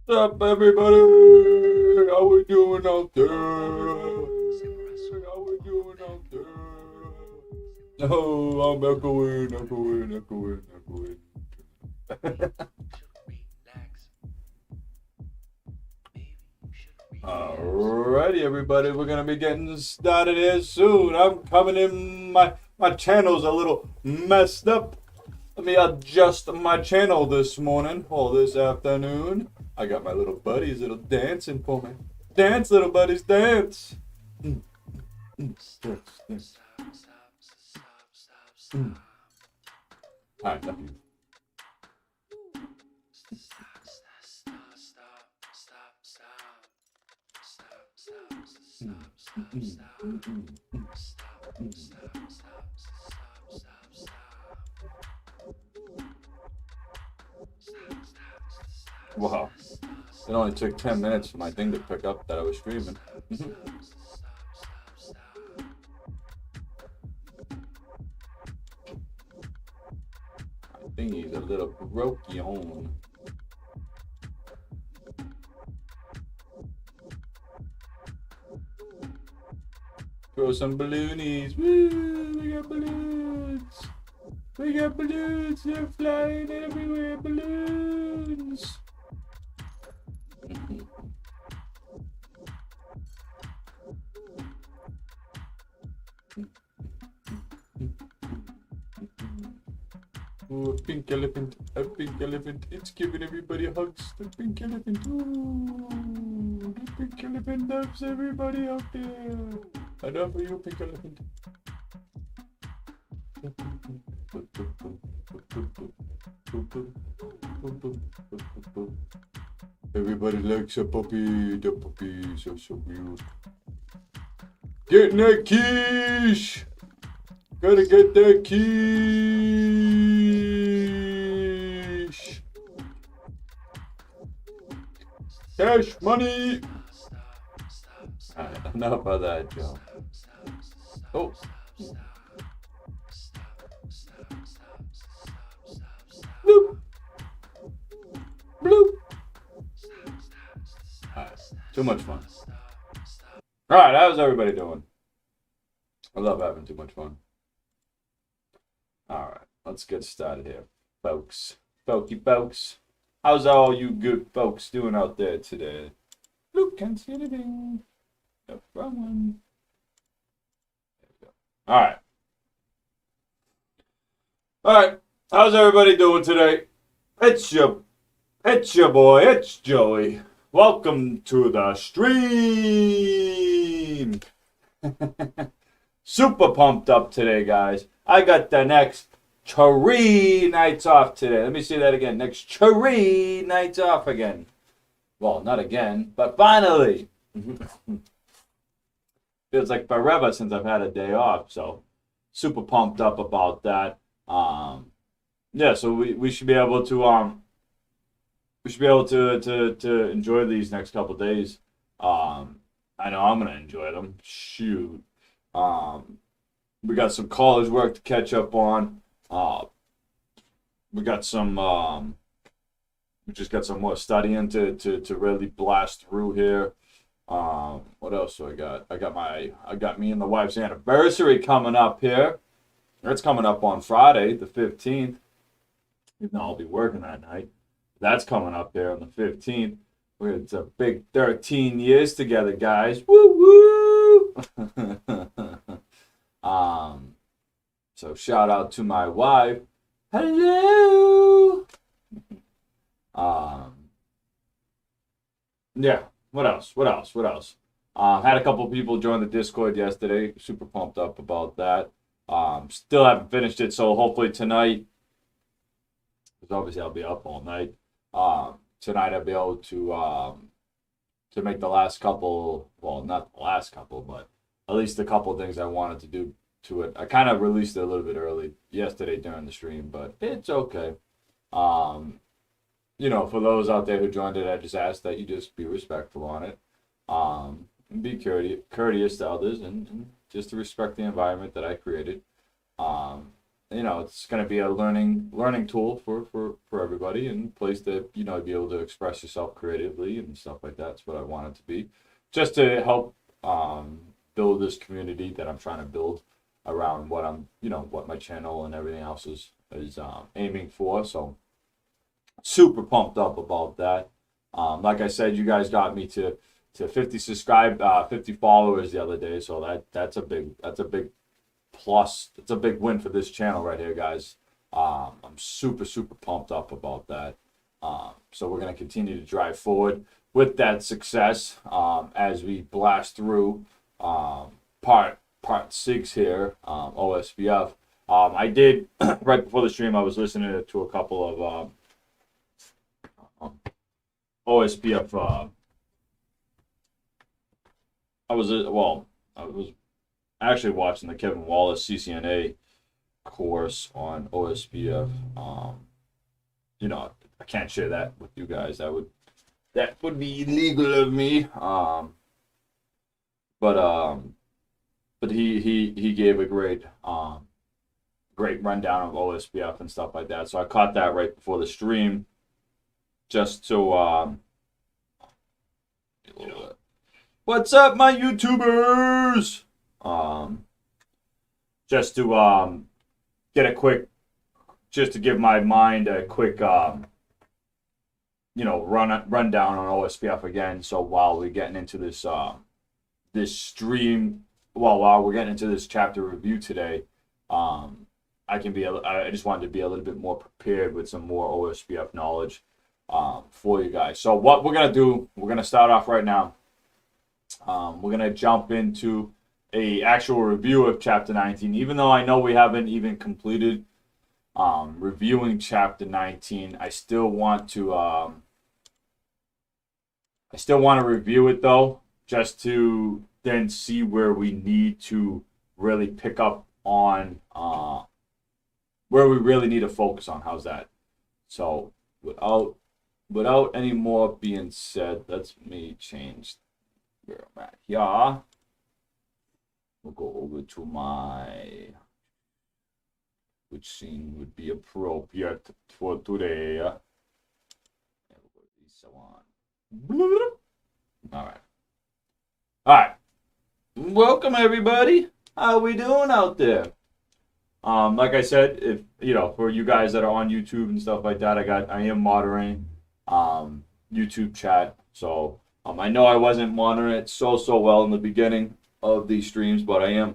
What's up, everybody? How we doing out there? How we doing out there? Oh, I'm echoing. Alrighty, everybody, we're gonna be getting started here soon. I'm coming in. My channel's a little messed up. Let me adjust my channel this morning or this afternoon. I got my little buddies little dancing for me. Dance, little buddies, dance. Alright, love you. Wow. It only took 10 minutes for my thing to pick up that I was screaming. My thingy's a little broken. Throw some balloonies. Woo! We got balloons. We got balloons. They're flying everywhere. Balloons. Ooh, a pink elephant. It's giving everybody hugs. The pink elephant. Ooh, the pink elephant loves everybody out there. I love you, pink elephant. Everybody likes a puppy. The puppies are so cute. Getting that quiche. Gotta get that quiche. Cash money. Alright, enough of that, Joe. Oh. Bloop. Bloop. Alright, too much fun. Alright, how's everybody doing? I love having too much fun. Alright, let's get started here, folks. Folks. How's all you good folks doing out there today? Look, can't see anything. The wrong one. There we go. Alright, how's everybody doing today? It's your boy, it's Joey. Welcome to the stream. Super pumped up today, guys. I got the next 3 nights off today. Let me say that again. Next 3 nights off again. Well, not again, but finally. Feels like forever since I've had a day off, so super pumped up about that. Yeah, so we should be able to to enjoy these next couple days. I know I'm gonna enjoy them. Shoot. We got some college work to catch up on. We got some. We just got some more studying to really blast through here. What else do I got? I got me and the wife's anniversary coming up here. It's coming up on Friday, the 15th. Even though I'll be working that night. That's coming up there on the 15th. It's a big 13 years together, guys. Woo woo! So shout out to my wife. Hello. Yeah. What else? Had a couple people join the Discord yesterday. Super pumped up about that. Still haven't finished it, so hopefully tonight, because obviously I'll be up all night. Tonight I'll be able to make the last couple. Well, not the last couple, but at least a couple of things I wanted to do to it. I kind of released it a little bit early yesterday during the stream, but it's okay. You know, for those out there who joined it, I just ask that you just be respectful on it, and be courteous to others, and just to respect the environment that I created. you know, it's going to be a learning tool for everybody, and a place to, you know, be able to express yourself creatively and stuff like that. That's what I want it to be, just to help build this community that I'm trying to build around what I'm, you know, what my channel and everything else is aiming for. So super pumped up about that. Like I said, you guys got me to 50 followers the other day, so that's a big plus. It's a big win for this channel right here, guys. I'm super pumped up about that. So we're gonna continue to drive forward with that success as we blast through part 6 here, OSPF. I did right before the stream. I was listening to a couple of OSPF. I was actually watching the Kevin Wallace CCNA course on OSPF. You know, I can't share that with you guys. That would be illegal of me. But he gave a great rundown of OSPF and stuff like that. So I caught that right before the stream, just to what's up, my YouTubers? Just to get a quick, just to give my mind a quick you know, rundown on OSPF again. So while we're getting into this this stream, while we're getting into this chapter review today, I just wanted to be a little bit more prepared with some more OSPF knowledge for you guys. So what we're gonna do, we're gonna start off right now. We're gonna jump into a actual review of chapter 19, even though I know we haven't even completed reviewing chapter 19. I still want to review it though, just to then see where we need to really pick up on where we really need to focus on. How's that? So without any more being said, let's me change where I'm at. Yeah. We'll go over to which scene would be appropriate for today. So on. All right. Welcome everybody. How we doing out there? Like I said, if you know, for you guys that are on YouTube and stuff like that, I am moderating YouTube chat. So I know I wasn't monitoring it so well in the beginning of these streams, but I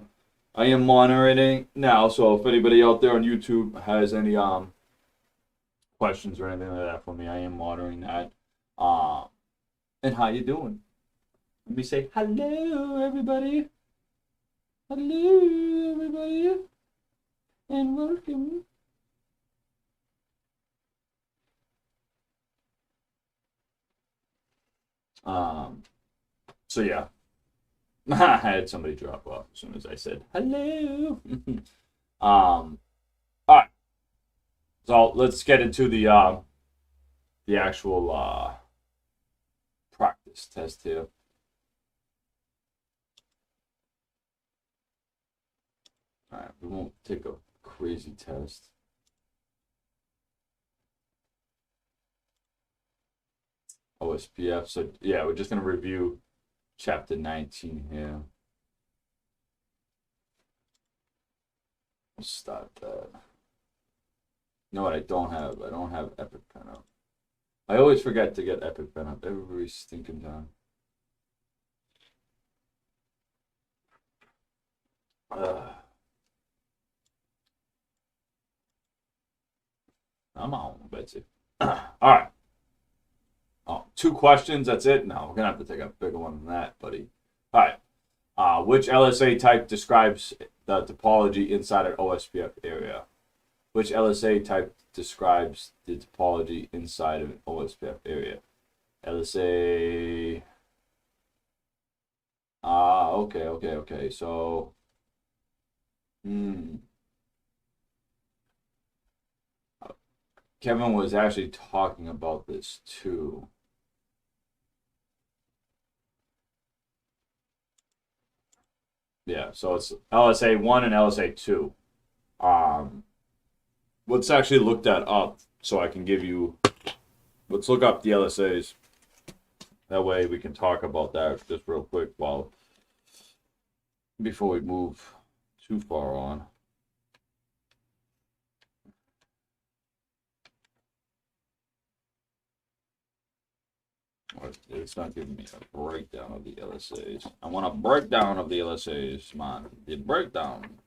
am monitoring now. So if anybody out there on YouTube has any questions or anything like that for me, I am monitoring that. And how you doing? Let me say hello, everybody. Hello, everybody, and welcome. So yeah. I had somebody drop off as soon as I said hello. All right. So let's get into the actual practice test here. All right, we won't take a crazy test. OSPF. So yeah, we're just gonna review chapter 19 here. Let's start that. You know what I don't have? I don't have Epic Pen up. I always forget to get Epic Pen up every stinking time. I'm on, Betsy. All right. Oh, 2 questions. That's it. No, we're gonna have to take a bigger one than that, buddy. All right. Which LSA type describes the topology inside an OSPF area? Which LSA type describes the topology inside of an OSPF area? LSA. Okay. So, Kevin was actually talking about this too. Yeah, so it's LSA 1 and LSA 2. let's actually look that up so I can give you. Let's look up the LSAs. That way we can talk about that just real quick before we move too far on. It's not giving me a breakdown of the LSAs. I want a breakdown of the LSAs, man. The breakdown.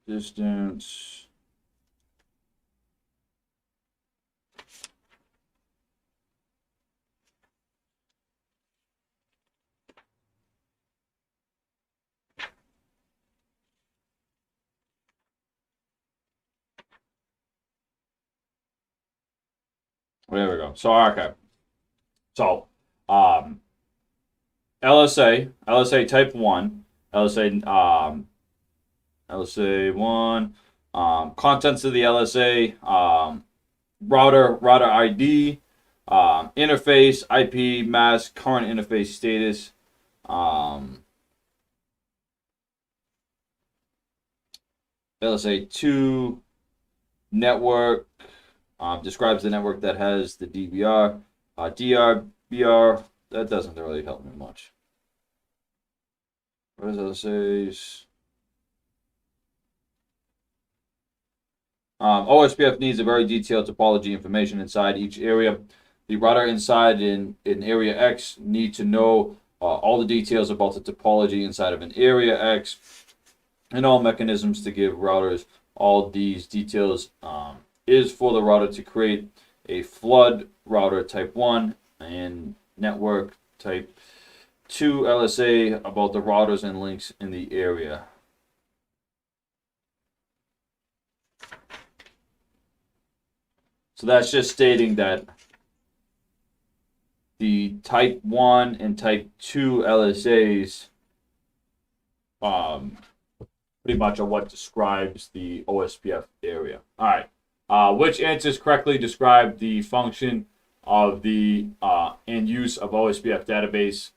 Distance. There we go. So, okay. So, LSA type 1, LSA 1, contents of the LSA, router ID, interface, IP, mask, current interface status, LSA 2, network, describes the network that has the DVR, DRBR, that doesn't really help me much. What does LSAs? OSPF needs a very detailed topology information inside each area. The router inside in area X need to know all the details about the topology inside of an area X and all mechanisms to give routers all these details is for the router to create a flood router type 1 and network type 2 LSA about the routers and links in the area. So that's just stating that the type 1 and type 2 LSAs pretty much are what describes the OSPF area. All right. Which answers correctly describe the function of the and use of OSPF database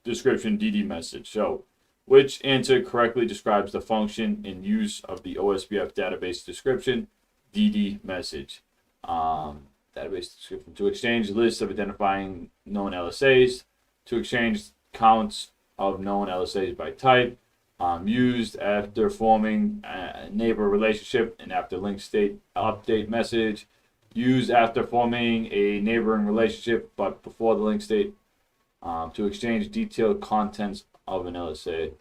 description DD message? So, which answer correctly describes the function and use of the OSPF database description DD message? Database description: to exchange lists of identifying known LSAs, to exchange counts of known LSAs by type, used after forming a neighbor relationship and after link state update message, used after forming a neighboring relationship but before the link state, to exchange detailed contents of an LSA.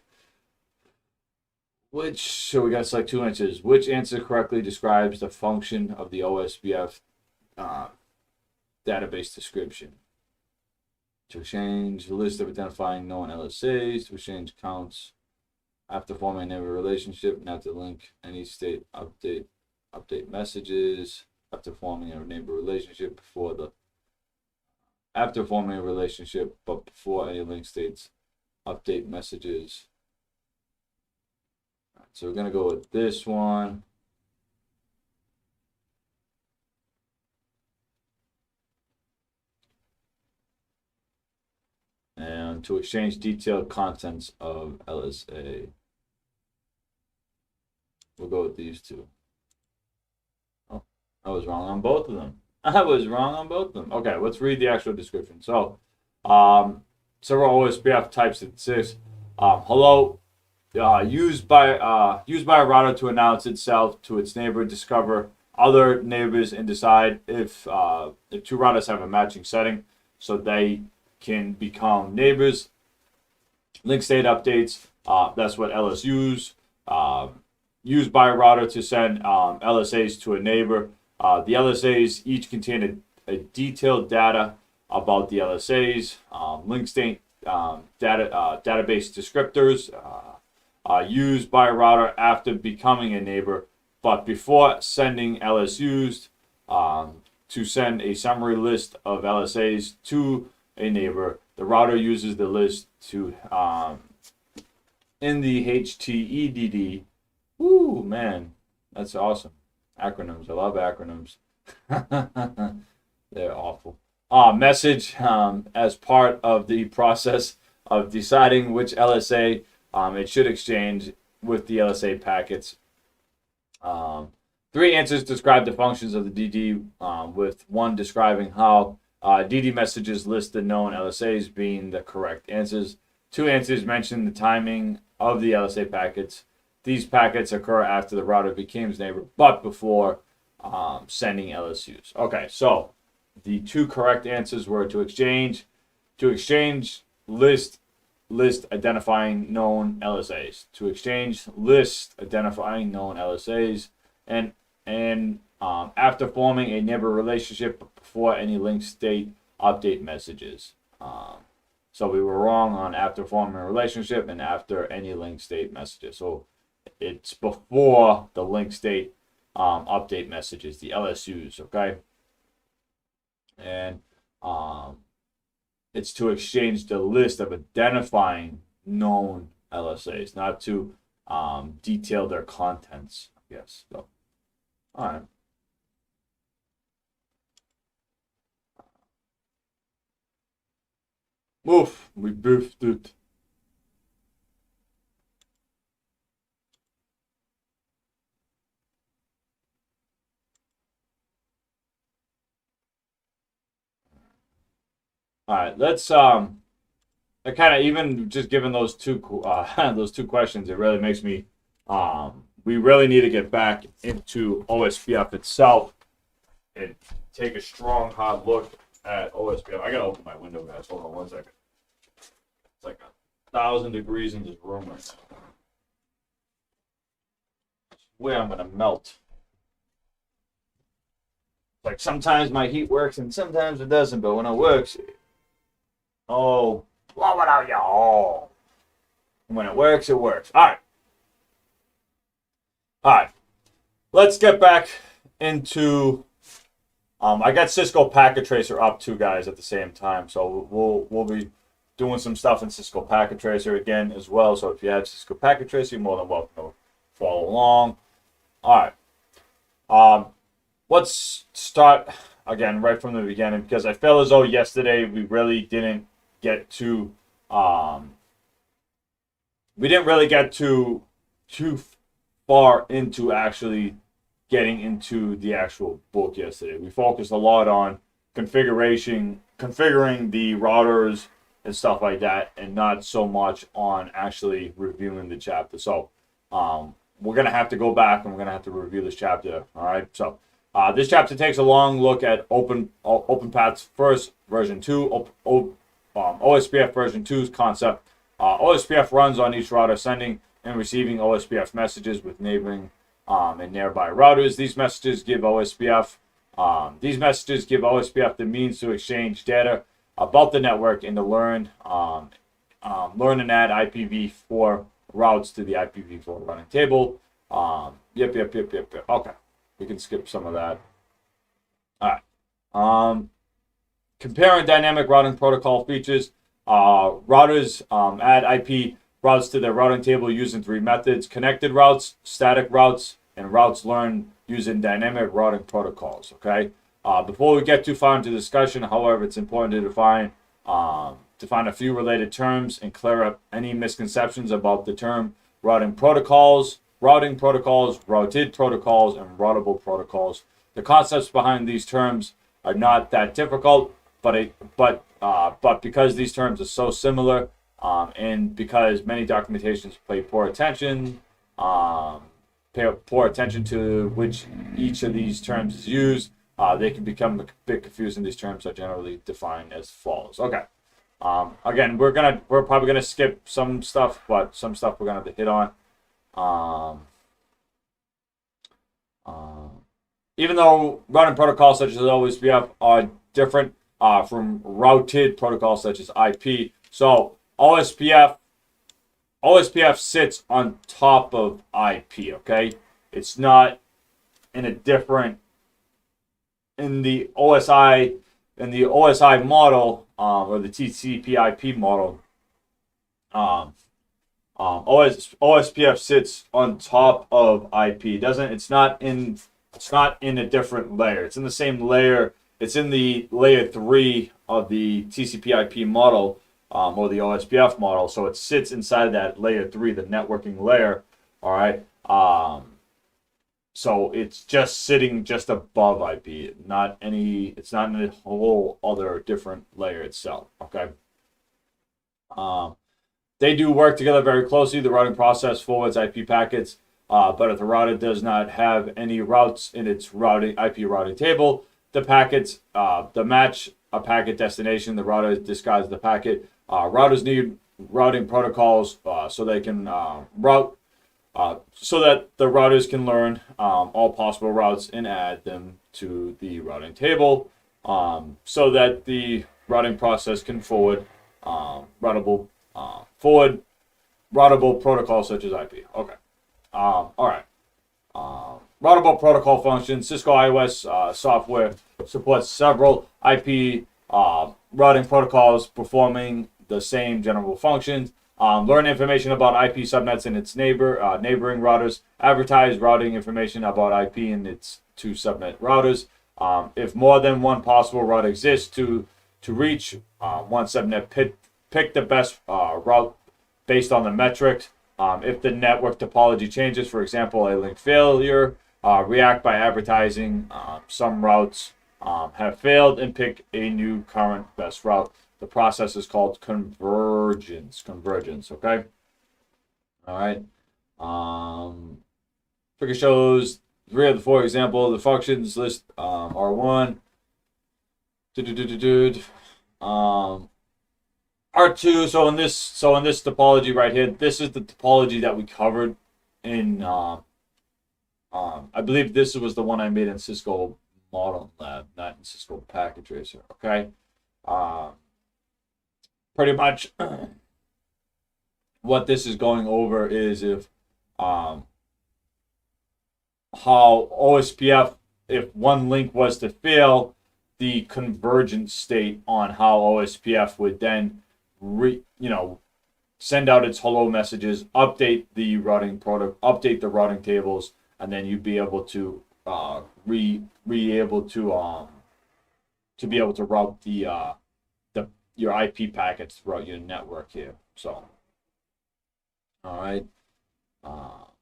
So we got select two answers. Which answer correctly describes the function of the OSPF database description? To exchange the list of identifying known LSAs, to exchange counts after forming a neighbor relationship and after link any state update messages, after forming a neighbor relationship after forming a relationship but before any link states update messages. So we're going to go with this one. And to exchange detailed contents of LSA. We'll go with these two. Oh, I was wrong on both of them. Okay, let's read the actual description. So, several OSPF types it says, hello. Used by a router to announce itself to its neighbor, discover other neighbors, and decide if two routers have a matching setting, so they can become neighbors. Link state updates. That's what LSUs. Used by a router to send LSAs to a neighbor. The LSAs each contain a detailed data about the LSAs. Link state database descriptors. Used by a router after becoming a neighbor, but before sending LSUs to send a summary list of LSAs to a neighbor. The router uses the list to in the HTEDD Woo, man, that's awesome. Acronyms. I love acronyms. They're awful. Message as part of the process of deciding which LSA it should exchange with the LSA packets. Three answers describe the functions of the DD, with one describing how DD messages list the known LSAs being the correct answers. Two answers mention the timing of the LSA packets. These packets occur after the router becomes neighbor, but before sending LSUs. Okay, so the two correct answers were to exchange, list identifying known LSAs, to exchange list identifying known LSAs, and after forming a neighbor relationship before any link state update messages. So we were wrong on after forming a relationship and after any link state messages. So it's before the link state update messages, the LSUs, okay? And it's to exchange the list of identifying known LSAs, not to detail their contents, I guess. So, all right. Oof, we boofed it. All right, let's I kind of, even just given those two those two questions, it really makes me we really need to get back into OSPF itself and take a strong hard look at OSPF. I gotta open my window, guys. Hold on one second. It's like 1,000 degrees in this room right now. Where I'm gonna melt. Like sometimes my heat works and sometimes it doesn't, but when it works, oh, blow it out, y'all. When it works, it works. All right. All right. Let's get back into. I got Cisco Packet Tracer up too, guys, at the same time. So we'll be doing some stuff in Cisco Packet Tracer again as well. So if you have Cisco Packet Tracer, you're more than welcome to follow along. All right. Let's start again right from the beginning, because I feel as though yesterday we really didn't get to too far into actually getting into the actual book yesterday. We focused a lot on configuring the routers and stuff like that, and not so much on actually reviewing the chapter. So we're gonna have to go back and we're gonna have to review this chapter. All right. So this chapter takes a long look at OpenPath's first version 2, OSPF version 2's concept. OSPF runs on each router, sending and receiving OSPF messages with neighboring and nearby routers. These messages give OSPF the means to exchange data about the network and to learn and add IPv4 routes to the IPv4 running table. Yep. Okay, we can skip some of that. All right. Comparing dynamic routing protocol features. Routers add IP routes to their routing table using three methods: connected routes, static routes, and routes learned using dynamic routing protocols. Okay. Before we get too far into discussion, however, it's important to define a few related terms and clear up any misconceptions about the term routing protocols, routed protocols, and routable protocols. The concepts behind these terms are not that difficult, but because these terms are so similar, and because many documentations pay poor attention to which each of these terms is used, they can become a bit confusing. These terms are generally defined as follows. Okay. Again, we're probably gonna skip some stuff, but some stuff we're gonna have to hit on. Even though routing protocols such as OSPF are different from routed protocols such as IP, so OSPF sits on top of IP. Okay, it's not in the OSI model or the TCP/IP model. OSPF sits on top of IP. Doesn't it's not in a different layer. It's in the same layer. It's in the layer 3 of the TCP/IP model, or the OSPF model. So it sits inside of that layer 3, the networking layer. All right. So it's just sitting just above IP, not any. It's not in a whole other different layer itself. Okay. Um, They do work together very closely. The routing process forwards IP packets, but if the router does not have any routes in its routing IP routing table, the packets the match a packet destination. The router discards the packet. Routers need routing protocols so they can route so that the routers can learn all possible routes and add them to the routing table, so that the routing process can forward routable protocols such as IP. Okay. All right. Routable protocol functions. Cisco iOS software supports several IP routing protocols performing the same general functions. Learn information about IP subnets and its neighboring routers. Advertise routing information about IP and its two subnet routers. If more than one possible route exists to reach one subnet, pick the best route based on the metrics. If the network topology changes, for example, a link failure, react by advertising some routes have failed and pick a new current best route. The process is called convergence. Okay. All right. Figure shows 3 of the 4 example. The functions list are 1. R2. So in this topology right here, this is the topology that we covered in. I believe this was the one I made in Cisco Model Lab, not in Cisco Packet Tracer. Okay. Pretty much what this is going over is if how OSPF, if one link was to fail, the convergent state on how OSPF would then send out its hello messages, update the routing update the routing tables, and then you'd be able to be able to route your IP packets throughout your network here. So, all right. All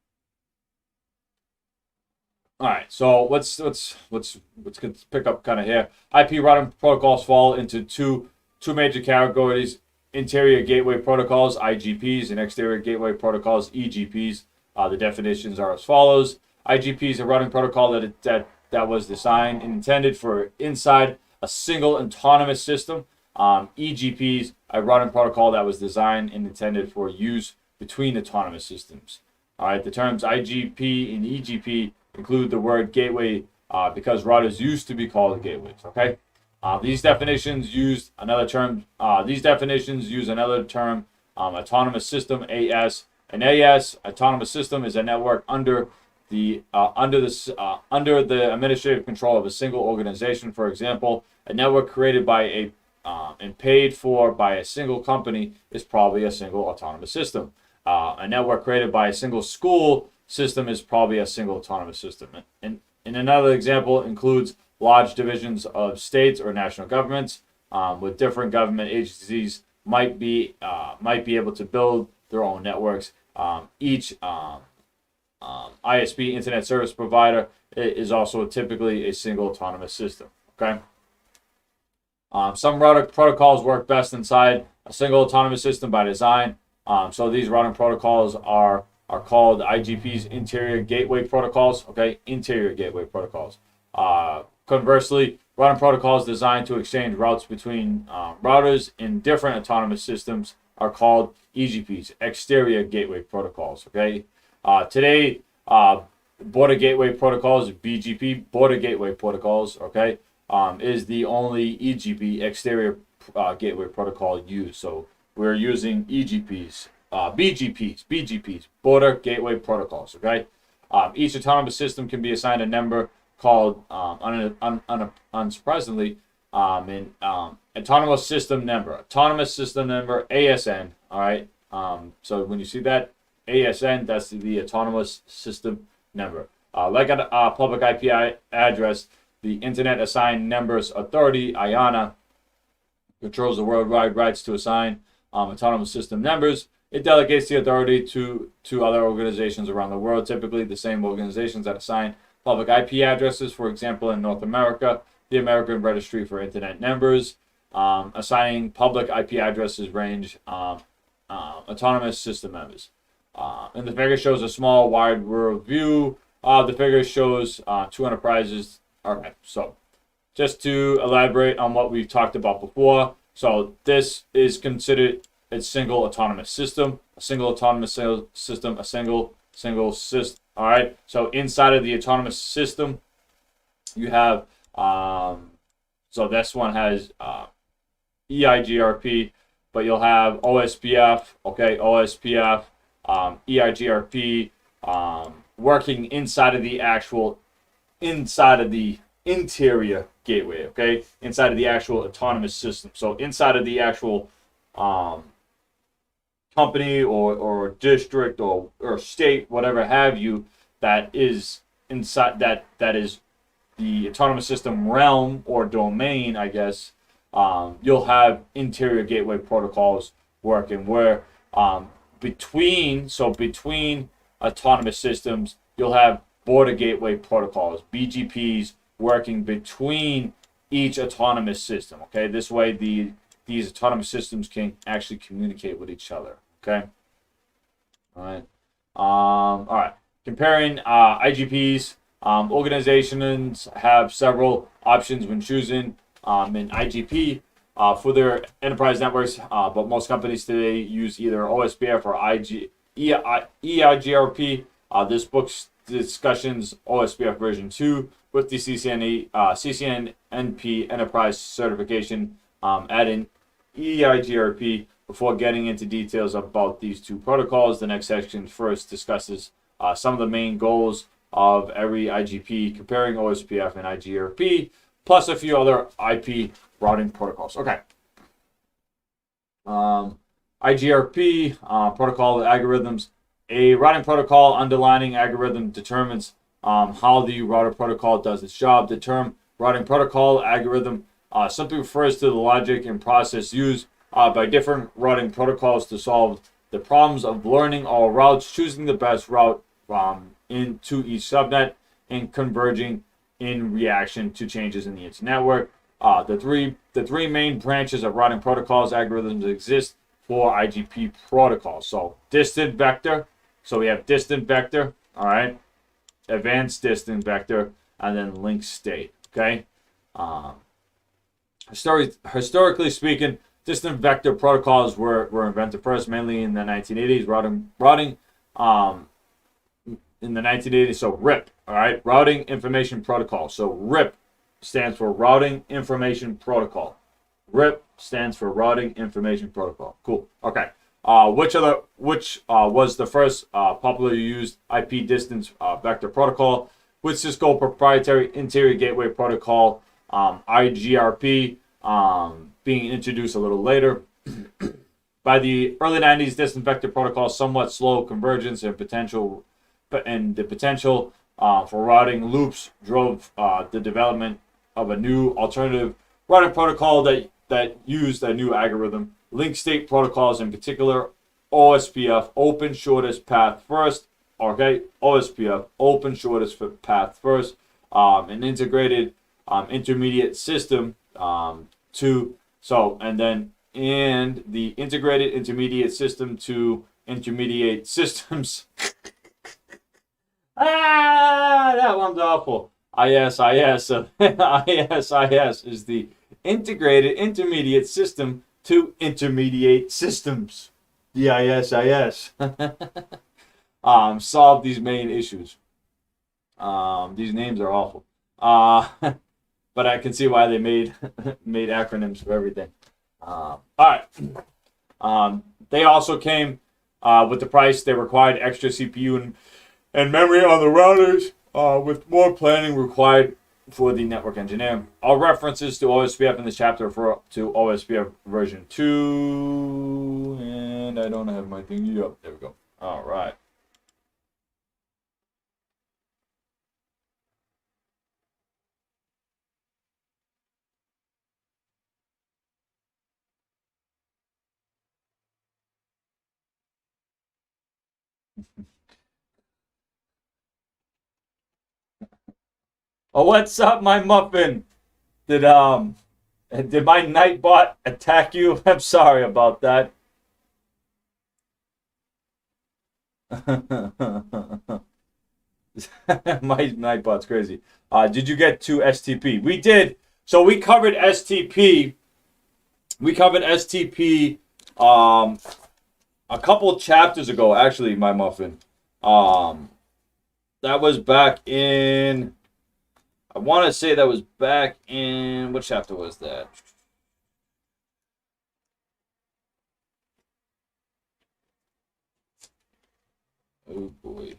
right, so let's pick up kind of here. IP routing protocols fall into two major categories: interior gateway protocols (IGPs) and exterior gateway protocols (EGPs). The definitions are as follows: IGP is a routing protocol that was designed and intended for inside a single autonomous system. EGPs, a routing protocol that was designed and intended for use between autonomous systems. All right, the terms IGP and EGP include the word gateway because routers used to be called gateways. Okay, these definitions use another term. Autonomous system (AS). An AS, autonomous system, is a network under the administrative control of a single organization. For example, a network created by and paid for by a single company is probably a single autonomous system. A network created by a single school system is probably a single autonomous system. And another example includes large divisions of states or national governments, with different government agencies might be able to build their own networks. Each ISP, internet service provider, is also typically a single autonomous system. Okay. Some routing protocols work best inside a single autonomous system by design. So these routing protocols are called IGPs, interior gateway protocols. Okay, interior gateway protocols. Conversely, routing protocols designed to exchange routes between routers in different autonomous systems are called EGPs, exterior gateway protocols. Okay, today border gateway protocols, BGP, border gateway protocols. Okay. Is the only EGP, exterior gateway protocol used. So we're using EGPs, BGPs, border gateway protocols. Okay. Each autonomous system can be assigned a number called, unsurprisingly, autonomous system number, ASN. All right. So when you see that ASN, that's the autonomous system number. Like a public IP address, the Internet Assigned Numbers Authority, IANA, controls the worldwide rights to assign autonomous system numbers. It delegates the authority to other organizations around the world, typically the same organizations that assign public IP addresses. For example, in North America, the American Registry for Internet Numbers. Assigning public IP addresses range autonomous system numbers. And the figure shows a small, wide world view. The figure shows two enterprises. All right, so just to elaborate on what we've talked about before. So this is considered a single autonomous system, a single autonomous system, a single system. All right. So inside of the autonomous system, you have so this one has EIGRP, but you'll have OSPF. Okay, OSPF, EIGRP, working inside of the interior gateway, okay, inside of the actual autonomous system. So inside of the actual company or district or state, whatever have you, that is inside that is the autonomous system realm or domain, I guess. You'll have interior gateway protocols working where between autonomous systems, you'll have border gateway protocols, BGPs, working between each autonomous system. Okay, this way these autonomous systems can actually communicate with each other. Okay, all right. Comparing IGPs, organizations have several options when choosing an IGP for their enterprise networks, but most companies today use either OSPF or EIGRP. This book's discussions OSPF version 2 with the CCNP enterprise certification, adding EIGRP before getting into details about these two protocols. The next section first discusses some of the main goals of every IGP, comparing OSPF and IGRP, plus a few other IP routing protocols. Okay. IGRP, protocol algorithms. A routing protocol underlying algorithm determines how the router protocol does its job. The term routing protocol algorithm simply refers to the logic and process used by different routing protocols to solve the problems of learning all routes, choosing the best route into each subnet, and converging in reaction to changes in the internetwork. The three main branches of routing protocols algorithms exist for IGP protocols. So distant vector. So we have distant vector, all right, advanced distant vector, and then link state. Okay. Historically speaking, distant vector protocols were invented first, mainly in the 1980s. Routing in the 1980s. So RIP, all right, routing information protocol. So RIP stands for routing information protocol. RIP stands for routing information protocol. Cool. Okay. Which was the first popularly used IP distance vector protocol with Cisco proprietary interior gateway protocol, IGRP, being introduced a little later. By the early 90s, distant vector protocol somewhat slow convergence and the potential for routing loops drove the development of a new alternative routing protocol that used a new algorithm. Link state protocols, in particular, OSPF, open shortest path first. Okay, OSPF, open shortest path first. An integrated intermediate system and the integrated intermediate system to intermediate systems. That one's awful. ISIS is the integrated intermediate system to intermediate systems. The ISIS. Solve these main issues. These names are awful. But I can see why they made acronyms for everything. All right. They also came with the price. They required extra CPU and memory on the routers, with more planning required for the network engineer. All references to OSPF in this chapter refer to OSPF version 2 And I don't have my thingy up. There we go. All right. Oh, what's up, my muffin? Did did my Nightbot attack you? I'm sorry about that. My Nightbot's crazy. Did you get to STP? We did. So we covered STP. We covered STP a couple chapters ago, actually, my muffin. That was back in, I want to say that was back in, what chapter was that? Oh boy.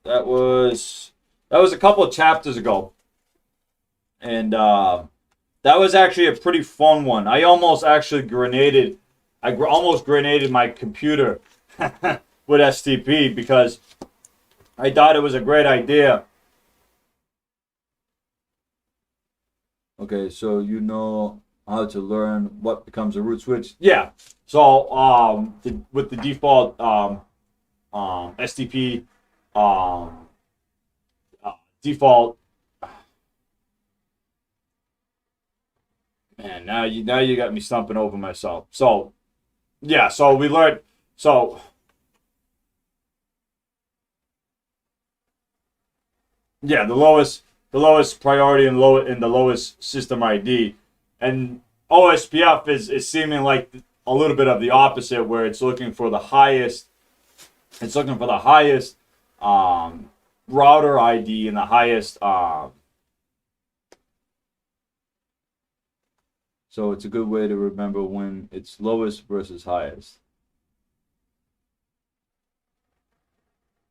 That was a couple of chapters ago. And that was actually a pretty fun one. I almost actually almost grenaded my computer with STP because I thought it was a great idea. Okay, so you know how to learn what becomes a root switch? Yeah. So with the default STP default. Man, now you got me stumping over myself. So yeah, so we learned. So yeah, the lowest priority and the lowest system ID, and OSPF is seeming like a little bit of the opposite, where it's looking for the highest. It's looking for the highest router ID and the highest. So it's a good way to remember when it's lowest versus highest.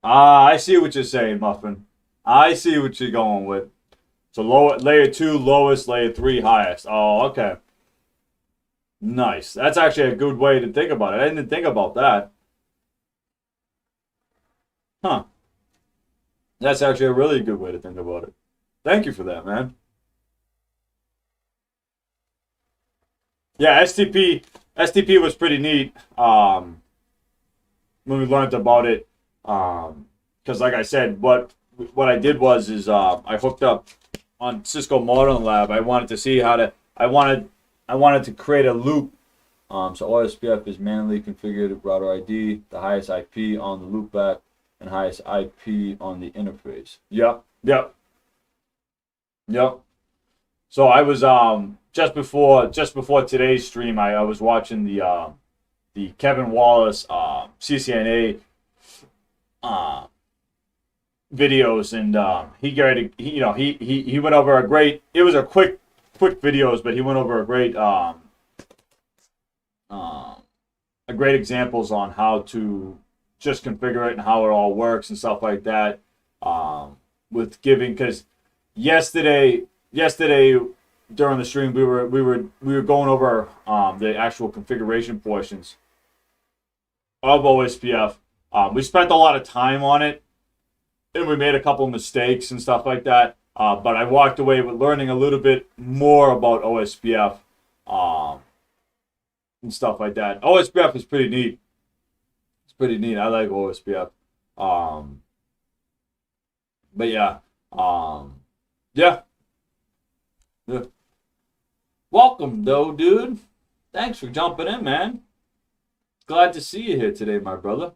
I see what you're saying, Muffin. I see what you're going with. So layer 2 lowest, layer 3 highest. Oh, okay. Nice. That's actually a good way to think about it. I didn't think about that. Huh. That's actually a really good way to think about it. Thank you for that, man. Yeah, STP was pretty neat when we learned about it. Because like I said, what I did was I hooked up on Cisco Modern Lab. I wanted to see how to I wanted to create a loop. So OSPF is manually configured router ID, the highest IP on the loopback, and highest IP on the interface. Yep. So I was just before today's stream, I was watching the Kevin Wallace CCNA videos, and he went over a great. It was a quick videos, but he went over a great examples on how to just configure it and how it all works and stuff like that. With giving, because yesterday during the stream we were going over the actual configuration portions of OSPF. We spent a lot of time on it, and we made a couple of mistakes and stuff like that. But I walked away with learning a little bit more about OSPF and stuff like that. OSPF is pretty neat. It's pretty neat. I like OSPF. But yeah. Yeah. Welcome, though, dude. Thanks for jumping in, man. Glad to see you here today, my brother.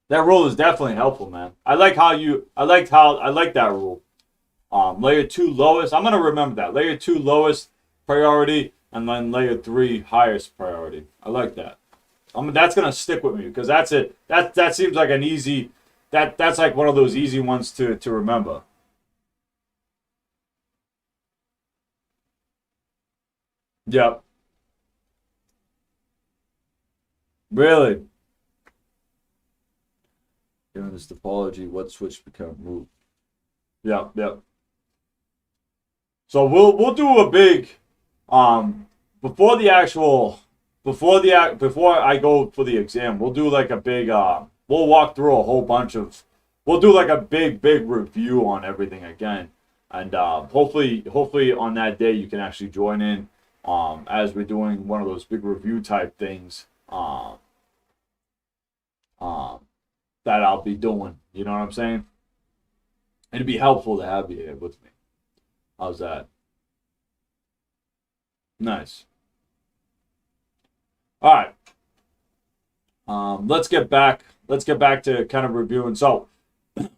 That rule is definitely helpful, man. I like that rule. Layer 2 lowest. I'm gonna remember that. Layer 2 lowest priority, and then layer 3 highest priority. I like that. That's gonna stick with me because that's it. That seems like an easy. That's like one of those easy ones to remember. Yep. Really. Given this topology, what switch become root? Yep. So we'll do a big before the before I go for the exam, we'll do like a big we'll walk through a whole bunch of we'll do like a big review on everything again, and hopefully on that day you can actually join in as we're doing one of those big review type things that I'll be doing. You know what I'm saying? It'd be helpful to have you here with me. How's that? Nice. All right. Let's get back to kind of reviewing. So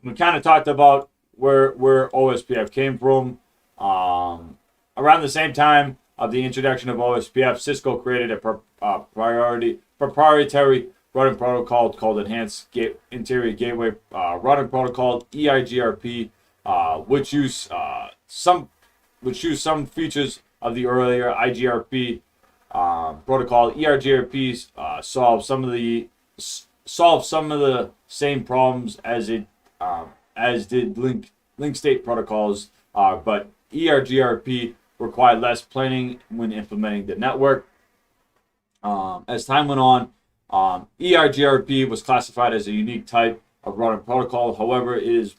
we kind of talked about where OSPF came from. Around the same time of the introduction of OSPF, Cisco created a proprietary routing protocol called Enhanced Interior Gateway Routing Protocol (EIGRP), which use some features of the earlier IGRP protocol. EIGRPs solve some of the same problems as did link state protocols, but EIGRP required less planning when implementing the network. As time went on, EIGRP was classified as a unique type of routing protocol. However, it's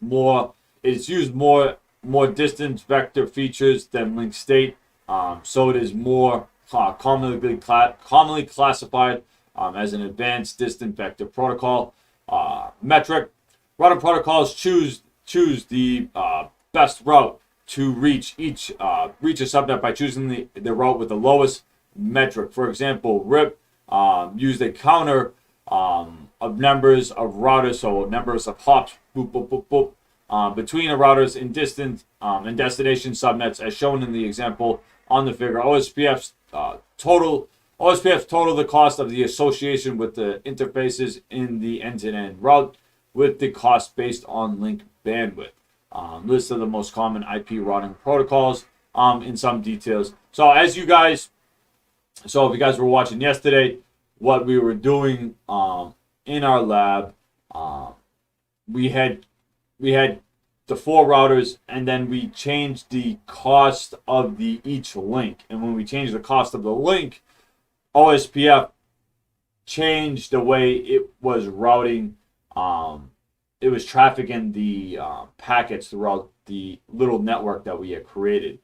used more distance vector features than link state, so it is more commonly classified as an advanced distant vector protocol. Metric routing protocols choose the best route to reach a subnet by choosing the route with the lowest metric. For example, RIP used a counter of numbers of routers, so numbers of hops, boop, boop, boop, boop, between the routers in distant and destination subnets, as shown in the example on the figure. OSPF's total the cost of the association with the interfaces in the end-to-end route, with the cost based on link bandwidth. List of the most common IP routing protocols in some details. So if you guys were watching yesterday, what we were doing in our lab, we had the 4 routers, and then we changed the cost of each link. And when we changed the cost of the link, OSPF changed the way it was routing. It was trafficking the packets throughout the little network that we had created.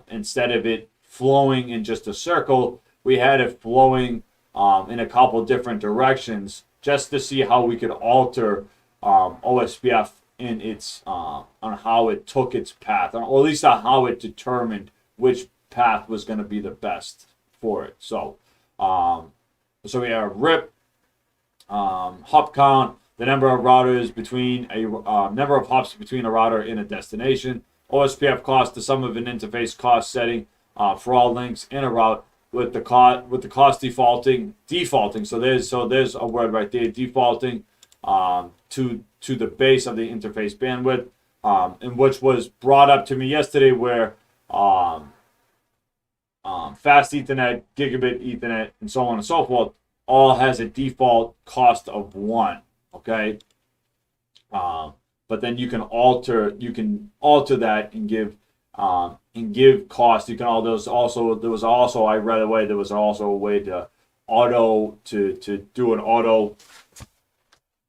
Instead of it flowing in just a circle, we had it flowing in a couple different directions, just to see how we could alter OSPF in its on how it took its path, or at least on how it determined which path was going to be the best for it. So we have RIP, hop count, the number of routers between number of hops between a router and a destination. OSPF cost, the sum of an interface cost setting for all links in a route, with the cost defaulting. So there's a word right there, defaulting to the base of the interface bandwidth, and which was brought up to me yesterday, where fast Ethernet, gigabit Ethernet, and so on and so forth all has a default cost of 1. Okay, but then you can alter that and give cost. You can all those also. There was also, I read away, there was also a way to do an auto,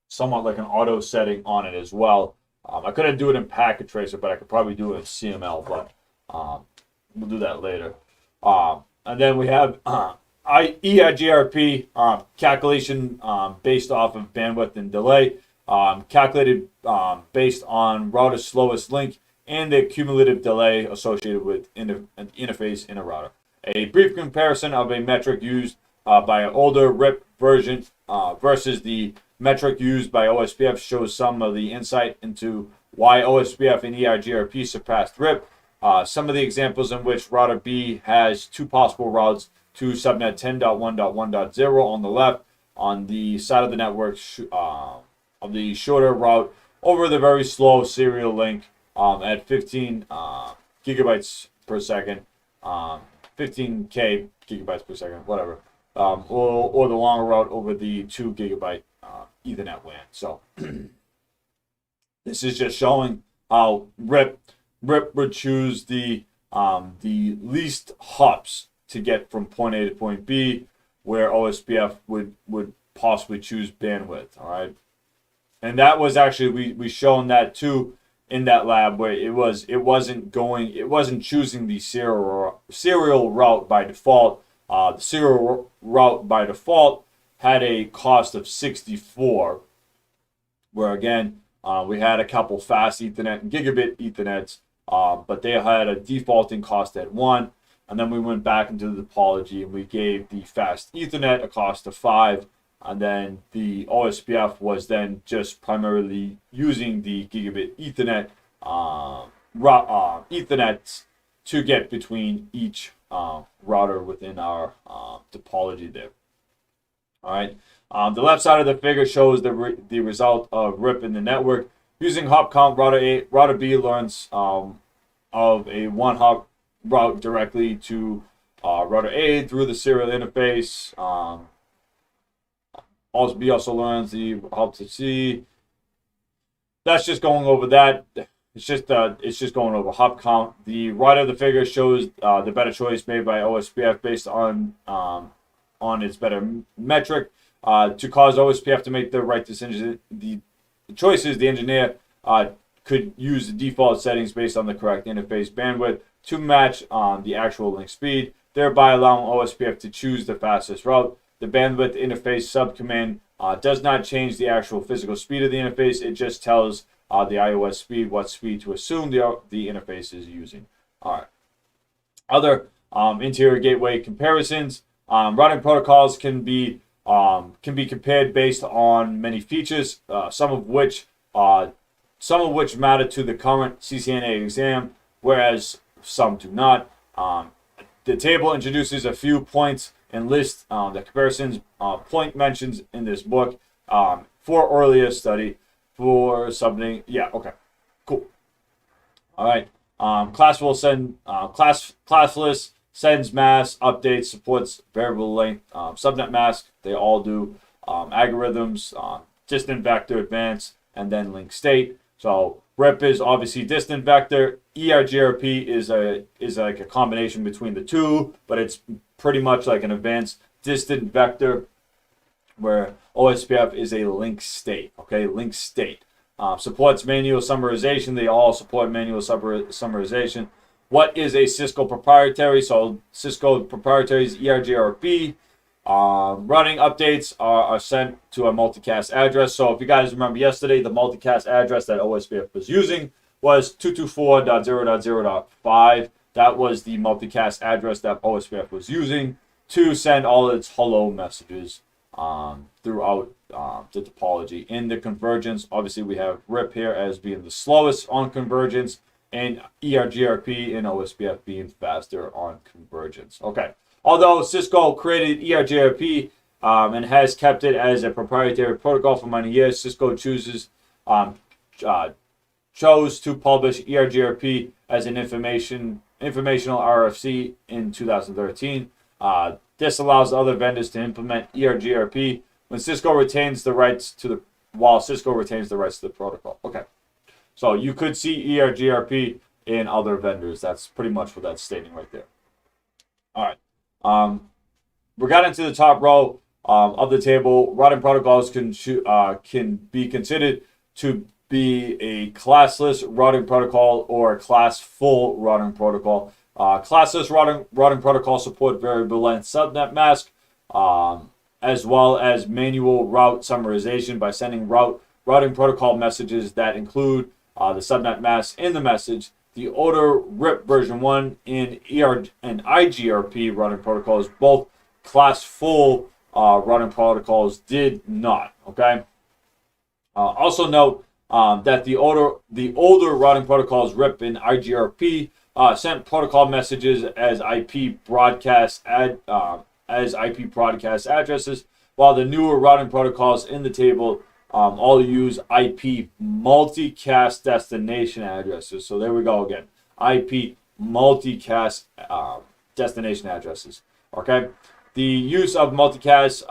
somewhat like an auto setting on it as well. I couldn't do it in Packet Tracer, but I could probably do it in CML. But we'll do that later. And then we have EIGRP calculation based off of bandwidth and delay, calculated based on router's slowest link and the cumulative delay associated with an interface in a router. A brief comparison of a metric used by an older RIP version versus the metric used by OSPF shows some of the insight into why OSPF and EIGRP surpassed RIP. Some of the examples in which router B has 2 possible routes to subnet 10.1.1.0 on the left, on the side of the network of the shorter route over the very slow serial link at 15 gigabytes per second, 15K gigabytes per second, whatever, or the longer route over the 2 gigabyte Ethernet WAN. So this is just showing how RIP would choose the least hops to get from point A to point B, where OSPF would possibly choose bandwidth. All right, and that was actually we shown that too in that lab where it wasn't choosing the serial route by default. The serial route by default had a cost of 64, where again we had a couple fast Ethernet and gigabit Ethernets, but they had a defaulting cost at 1. And then we went back into the topology and we gave the fast Ethernet a cost of 5. And then the OSPF was then just primarily using the gigabit Ethernet Ethernets to get between each router within our topology there. All right. The left side of the figure shows the result of RIP in the network. Using hop count, router B learns of a one hop route directly to router A through the serial interface. Also, B also learns the hop to C. That's just going over that. It's just going over hop count. The right of the figure shows the better choice made by OSPF based on its better metric. To cause OSPF to make the right decisions, the choices, the engineer could use the default settings based on the correct interface bandwidth to match the actual link speed, thereby allowing OSPF to choose the fastest route. The bandwidth interface subcommand does not change the actual physical speed of the interface. It just tells the iOS speed what speed to assume the interface is using. All right. Other interior gateway comparisons. Routing protocols can be compared based on many features, some of which matter to the current CCNA exam, whereas some do not. The table introduces a few points and lists the comparisons point mentions in this book for earlier study for something. Yeah, okay, cool. All right. Classless sends mask updates, supports variable length, subnet mask. They all do. Algorithms, distant vector, advanced, and then link state. So RIP is obviously distant vector. ERGRP is like a combination between the two, but it's pretty much like an advanced distant vector, where OSPF is a link state. Okay, link state. Supports manual summarization. They all support manual summarization. What is a Cisco proprietary? So Cisco proprietary is ERGRP. Running updates are sent to a multicast address. So if you guys remember yesterday, the multicast address that OSPF was using was 224.0.0.5. That was the multicast address that OSPF was using to send all its hello messages throughout the topology. In the convergence, obviously we have RIP here as being the slowest on convergence, and ERGRP and OSPF being faster on convergence. Okay. Although Cisco created ERGRP and has kept it as a proprietary protocol for many years, Cisco chose to publish ERGRP as an informational RFC in 2013. This allows other vendors to implement ERGRP while Cisco retains the rights to the protocol. Okay. So you could see ERGRP in other vendors. That's pretty much what that's stating right there. All right. We got into the top row of the table. Routing protocols can be considered to be a classless routing protocol or a class-full routing protocol. Classless routing protocol support variable length subnet mask, as well as manual route summarization by sending routing protocol messages that include the subnet mask in the message. The older RIP version 1 and IGRP routing protocols, both class full routing protocols, did not. Okay. Also note that the older routing protocols, RIP and IGRP, sent protocol messages as IP broadcast addresses, while the newer routing protocols in the table all use IP multicast destination addresses. So there we go again. IP multicast destination addresses. Okay. The use of multicast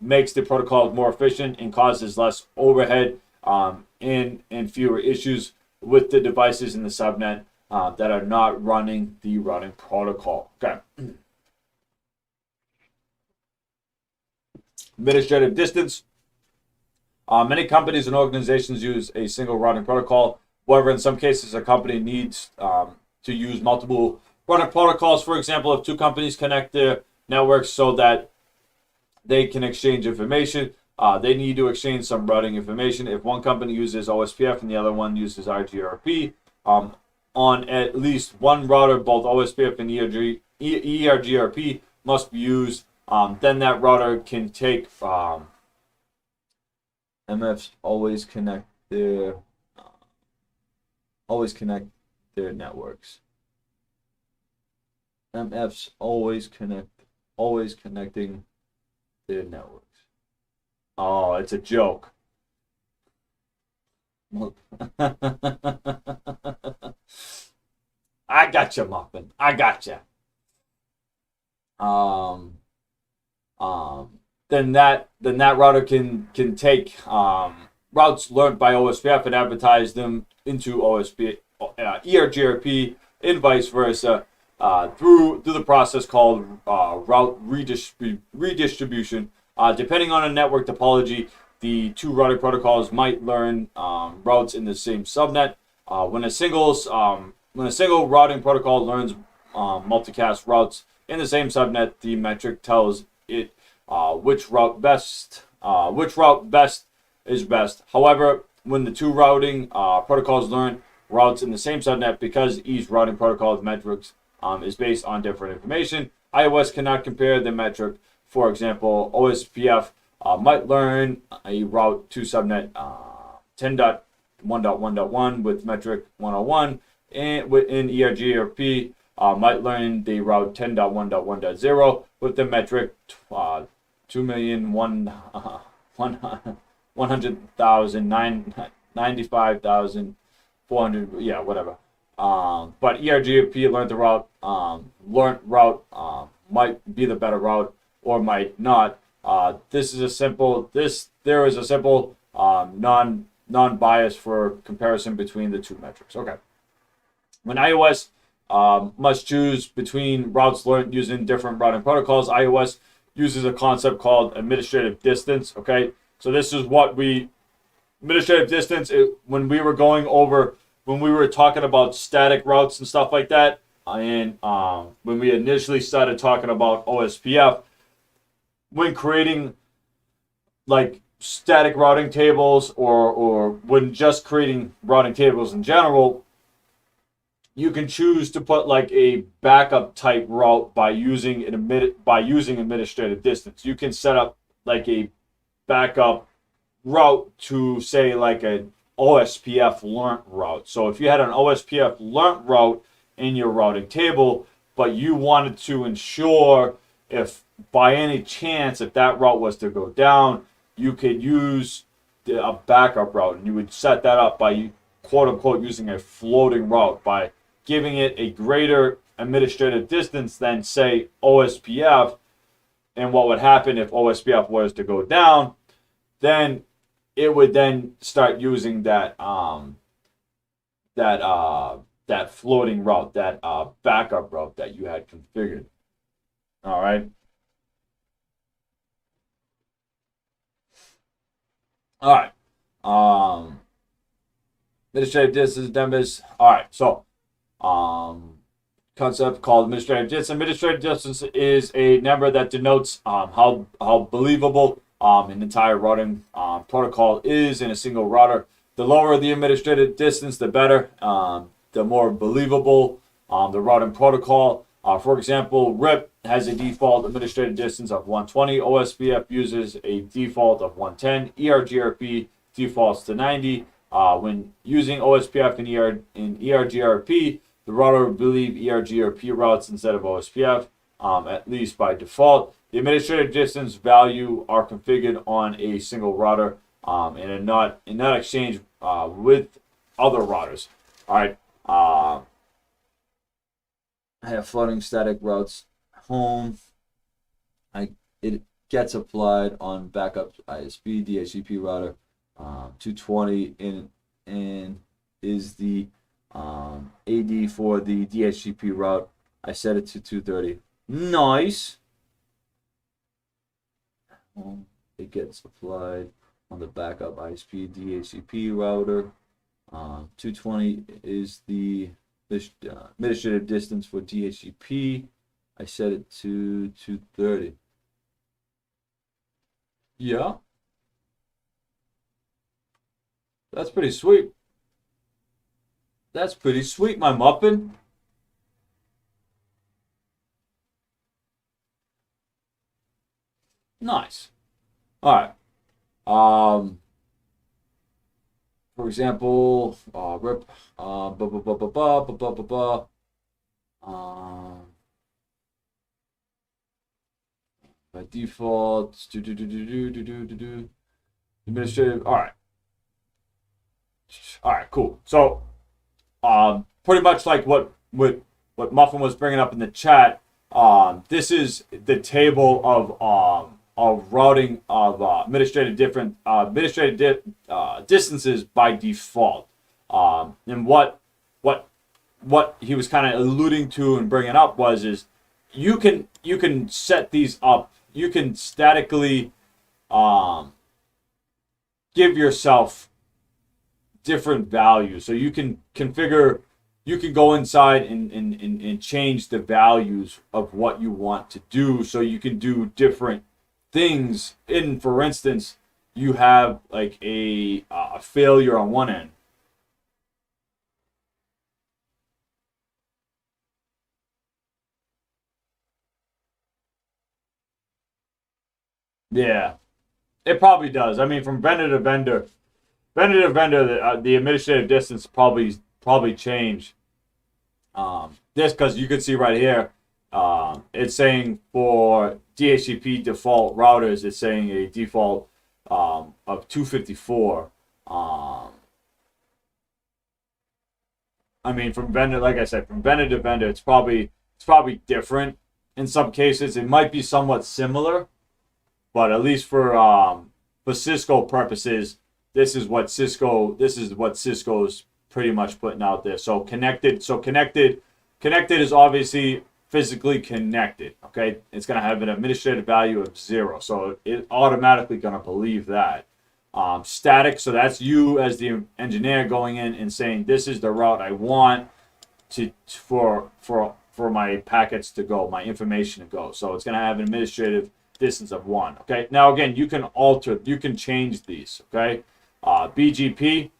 makes the protocol more efficient and causes less overhead and fewer issues with the devices in the subnet that are not running the routing protocol. Okay. administrative distance. Many companies and organizations use a single routing protocol. However, in some cases, a company needs to use multiple routing protocols. For example, if two companies connect their networks so that they can exchange information, they need to exchange some routing information. If one company uses OSPF and the other one uses RGRP, on at least one router, both OSPF and ERGRP must be used. Then that router can take MFs always connect their networks. MFs always connecting their networks. Oh, it's a joke. I got you, Muffin. I got you. Then that router can take routes learned by OSPF and advertise them into ERGRP and vice versa through the process called route redistribution. Depending on a network topology, the two routing protocols might learn routes in the same subnet. When a single routing protocol learns multicast routes in the same subnet, the metric tells it which route best is best. However, when the two routing protocols learn routes in the same subnet, because each routing protocol's metrics is based on different information, iOS cannot compare the metric. For example, OSPF might learn a route to subnet 10.1.1.1 with metric 101, and within ERGRP might learn the route 10.1.1.0 with the metric 2,100,095,400, yeah, whatever. But ERGRP learned route might be the better route or might not. There is a simple non-bias for comparison between the two metrics. Okay. When iOS must choose between routes learned using different routing protocols, iOS uses a concept called administrative distance. Okay, so this is what administrative distance, when we were talking about static routes and stuff like that, and when we initially started talking about OSPF, when creating like static routing tables or when just creating routing tables in general, you can choose to put like a backup type route by using administrative distance. You can set up like a backup route to say like an OSPF learnt route. So if you had an OSPF learnt route in your routing table, but you wanted to ensure if by any chance if that route was to go down, you could use a backup route, and you would set that up by quote unquote using a floating route by giving it a greater administrative distance than say OSPF. And what would happen if OSPF was to go down, then it would then start using that floating route, that backup route that you had configured. All right. All right. Administrative distance numbers. All right. So, concept called administrative distance. Administrative distance is a number that denotes how believable an entire routing protocol is in a single router. The lower the administrative distance, the better. The more believable the routing protocol. For example, RIP has a default administrative distance of 120. OSPF uses a default of 110. ERGRP defaults to 90. When using OSPF and ERGRP, the router will believe ERGRP routes instead of OSPF, at least by default. The administrative distance value are configured on a single router and are not exchanged with other routers. All right. I have floating static routes home. It gets applied on backup ISP DHCP router 220 and is the AD for the DHCP route. I set it to 230. Nice. it gets applied on the backup ISP DHCP router. 220 is the administrative distance for DHCP. I set it to 230. Yeah, that's pretty sweet. That's pretty sweet, my muffin. Nice. All right. For example, rip, blah, blah, blah, blah, blah, blah, blah, blah, blah. By default, administrative. All right, cool. So, pretty much like what Muffin was bringing up in the chat. This is the table of routing of administrative distances by default. And what he was kind of alluding to and bringing up is you can set these up. You can statically give yourself different values. So you can configure, you can go inside and change the values of what you want to do. So you can do different things. For instance, you have like a failure on one end. Yeah, it probably does. I mean, from vendor to vendor, the administrative distance probably change. This because you can see right here, it's saying for DHCP default routers, it's saying a default of 254. I mean, from vendor, like I said, from vendor to vendor, it's probably different. In some cases, it might be somewhat similar, but at least for Cisco purposes, this is what Cisco's pretty much putting out there. So connected is obviously physically connected. Okay, it's going to have an administrative value of 0, so it's automatically going to believe that. Static, so that's you as the engineer going in and saying, this is the route I want for my packets to go, my information to go. So it's going to have an administrative distance of 1. Okay, now again, you can change these. Okay, BGP,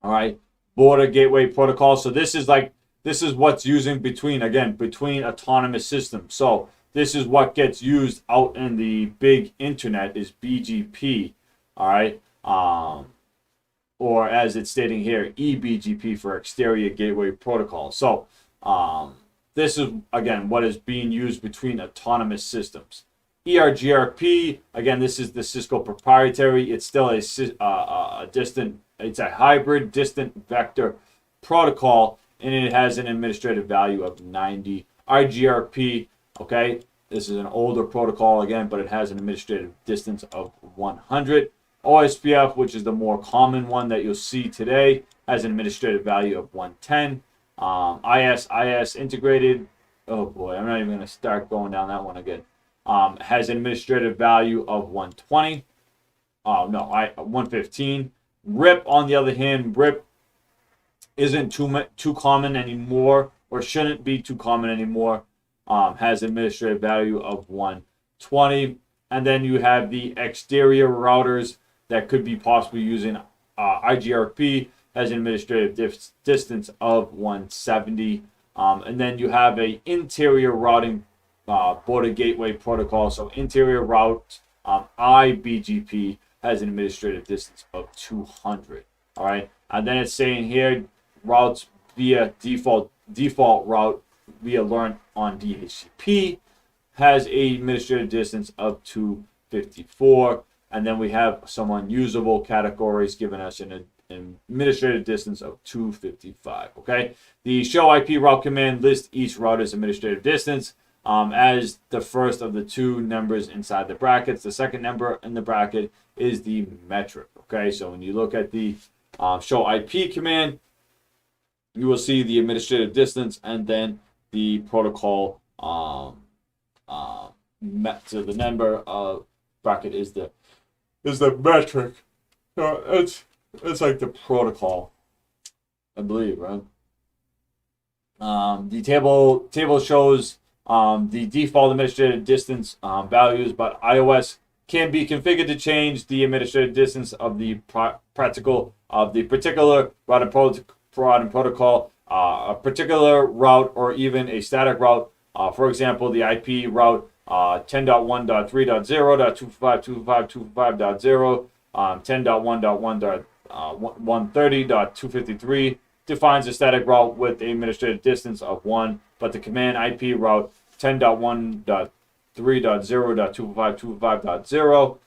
all right, border gateway protocol. So this is what's using between autonomous systems. So this is what gets used out in the big internet is BGP. All right, or as it's stating here, eBGP for exterior gateway protocol. So this is again what is being used between autonomous systems. ERGRP, again, this is the Cisco proprietary. It's still it's a hybrid distant vector protocol, and it has an administrative value of 90. IGRP, okay, this is an older protocol again, but it has an administrative distance of 100. OSPF, which is the more common one that you'll see today, has an administrative value of 110. IS integrated, oh boy, I'm not even going to start going down that one again. Has an administrative value of 120. 115. RIP, on the other hand, RIP isn't too common anymore, or shouldn't be too common anymore. Has an administrative value of 120. And then you have the exterior routers that could be possibly using IGRP, has an administrative distance of 170. And then you have a interior routing border gateway protocol. So interior route, IBGP, has an administrative distance of 200. All right, and then it's saying here routes via default route via learn on DHCP has a administrative distance of 254, and then we have some unusable categories giving us an administrative distance of 255. Okay, the show IP route command lists each router's administrative distance as the first of the two numbers inside the brackets. The second number in the bracket is the metric. Okay, so when you look at the show IP command, you will see the administrative distance and then the protocol to the number of bracket is the metric. So it's like the protocol, I believe, right? The table shows the default administrative distance values, but iOS can be configured to change the administrative distance of the particular routing protocol, a particular route, or even a static route. For example, the IP route 10.1.3.0.255.255.0, 10.1.1.130.253 defines a static route with an administrative distance of 1, but the command IP route 10.1.3.0.255.255.0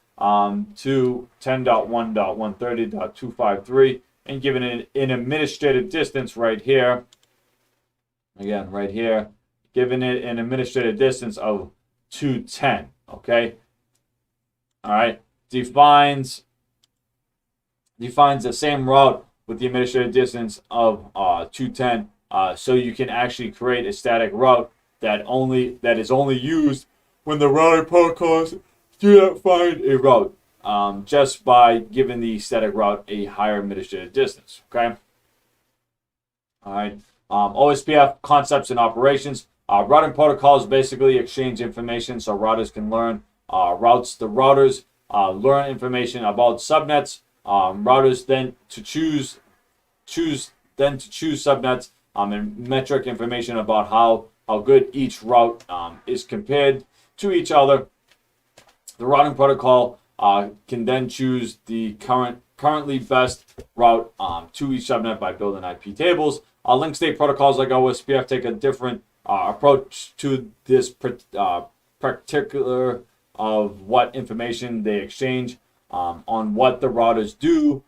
to 10.1.130.253, and given it an administrative distance right here, again, right here, given it an administrative distance of 210, okay? All right, defines the same route with the administrative distance of 210, so you can actually create a static route that is only used when the routing protocols do not find a route, just by giving the static route a higher administrative distance. Okay. All right. OSPF concepts and operations. Routing protocols basically exchange information so routers can learn routes. The routers learn information about subnets. Routers then to choose subnets and metric information about how good each route is compared to each other. The routing protocol can then choose the currently best route to each subnet by building IP tables. Link state protocols like OSPF take a different approach to this particular of what information they exchange on what the routers do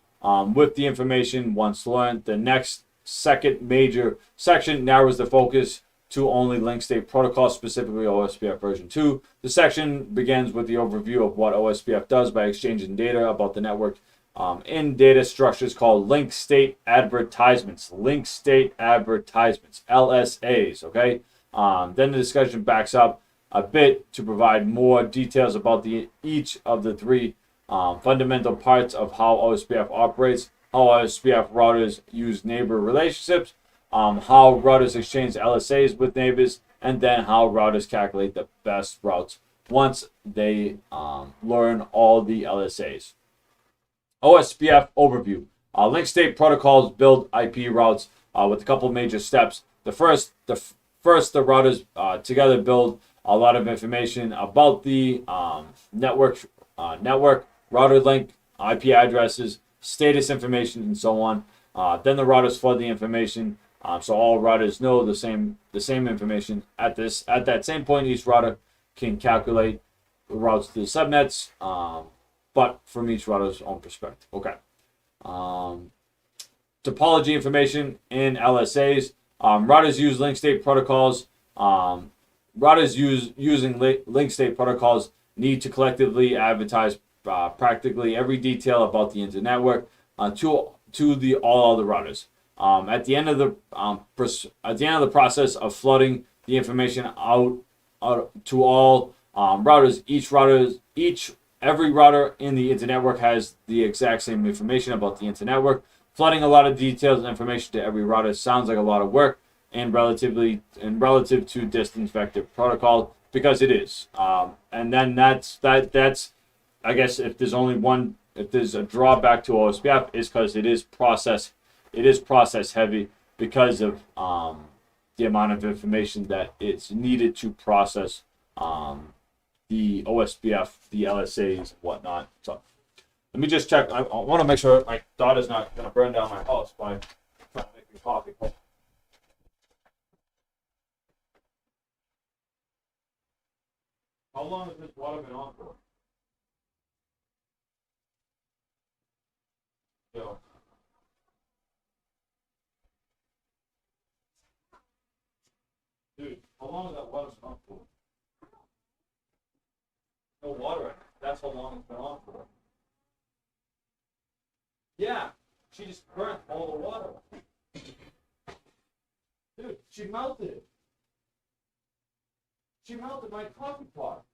with the information once learned. The second major section narrows the focus to only link state protocols, specifically OSPF version 2. The section begins with the overview of what OSPF does by exchanging data about the network in data structures called link state advertisements. Link state advertisements, LSAs, okay? Then the discussion backs up a bit to provide more details about each of the three fundamental parts of how OSPF operates, how OSPF routers use neighbor relationships, how routers exchange LSAs with neighbors, and then how routers calculate the best routes once they learn all the LSAs. OSPF overview. Link state protocols build IP routes with a couple major steps. The routers together build a lot of information about the network, router link, IP addresses, status information, and so on. Then the routers flood the information, so all routers know the same information. At that same point, each router can calculate the routes to the subnets, but from each router's own perspective. Okay. Topology information in LSAs. Routers use link state protocols. Routers using link state protocols need to collectively advertise practically every detail about the internetwork to all other routers. At the end of the process of flooding the information out to all routers, every router in the internetwork has the exact same information about the internetwork. Flooding a lot of details and information to every router sounds like a lot of work, and relative to distance vector protocol, because it is. And then that's I guess if there's a drawback to OSPF, is because it is process heavy because of the amount of information that it's needed to process the OSPF, the LSAs, and whatnot. So let me just check. I want to make sure my daughter's not going to burn down my house by trying to make me coffee. How long has this water been on for? So, dude, how long has that water been on for? No water in it. That's how long it's been on for. Yeah, she just burnt all the water. Dude, she melted it. She melted my coffee pot.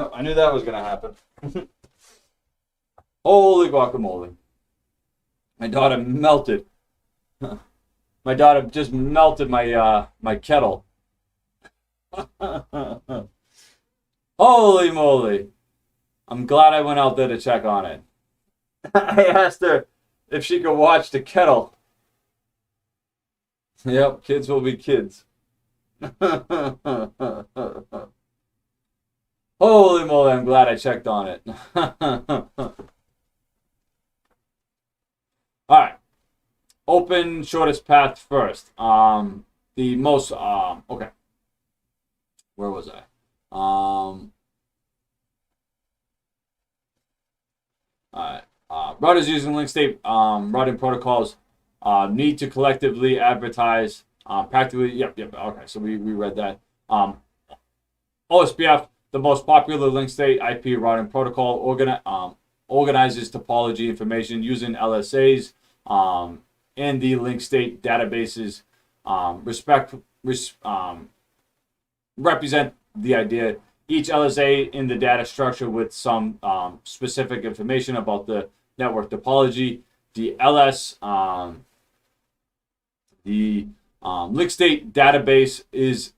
No, I knew that was gonna happen. Holy guacamole! My daughter melted. My daughter just melted my kettle. Holy moly! I'm glad I went out there to check on it. I asked her if she could watch the kettle. Yep, kids will be kids. Holy moly, I'm glad I checked on it. Alright. Open shortest path first. The most okay. Where was I? Alright. Routers using link state routing protocols need to collectively advertise practically. Yep. Okay, so we read that. OSPF, the most popular link state IP routing protocol, organizes topology information using LSAs and the link state databases. Represent the idea. Each LSA in the data structure with some specific information about the network topology. The link state database is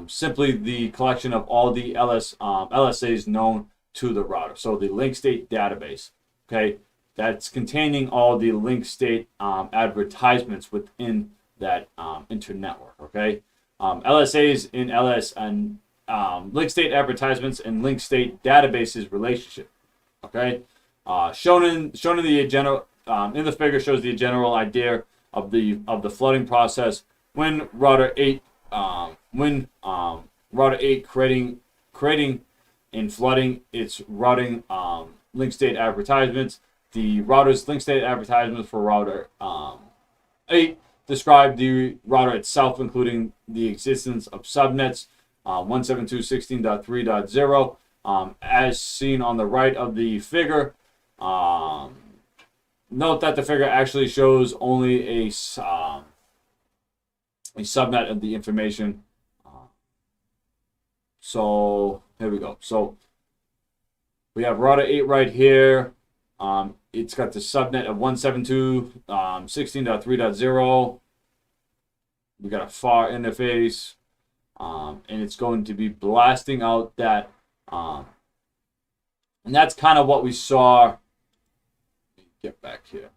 simply the collection of all the LSAs known to the router. So the link state database, okay, that's containing all the link state advertisements within that internetwork, okay. LSAs in LS and link state advertisements and link state databases relationship, okay. Shown in the general in the figure shows the general idea of the flooding process when router 8 creating and flooding its routing link state advertisements. The router's link state advertisements for router 8 describe the router itself, including the existence of subnets 172.16.3.0 as seen on the right of the figure. Note that the figure actually shows only a subnet of the information. So here we go. So we have router 8 right here. It's got the subnet of 172.16.3.0. We got a FAR interface, and it's going to be blasting out that. And that's kind of what we saw. Let me get back here.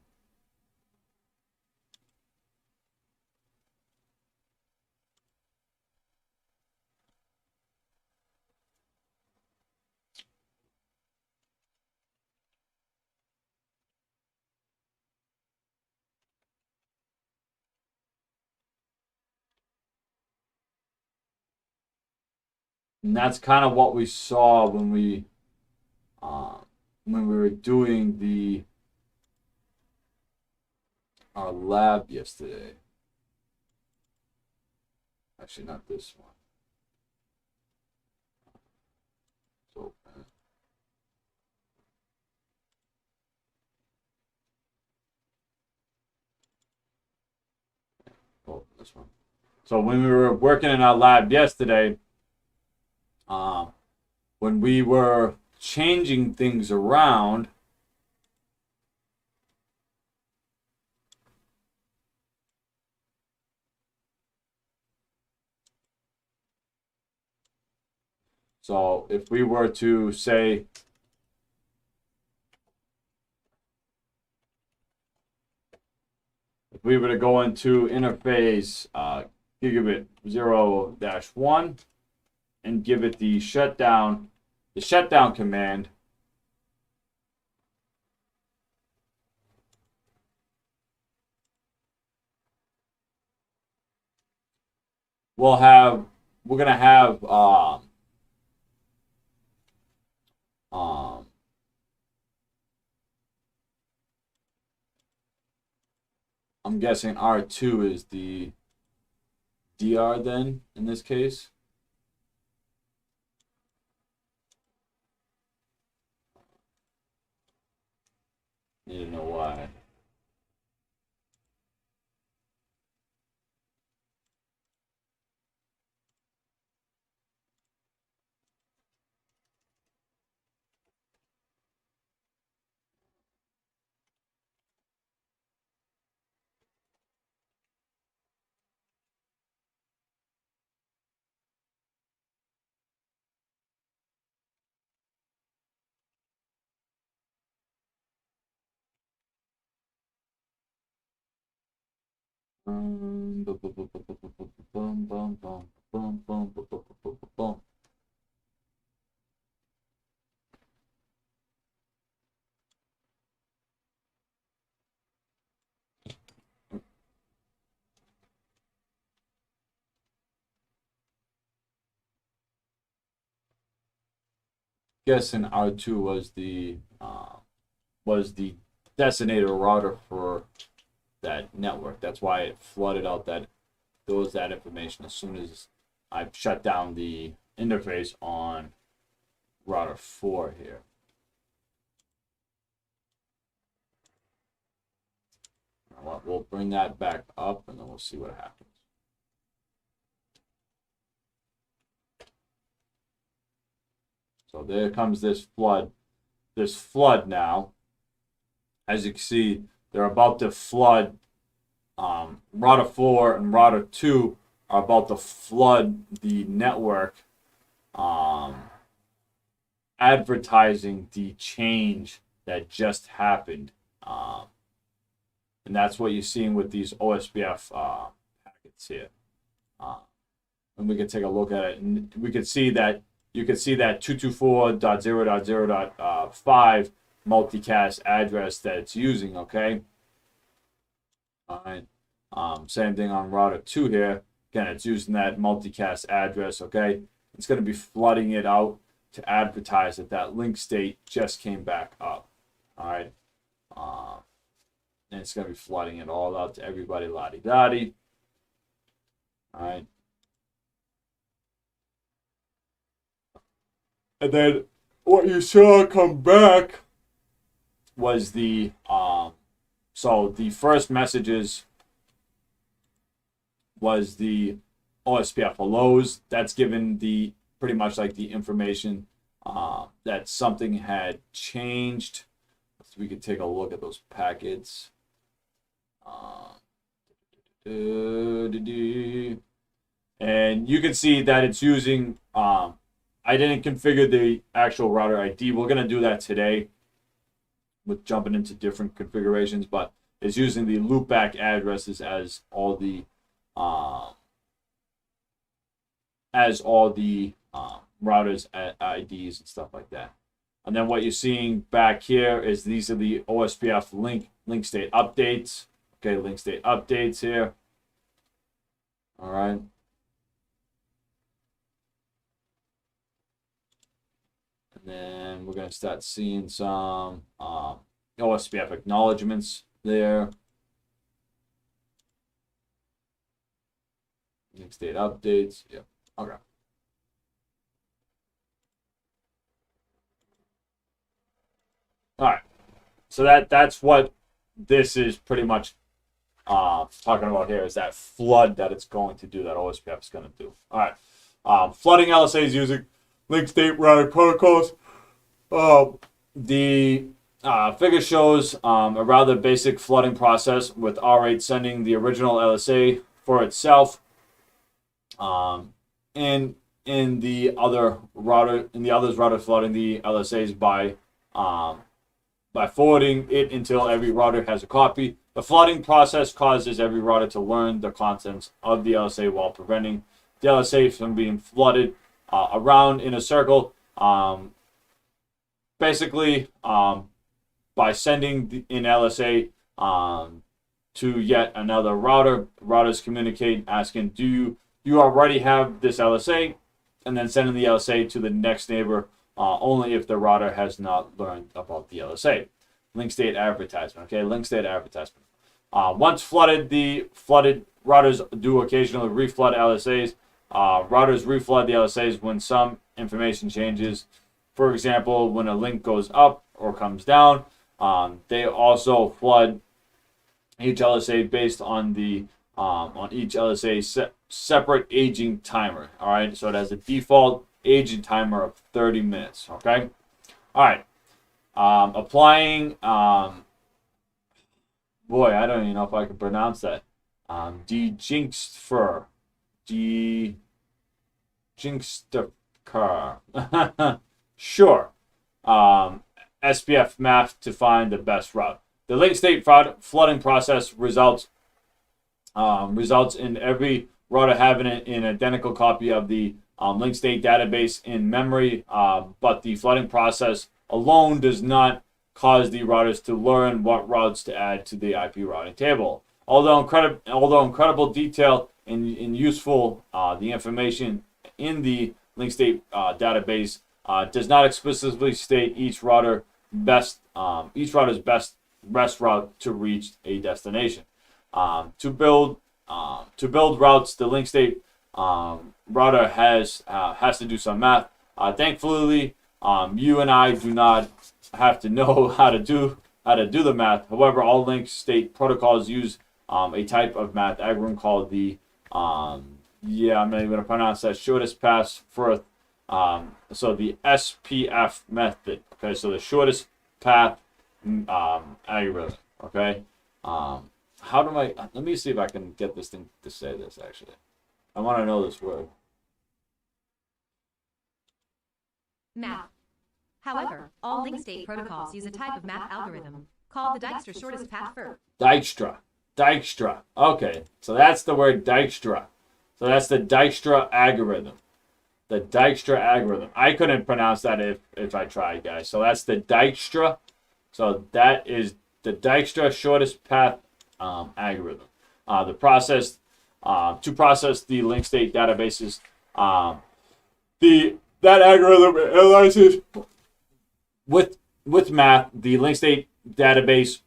And that's kind of what we saw when we were doing our lab yesterday. Actually, not this one. So, this one. So when we were working in our lab yesterday, when we were changing things around, so if we were to say, if we were to go into interface gigabit 0-1 and give it the shutdown command, we're gonna have I'm guessing R2 is the DR then in this case. Need to know why. Guessing R2 was the designated router for that network. That's why it flooded out that information as soon as I shut down the interface on router 4 here. We'll bring that back up and then we'll see what happens. So there comes this flood now. As you can see, they're about to flood. Router 4 and router 2 are about to flood the network, advertising the change that just happened. And that's what you're seeing with these OSPF packets here. And we can take a look at it, and we can see that you can see that 224.0.0.5 multicast address that it's using. Okay. All right. Same thing on router 2 here. Again, it's using that multicast address. Okay. It's going to be flooding it out to advertise that that link state just came back up. All right. And it's going to be flooding it all out to everybody, la-di-da-di. All right. And then what you saw come back was the, so the first messages was the OSPF hellos. That's given the, pretty much like the information that something had changed. So we could take a look at those packets. And you can see that it's using, I didn't configure the actual router ID. We're going to do that today with jumping into different configurations, but it's using the loopback addresses as all the routers IDs and stuff like that. And then what you're seeing back here is these are the OSPF link state updates. Okay, link state updates here. All right. And then we're going to start seeing some OSPF acknowledgements there. Link state updates. Yep. Okay. All right. So that's what this is pretty much talking about here, is that flood that it's going to do, that OSPF is going to do. All right. Flooding LSAs using link state routing protocols. The figure shows a rather basic flooding process, with R8 sending the original LSA for itself. In the other router, flooding the LSAs by forwarding it until every router has a copy. The flooding process causes every router to learn the contents of the LSA while preventing the LSA from being flooded around in a circle. Basically, by sending an LSA to yet another router, routers communicate asking, do you already have this LSA? And then sending the LSA to the next neighbor only if the router has not learned about the LSA. Link state advertisement. Okay, link state advertisement. Once flooded, the flooded routers do occasionally reflood LSAs. Routers reflood the LSAs when some information changes. For example, when a link goes up or comes down. They also flood each LSA based on the on each LSA separate aging timer. All right, so it has a default aging timer of 30 minutes. Okay, all right. Applying, boy, I don't even know if I can pronounce that. De-jinxfer. De-jinxter. Sure. SPF math to find the best route. The link state flooding process results results in every router having an identical copy of the link state database in memory, but the flooding process alone does not cause the routers to learn what routes to add to the IP routing table. Although incredible detail and useful, the information in the link state database does not explicitly state each router's best rest route to reach a destination. To build routes, the link state router has to do some math. Thankfully, you and I do not have to know how to do the math. However, all link state protocols use a type of math algorithm called the I'm not even gonna pronounce that, shortest path first. So the SPF method. Okay, so the shortest path algorithm. Okay. How do I? Let me see if I can get this thing to say this. Actually, I want to know this word. Math. However, all link state protocols use a type of math algorithm called the Dijkstra shortest path first. Dijkstra. Okay, so that's the word Dijkstra. So that's the Dijkstra algorithm. The Dijkstra algorithm. I couldn't pronounce that if I tried, guys. So that's the Dijkstra. So that is the Dijkstra shortest path algorithm. The process to process the link state databases. That algorithm analyzes with math the link state database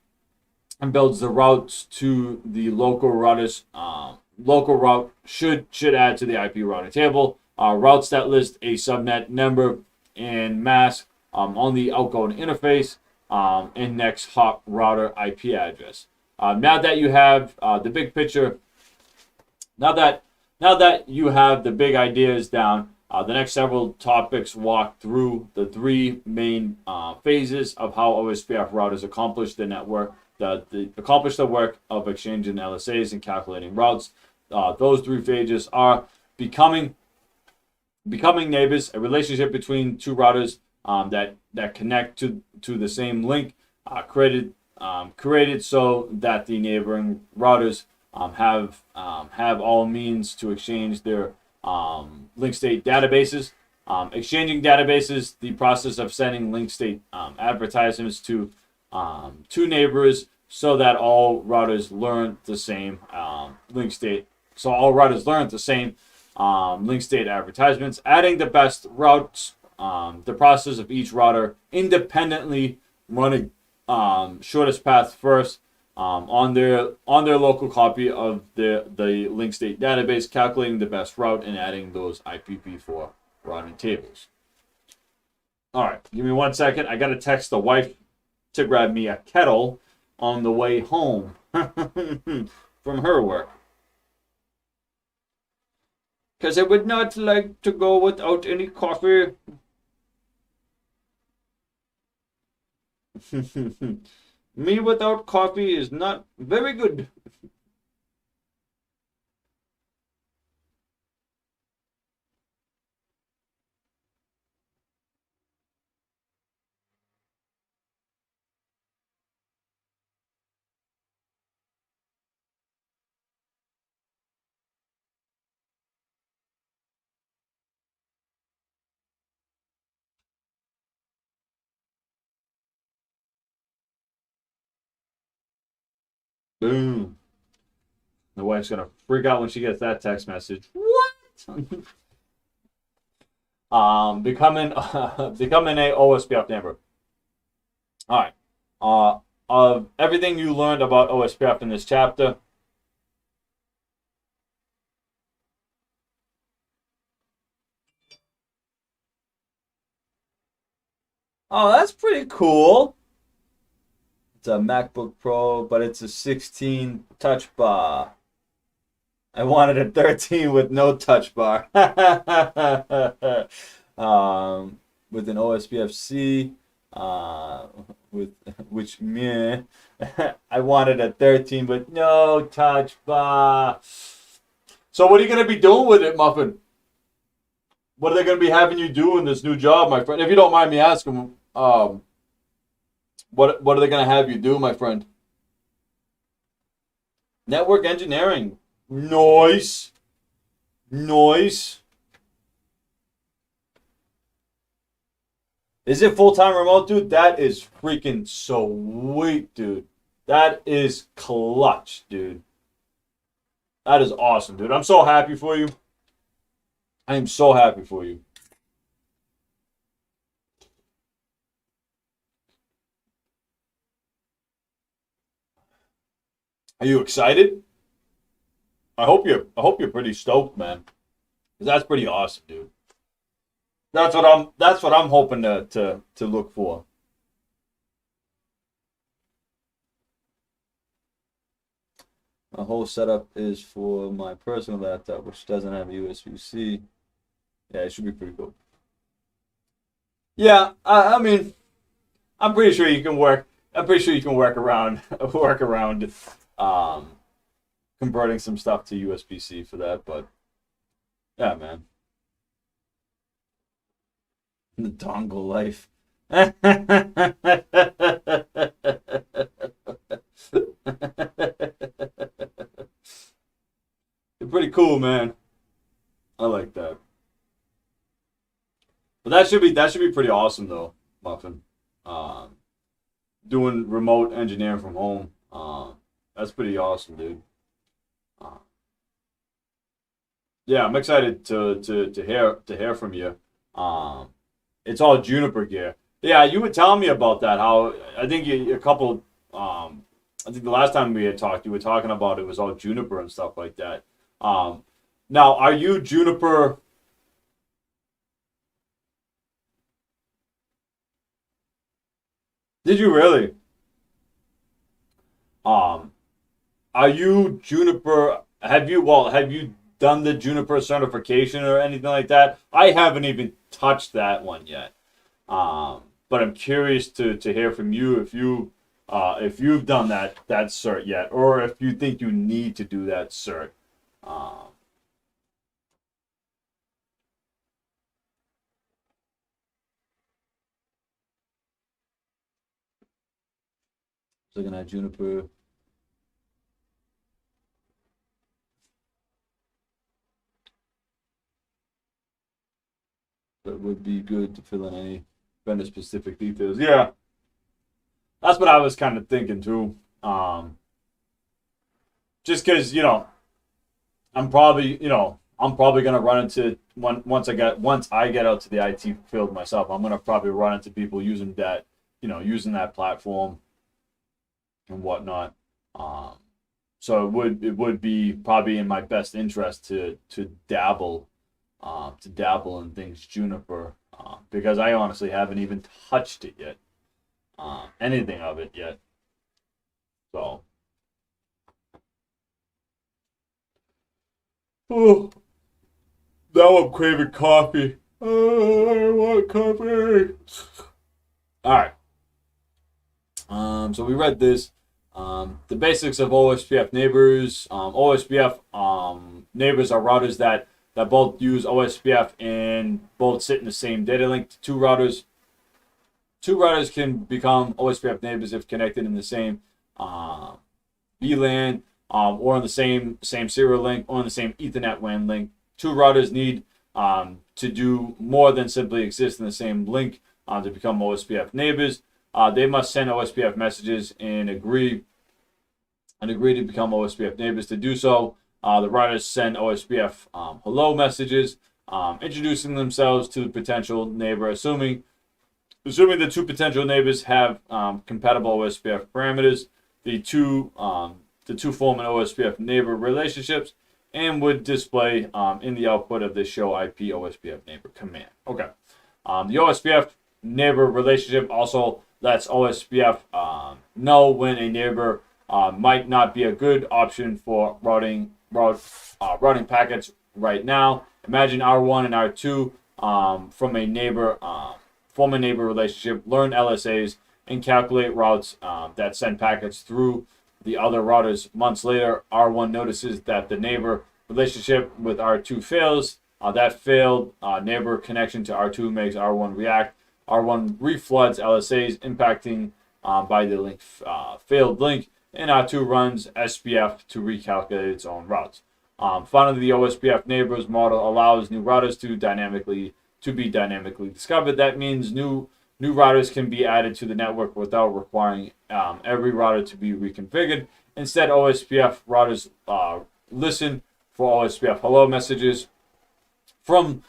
and builds the routes to the local routers. Local route should add to the IP routing table. Routes that list a subnet number and mask on the outgoing interface and next hop router IP address. Now that you have the big picture, now that you have the big ideas down, the next several topics walk through the three main phases of how OSPF routers accomplish the work of exchanging LSAs and calculating routes. Those three phases are becoming neighbors, a relationship between two routers that connect to the same link, created so that the neighboring routers have all means to exchange their link state databases. Exchanging databases, the process of sending link state advertisements to neighbors so that all routers learn the same link state. So all routers learn the same link state advertisements. Adding the best routes, the process of each router independently running shortest path first on their local copy of the link state database, calculating the best route and adding those IPv4 routing tables. All right, give me 1 second. I got to text the wife to grab me a kettle on the way home from her work. Because I would not like to go without any coffee. Me without coffee is not very good. Boom. The wife's gonna freak out when she gets that text message. What? Becoming a OSPF neighbor. All right. Of everything you learned about OSPF in this chapter, oh, that's pretty cool. It's a MacBook Pro, but it's a 16 touch bar. I wanted a 13 with no touch bar. With an OSPF-C, with which meh. I wanted a 13 with no touch bar. So what are you gonna be doing with it, Muffin? What are they gonna be having you do in this new job, my friend? If you don't mind me asking, what are they gonna have you do, my friend? Network engineering. Noise. Noise. Is it full-time remote, dude? That is freaking sweet, dude. That is clutch, dude. That is awesome, dude. I'm so happy for you. I am so happy for you. Are you excited? I hope you're pretty stoked, man. 'Cause that's pretty awesome, dude. That's what I'm hoping to look for. My whole setup is for my personal laptop, which doesn't have USB-C. Yeah, it should be pretty cool. Yeah, I mean, I'm pretty sure you can work. I'm pretty sure you can work around work around um, converting some stuff to USB-C for that. But yeah, man, the dongle life. You're pretty cool, man. I like that. But that should be pretty awesome though, Muffin. Um, Doing remote engineering from home. That's pretty awesome, dude. Uh, yeah, I'm excited to hear from you. Um, it's all Juniper gear. Yeah, you were telling me about that. How I think you, a couple. I think the last time we had talked, you were talking about it was all Juniper and stuff like that. Um, Now, are you Juniper? Did you really? Um, are you Juniper? Have you done the Juniper certification or anything like that? I haven't even touched that one yet. But I'm curious to hear from you if you've done that cert yet, or if you think you need to do that cert. Um, Looking at Juniper, that would be good to fill in any vendor specific details. Yeah, that's what I was kind of thinking too. Just because I'm probably gonna run into once I get out to the IT field myself, I'm gonna probably run into people using that platform and whatnot. Um, so it would be probably in my best interest to dabble in things Juniper, because I honestly haven't even touched it yet, anything of it yet. So, oh, now I'm craving coffee. Oh, I want coffee. All right. So we read this. The basics of OSPF neighbors. OSPF neighbors are routers that both use OSPF and both sit in the same data link. Two routers can become OSPF neighbors if connected in the same uh, VLAN, or on the same serial link, or on the same Ethernet WAN link. Two routers need to do more than simply exist in the same link to become OSPF neighbors. They must send OSPF messages and agree to become OSPF neighbors. To do so, the routers send OSPF hello messages, introducing themselves to the potential neighbor, assuming the two potential neighbors have compatible OSPF parameters. The two form an OSPF neighbor relationships and would display in the output of the show IP OSPF neighbor command. Okay. The OSPF neighbor relationship also lets OSPF know when a neighbor might not be a good option for routing packets right now. Imagine R1 and R2 from a neighbor form a neighbor relationship, learn LSAs, and calculate routes that send packets through the other routers. Months later, R1 notices that the neighbor relationship with R2 fails. That failed neighbor connection to R2 makes R1 react. R1 refloods LSAs, impacting by the link failed link and R2 runs SPF to recalculate its own routes. Finally, the OSPF neighbors model allows new routers to be dynamically discovered. That means new routers can be added to the network without requiring every router to be reconfigured. Instead, OSPF routers listen for OSPF hello messages from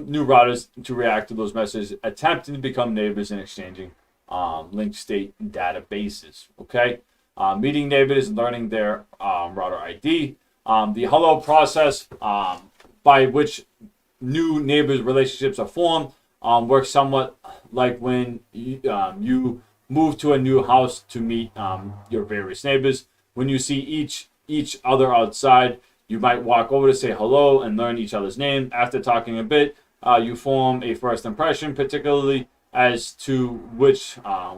new routers to react to those messages, attempting to become neighbors and exchanging linked state databases. Okay, meeting neighbors and learning their router ID. The hello process by which new neighbors relationships are formed works somewhat like when you move to a new house to meet your various neighbors. When you see each other outside, you might walk over to say hello and learn each other's name. After talking a bit, you form a first impression, particularly as to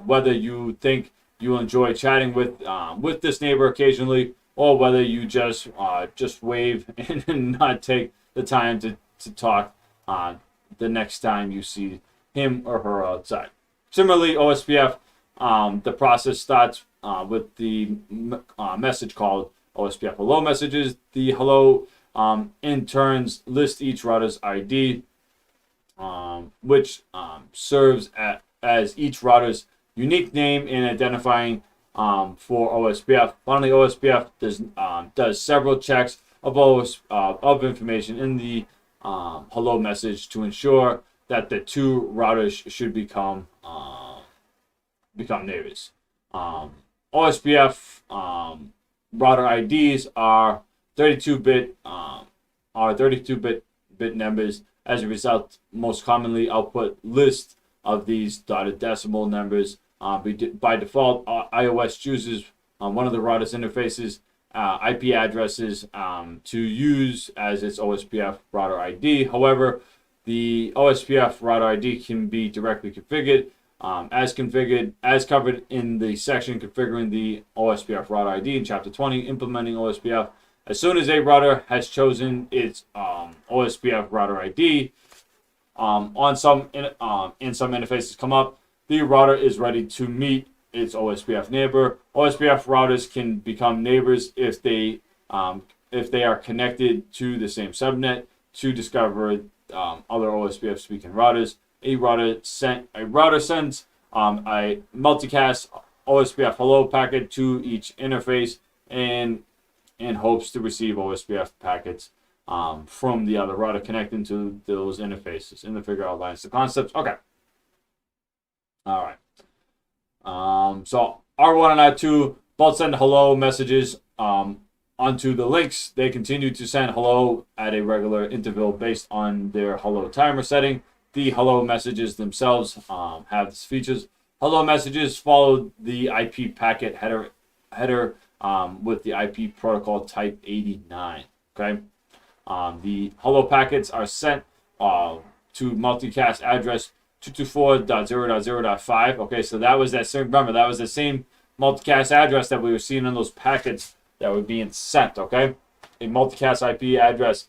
whether you think you'll enjoy chatting with this neighbor occasionally, or whether you just wave and not take the time to talk the next time you see him or her outside. Similarly, OSPF, the process starts with the message called OSPF hello messages. The hello in turns list each router's ID, which serves as each router's unique name in identifying for OSPF. Finally, OSPF does several checks of information in the hello message to ensure that the two routers should become neighbors. OSPF router IDs are 32-bit numbers. As a result, most commonly output list of these dotted decimal numbers. By default, iOS chooses one of the router's interfaces IP addresses to use as its OSPF router ID. However, the OSPF router ID can be directly configured as covered in the section configuring the OSPF router ID in Chapter 20, implementing OSPF. As soon as a router has chosen its OSPF router ID, in some interfaces come up, the router is ready to meet its OSPF neighbor. OSPF routers can become neighbors if they are connected to the same subnet to discover other OSPF speaking routers. A router sends a multicast OSPF hello packet to each interface and hopes to receive OSPF packets from the other router connecting to those interfaces. And the figure outlines the concepts. Okay. All right. So R1 and R2 both send hello messages onto the links. They continue to send hello at a regular interval based on their hello timer setting. The hello messages themselves have these features. Hello messages follow the IP packet header with the IP protocol type 89. Okay. The hello packets are sent to multicast address 224.0.0.5. Okay, so that was that same. Remember, that was the same multicast address that we were seeing in those packets that were being sent. Okay, a multicast IP address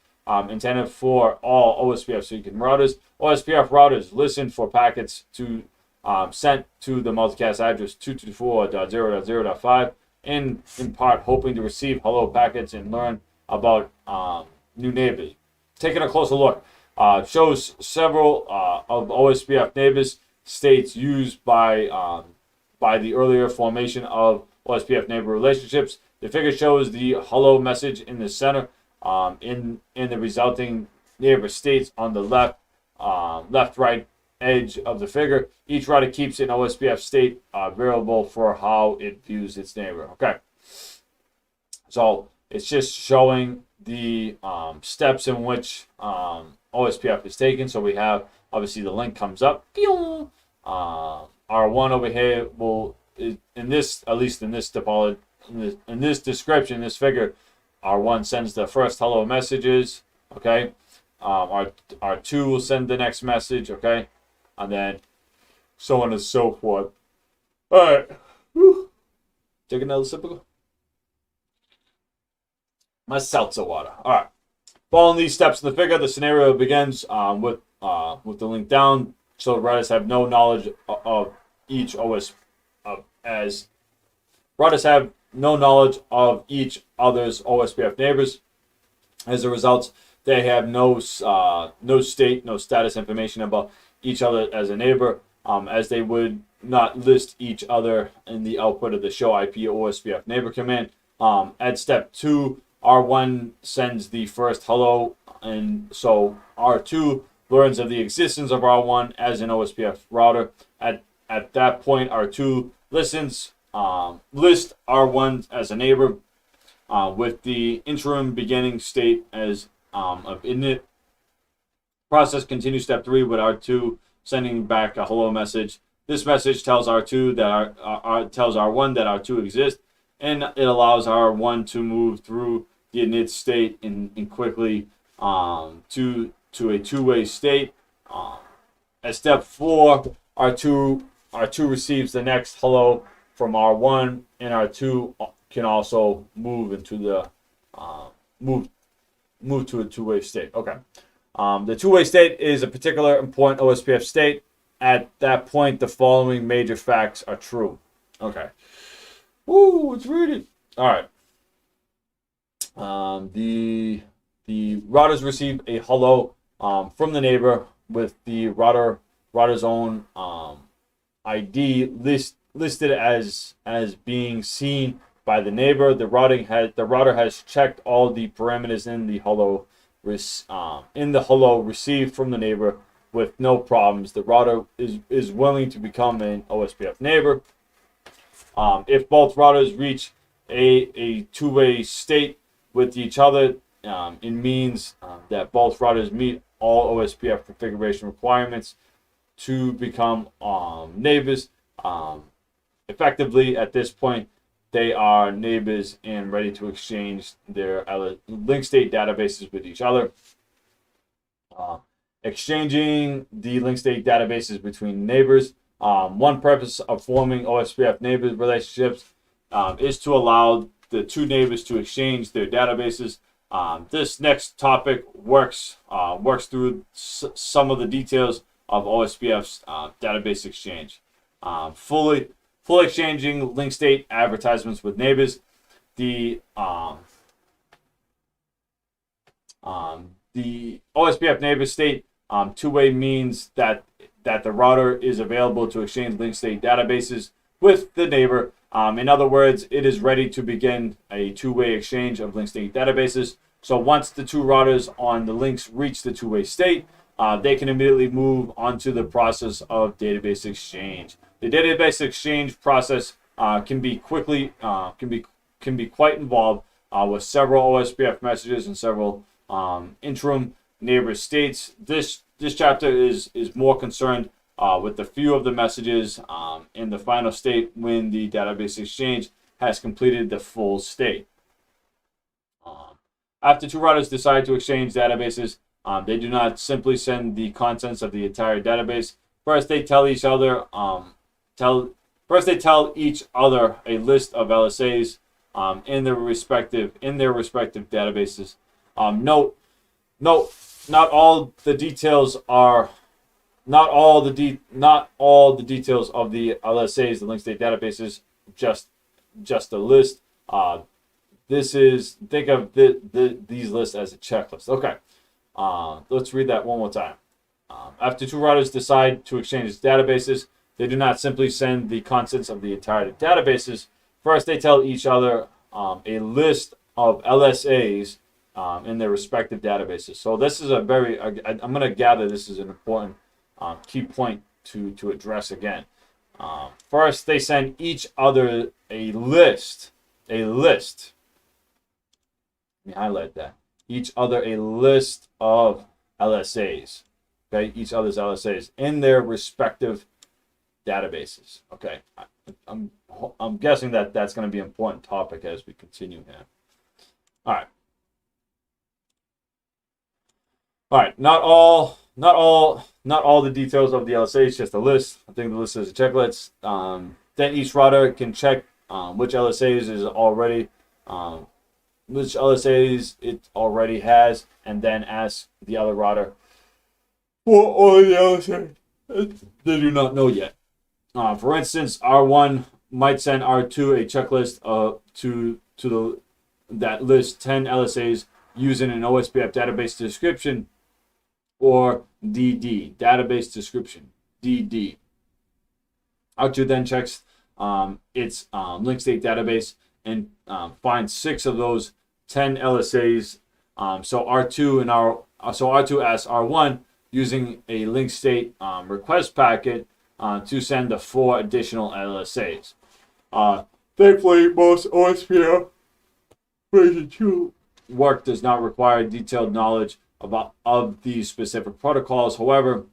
intended for all OSPF speaking routers. OSPF routers listen for packets to sent to the multicast address 224.0.0.5, in part hoping to receive hello packets and learn about new neighbors. Taking a closer look. Shows several of OSPF neighbors states used by the earlier formation of OSPF neighbor relationships. The figure shows the hello message in the center, in the resulting neighbor states on the left right edge of the figure. Each router keeps an OSPF state variable for how it views its neighbor. Okay, so it's just showing the steps in which OSPF is taken. So we have, obviously, the link comes up. R1 over here will, in this, at least in this topology, in this description, this figure, R1 sends the first hello messages. Okay, R2 will send the next message. Okay, and then so on and so forth. All right, take another sip of my seltzer water. All right. Following these steps in the figure, the scenario begins with the link down, so the routers have no knowledge of each OS as Routers have no knowledge of each other's OSPF neighbors. As a result, they have no state, no status information about each other as a neighbor, as they would not list each other in the output of the show IP OSPF neighbor command. At step 2, R1 sends the first hello, and so R2 learns of the existence of R1 as an OSPF router. At that point, R2 lists R1 as a neighbor, with the interim beginning state as of init. Process continues step 3 with R2 sending back a hello message. This message tells R2 that tells R1 that R2 exists, and it allows R1 to move through the init state and quickly to a two-way state. At step 4, R2 receives the next hello from R1, and R2 can also move into the move to a two-way state. Okay. The two-way state is a particular important OSPF state. At that point, the following major facts are true. Okay. Woo, let's read it. All right. The routers receive a hello from the neighbor with the router's own ID listed as being seen by the neighbor. The router has checked all the parameters in the hello received from the neighbor with no problems. The router is willing to become an OSPF neighbor. If both routers reach a two-way state with each other, it means that both routers meet all OSPF configuration requirements to become neighbors. Effectively, at this point, they are neighbors and ready to exchange their link state databases with each other. Exchanging the link state databases between neighbors. One purpose of forming OSPF neighbor relationships is to allow the two neighbors to exchange their databases. This next topic works through some of the details of OSPF's database exchange. Fully exchanging link state advertisements with neighbors. The OSPF neighbor state two-way means that the router is available to exchange link state databases with the neighbor. In other words, it is ready to begin a two-way exchange of link state databases. So once the two routers on the links reach the two-way state, they can immediately move onto the process of database exchange. The database exchange process can be quite involved with several OSPF messages and several interim neighbor states. This chapter is more concerned with the few of the messages in the final state when the database exchange has completed the full state. After two routers decide to exchange databases, they do not simply send the contents of the entire database. First, they tell each other a list of LSAs in their respective databases. Note, not all the details of the LSAs, the link state databases, just a list. Think of these lists as a checklist. Okay, let's read that one more time. After two routers decide to exchange databases, they do not simply send the contents of the entire databases. First, they tell each other a list of LSAs in their respective databases. So this is I'm going to gather this is an important key point to address again. First, they send each other a list. Let me highlight that. Each other a list of LSAs. Okay, each other's LSAs in their respective databases. Okay, I'm guessing that that's going to be an important topic as we continue here. All right. Not all the details of the LSAs, just a list. I think the list is a checklist. Then each router can check which LSAs it already has, and then ask the other router for all the LSAs they do not know yet. For instance, R1 might send R2 a checklist to the that lists 10 LSAs using an OSPF database description, or DD, database description, DD. R2 then checks its link state database and finds 6 of those 10 LSAs. So R2 asks R1 using a link state request packet to send the 4 additional LSAs. Thankfully, most OSPF version 2 work does not require detailed knowledge of these specific protocols. However,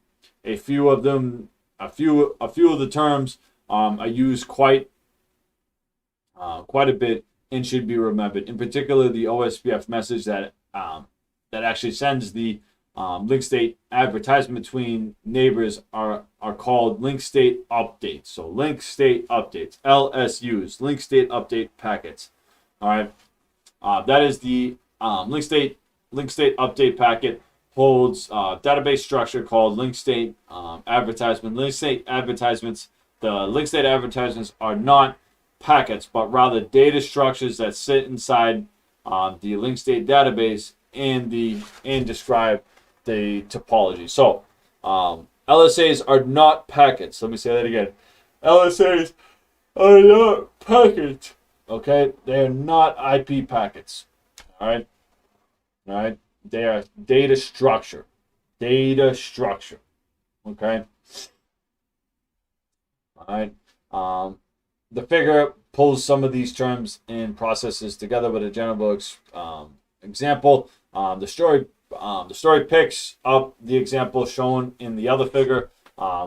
a few of the terms are used quite a bit and should be remembered. In particular, the OSPF message that actually sends the link state advertisement between neighbors are called link state updates. So link state updates, LSUs, link state update packets. All right, that is the link state update packet holds database structure called link state advertisement. Link state advertisements. The link state advertisements are not packets, but rather data structures that sit inside the link state database and describe the topology. So LSAs are not packets. Let me say that again. LSAs are not packets. Okay, they are not IP packets. All right. They are data structure. Data structure. Okay. All right. The figure pulls some of these terms and processes together with a general example. The story picks up the example shown in the other figure,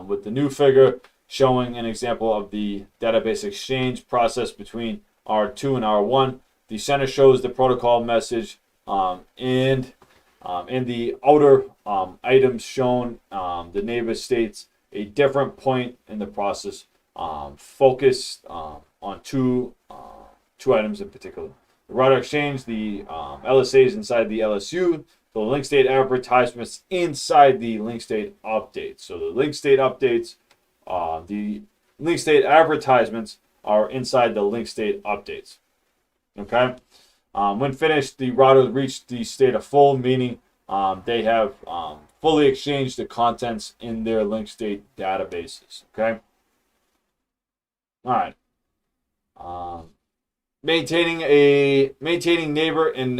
with the new figure showing an example of the database exchange process between R2 and R1. The center shows the protocol message, and in the outer items shown, the neighbor states a different point in the process, focused on two items in particular. The router exchange, the LSAs inside the LSU, the link state advertisements inside the link state updates. So the link state updates, the link state advertisements are inside the link state updates. Okay. When finished, the router reached the state of full, meaning they have fully exchanged the contents in their link state databases. Okay. All right. Maintaining neighbor in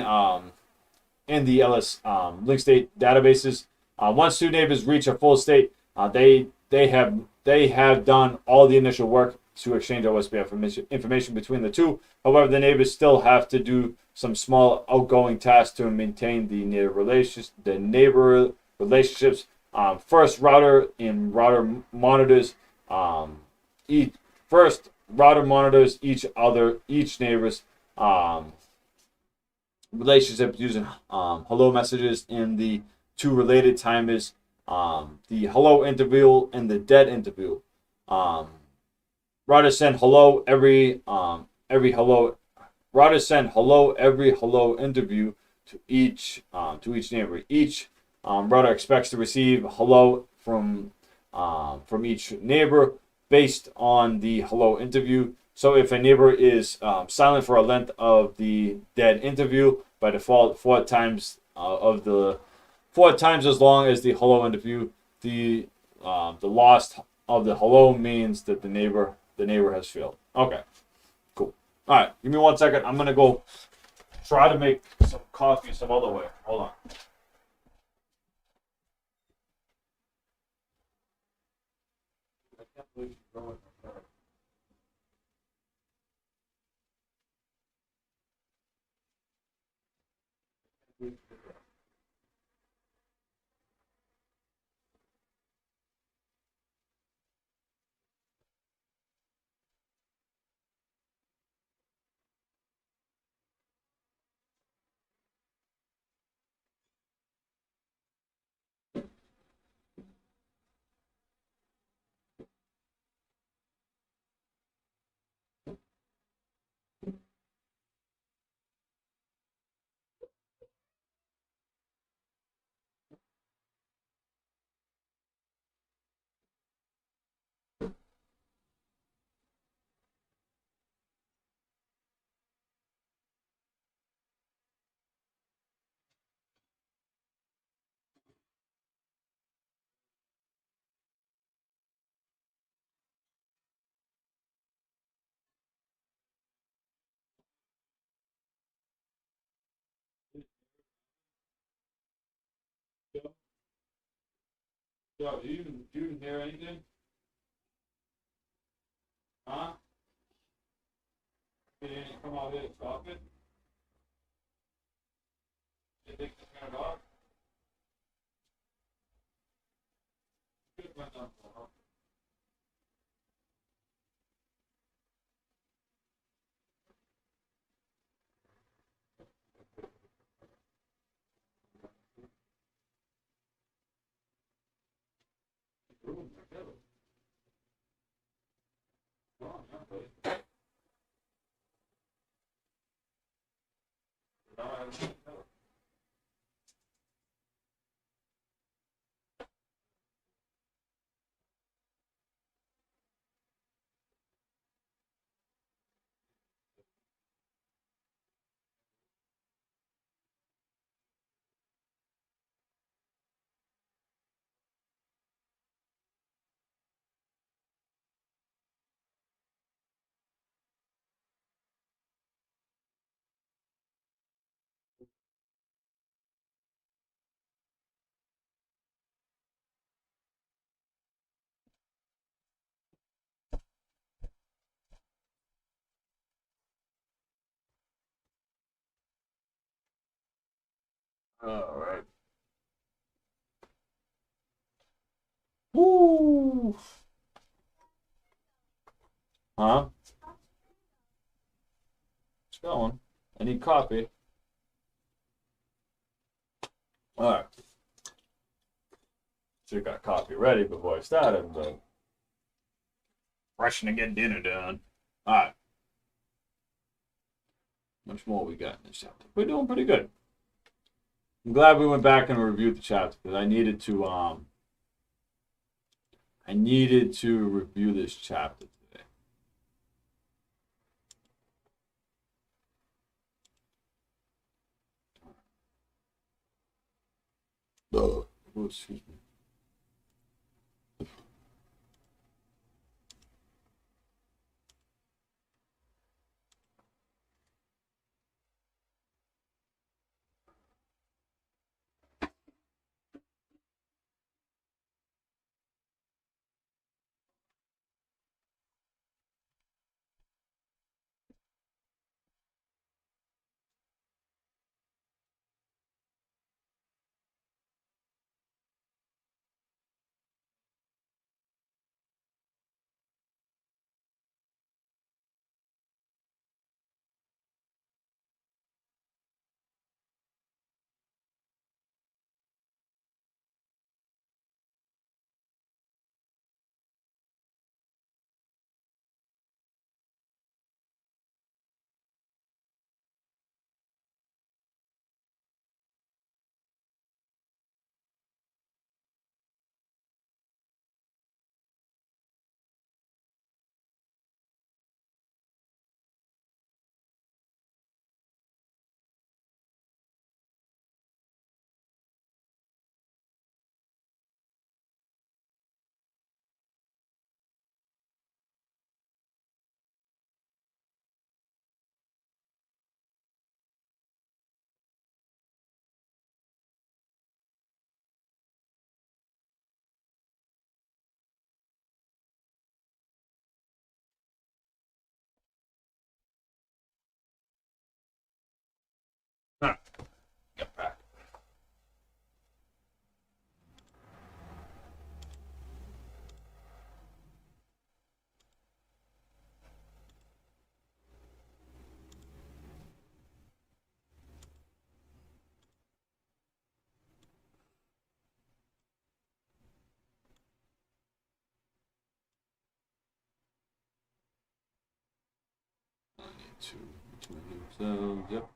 the LS link state databases. Once 2 neighbors reach a full state, they have done all the initial work to exchange OSPF information between the 2. However, the neighbors still have to do some small outgoing tasks to maintain the neighbor relationships. First, router monitors each neighbor's relationship using hello messages in the 2 related timers, the hello interval and the dead interval. Routers send hello every hello. Routers send hello every hello interview to each neighbor. Each router expects to receive hello from each neighbor based on the hello interview. So if a neighbor is silent for a length of the dead interview, by default 4 times as long as the hello interview, the loss of the hello means that the neighbor has failed. Okay, cool. All right, give me 1 second. I'm gonna go try to make some coffee some other way. Hold on. I can't believe she's going for her. Yo, do you even hear anything? Huh? You didn't come out here to stop it? You think it's turned off? Good went on for her. Room, I get it. Wrong, huh, buddy? No, I haven't seen it. All right. Woo! Huh? It's going. I need coffee. All right. Should have got coffee ready before I started, but rushing to get dinner done. All right. Much more we got in this chapter. We're doing pretty good. I'm glad we went back and reviewed the chapter because I needed to review this chapter today. Oh, excuse me. Huh. Get back. I need to move those. Yep.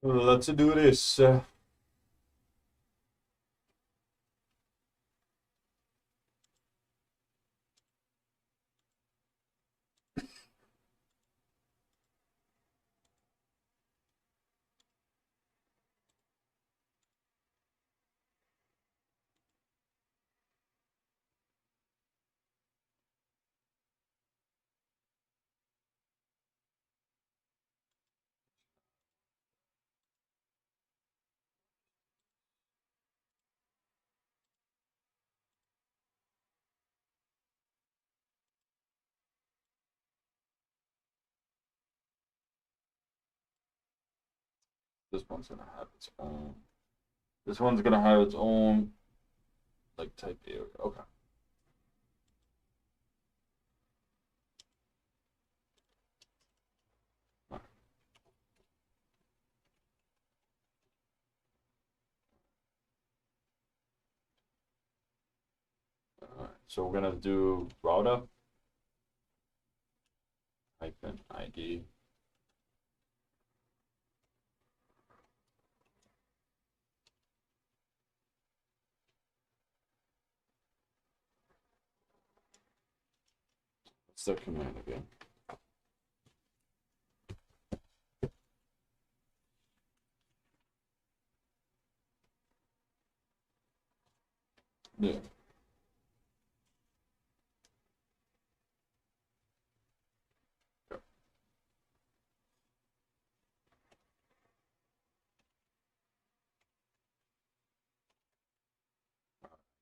Let's do this. This one's gonna have its own. This one's gonna have its own like type area. Okay. Alright. So we're gonna do router hyphen ID. What's the command again? Yeah.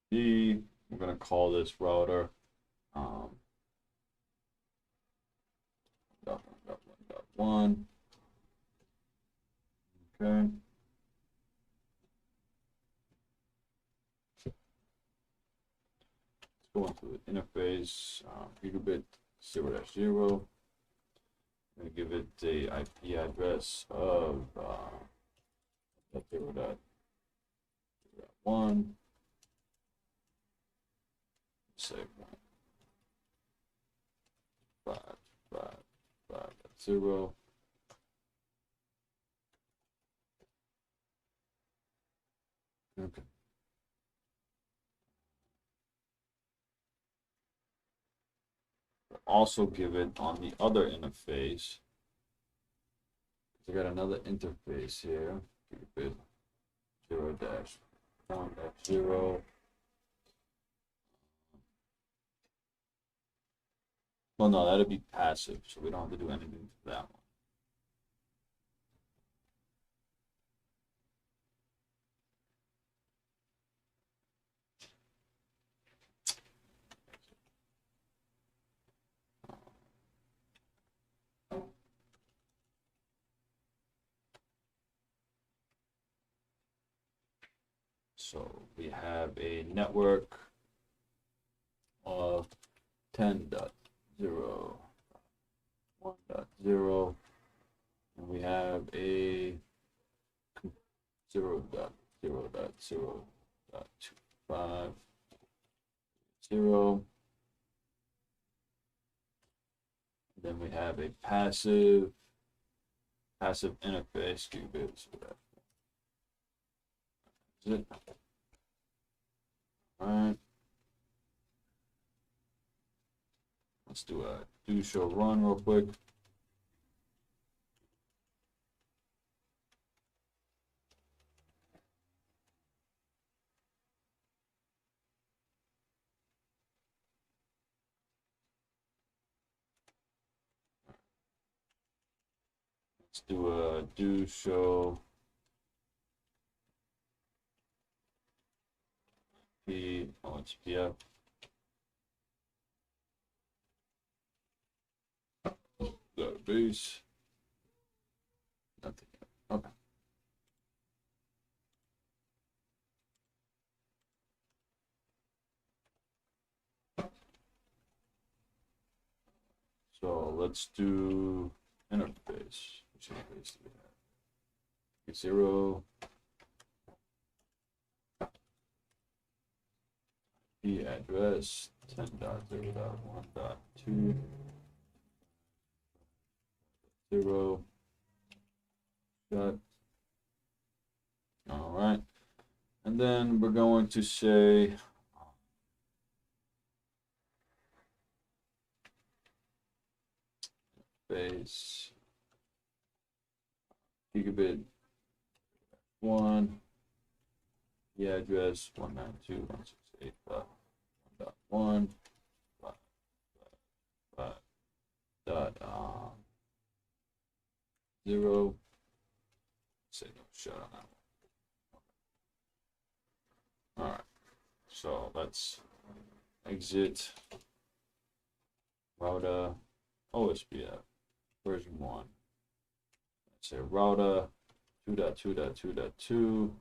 D. We're gonna call this router. Um, .1.1.1. Okay. Let's go into the interface. Gigabit 0-0. I'm gonna give it the IP address of 0.1. Say 1.5.5.0. Okay. Also give it on the other interface. I got another interface here. Gigabit 0-1.0. Well, no, that'd be passive, so we don't have to do anything to that one. So we have a network of 10.0.1.0, and we have a 0.0.0.250. Then we have a passive interface. Gigabit. So that's it. All right. Let's do a do show run real quick. Let's do a do show P OSPF. Database. Nothing yet. Okay. So let's do interface. Which interface do we have? 0. The address 10.0.1.2. 0. Shut. right, and then we're going to say base gigabit 1, the address 192.168.1.1 dot 0. Say no shut on that one. All right, so let's exit router OSPF version 1. Let's say router 2.2.2.2.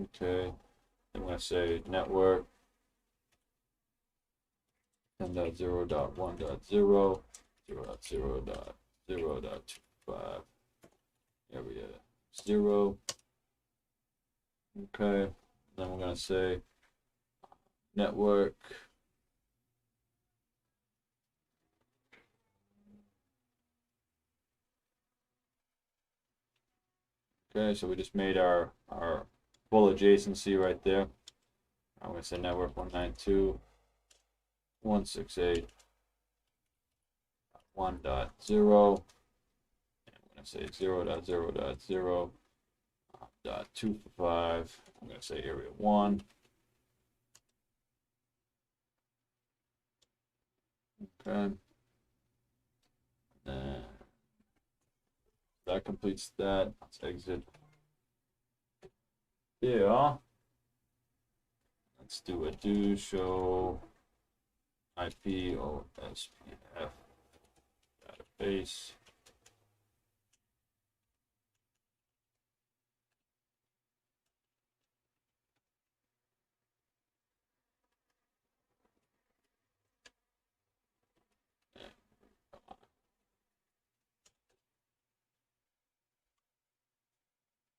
Okay, I'm gonna say network 10.0.1.0 0.0.0.25 area 0. Okay, then we're gonna say network okay, so we just made our full adjacency right there. I'm gonna say network 192.168.1.0. And I'm gonna say 0.0.0.25. I'm gonna say area 1. Okay. And that completes that. Let's exit. Yeah. Let's do a do show IP OSPF database.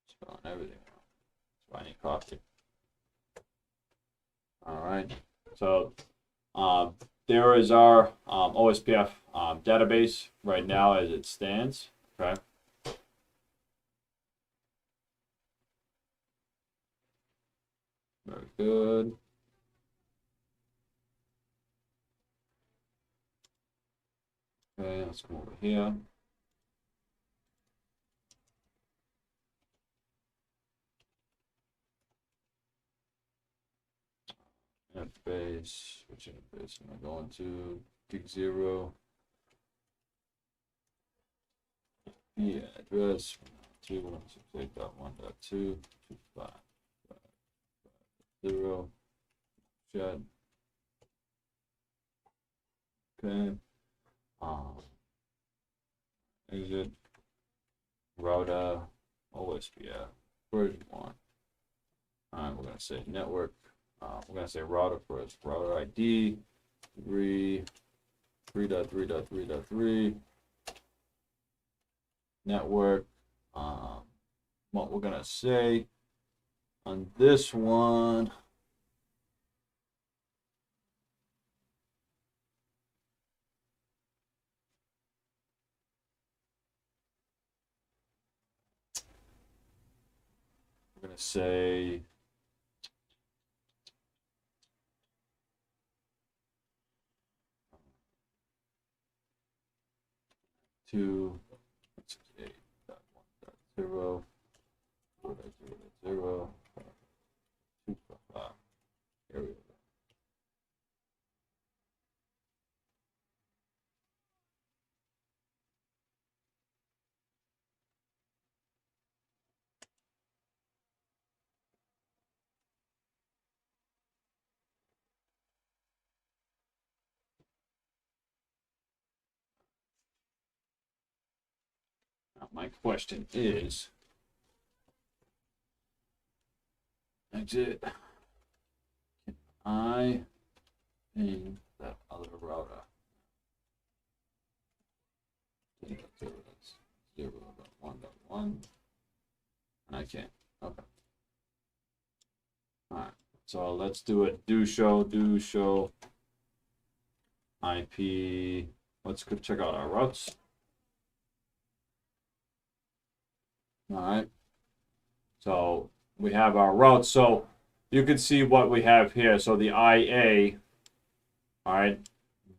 Spelling everything wrong. So I need coffee. All right. So there is our OSPF database right now as it stands. Okay. Very good. Okay, let's come over here. Interface, which interface am I going to? Gig 0. The address 2.168.1.2.2.5.0. Chat. Okay. Exit router OSPF version 1. Alright, we're gonna say network. We're gonna say router first. Router ID 3.3.3.3. Network. What we're gonna say on this one. We're gonna say 2.168.1.0 2.5 area. Now my question is, exit. I ping that other router. 0.1.1. And I can't. Okay. Alright. So let's do it. Do show IP. Let's go check out our routes. Alright. So we have our routes. So you can see what we have here. So the IA, all right,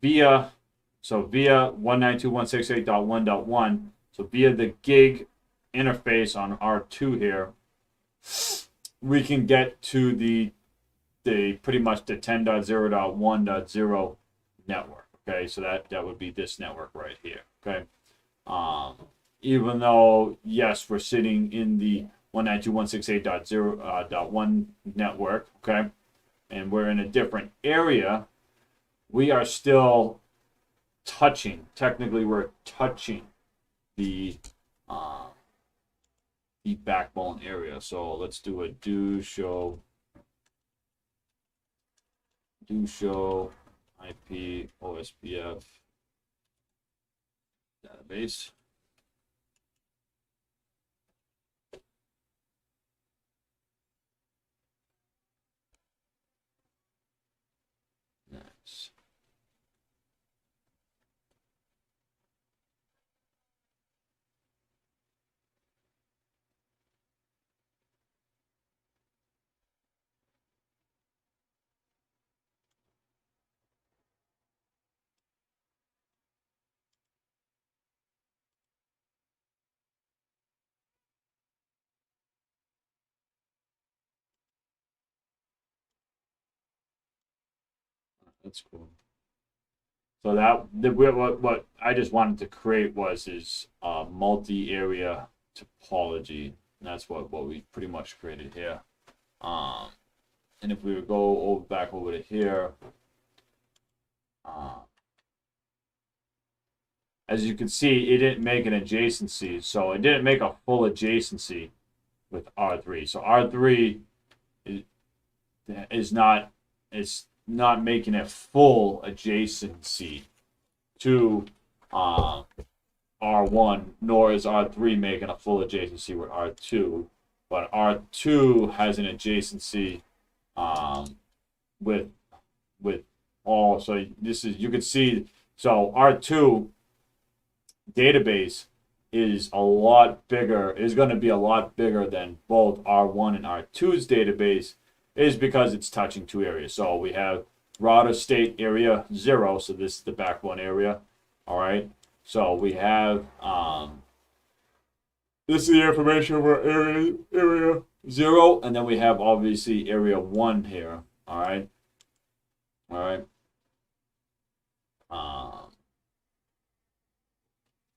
via 192.168.1.1. So via the gig interface on R2 here, we can get to the pretty much the 10.0.1.0 network. Okay, so that would be this network right here. Okay, even though yes, we're sitting in the 192.168.0.1 network. Okay, and we're in a different area, we are still touching. Technically, we're touching the backbone area. So let's do a do show IP OSPF database. Nice. That's cool. So what I just wanted to create is a multi-area topology. And that's what we pretty much created here. And if we would go back over to here, as you can see, it didn't make an adjacency. So it didn't make a full adjacency with R3. So R3 is not making a full adjacency to R1, nor is R3 making a full adjacency with R2. But R2 has an adjacency with all. So this is, you can see, so R2 database is a lot bigger, is going to be a lot bigger than both R1 and R2's database, is because it's touching two areas. So we have router state area 0, so this is the backbone area. All right, so we have this is the information over area 0, and then we have obviously area 1 here. All right,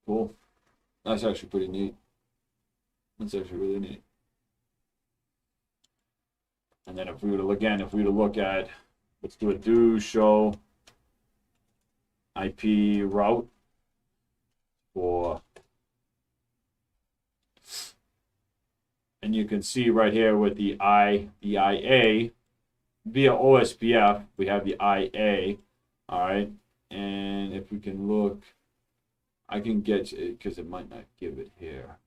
cool. That's actually pretty neat. That's actually really neat. And then if we were to look at, let's do a do show IP route for, and you can see right here with the IA via OSPF, we have the IA. All right, and if we can look, I can get it because it might not give it here.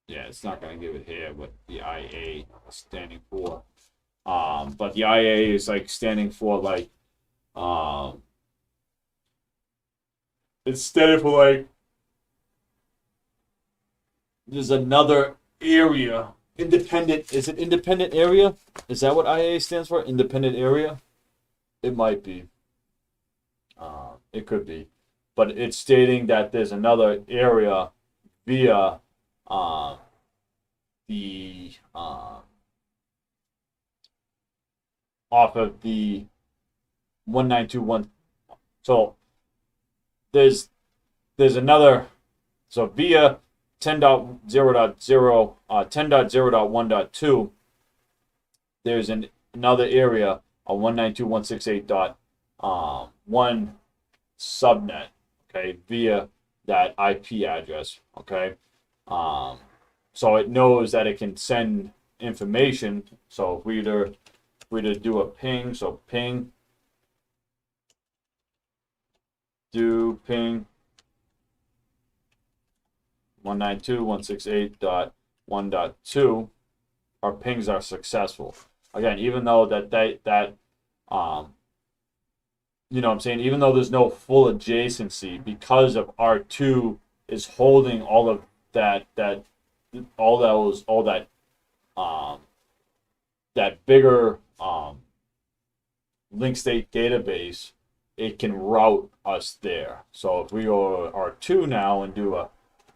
Yeah, it's not going to give it here what the IA is standing for. But the IA is like standing for like, it's standing for like, there's another area, independent, is it independent area? Is that what IA stands for? Independent area? It might be. It could be. But it's stating that there's another area via the off of the 192.1. So there's another, so via 10.0.0 10.0.1.2, there's another area, a 192.168.1 subnet, okay, via that IP address, okay. So it knows that it can send information. So if we were to do a ping, so ping, do ping 192.168.1.2, our pings are successful. Again, even though that you know what I'm saying, even though there's no full adjacency, because of R2 is holding all of that all that um that bigger link state database, it can route us there. So if we go R2 now and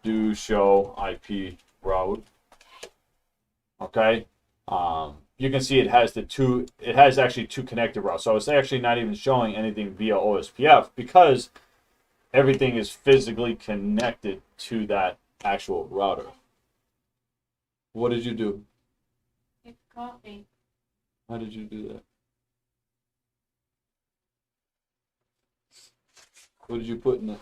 do show IP route, okay, you can see it has actually two connected routes. So it's actually not even showing anything via OSPF because everything is physically connected to that actual router. What did you do? It's coffee. How did you do that? What did you put in it?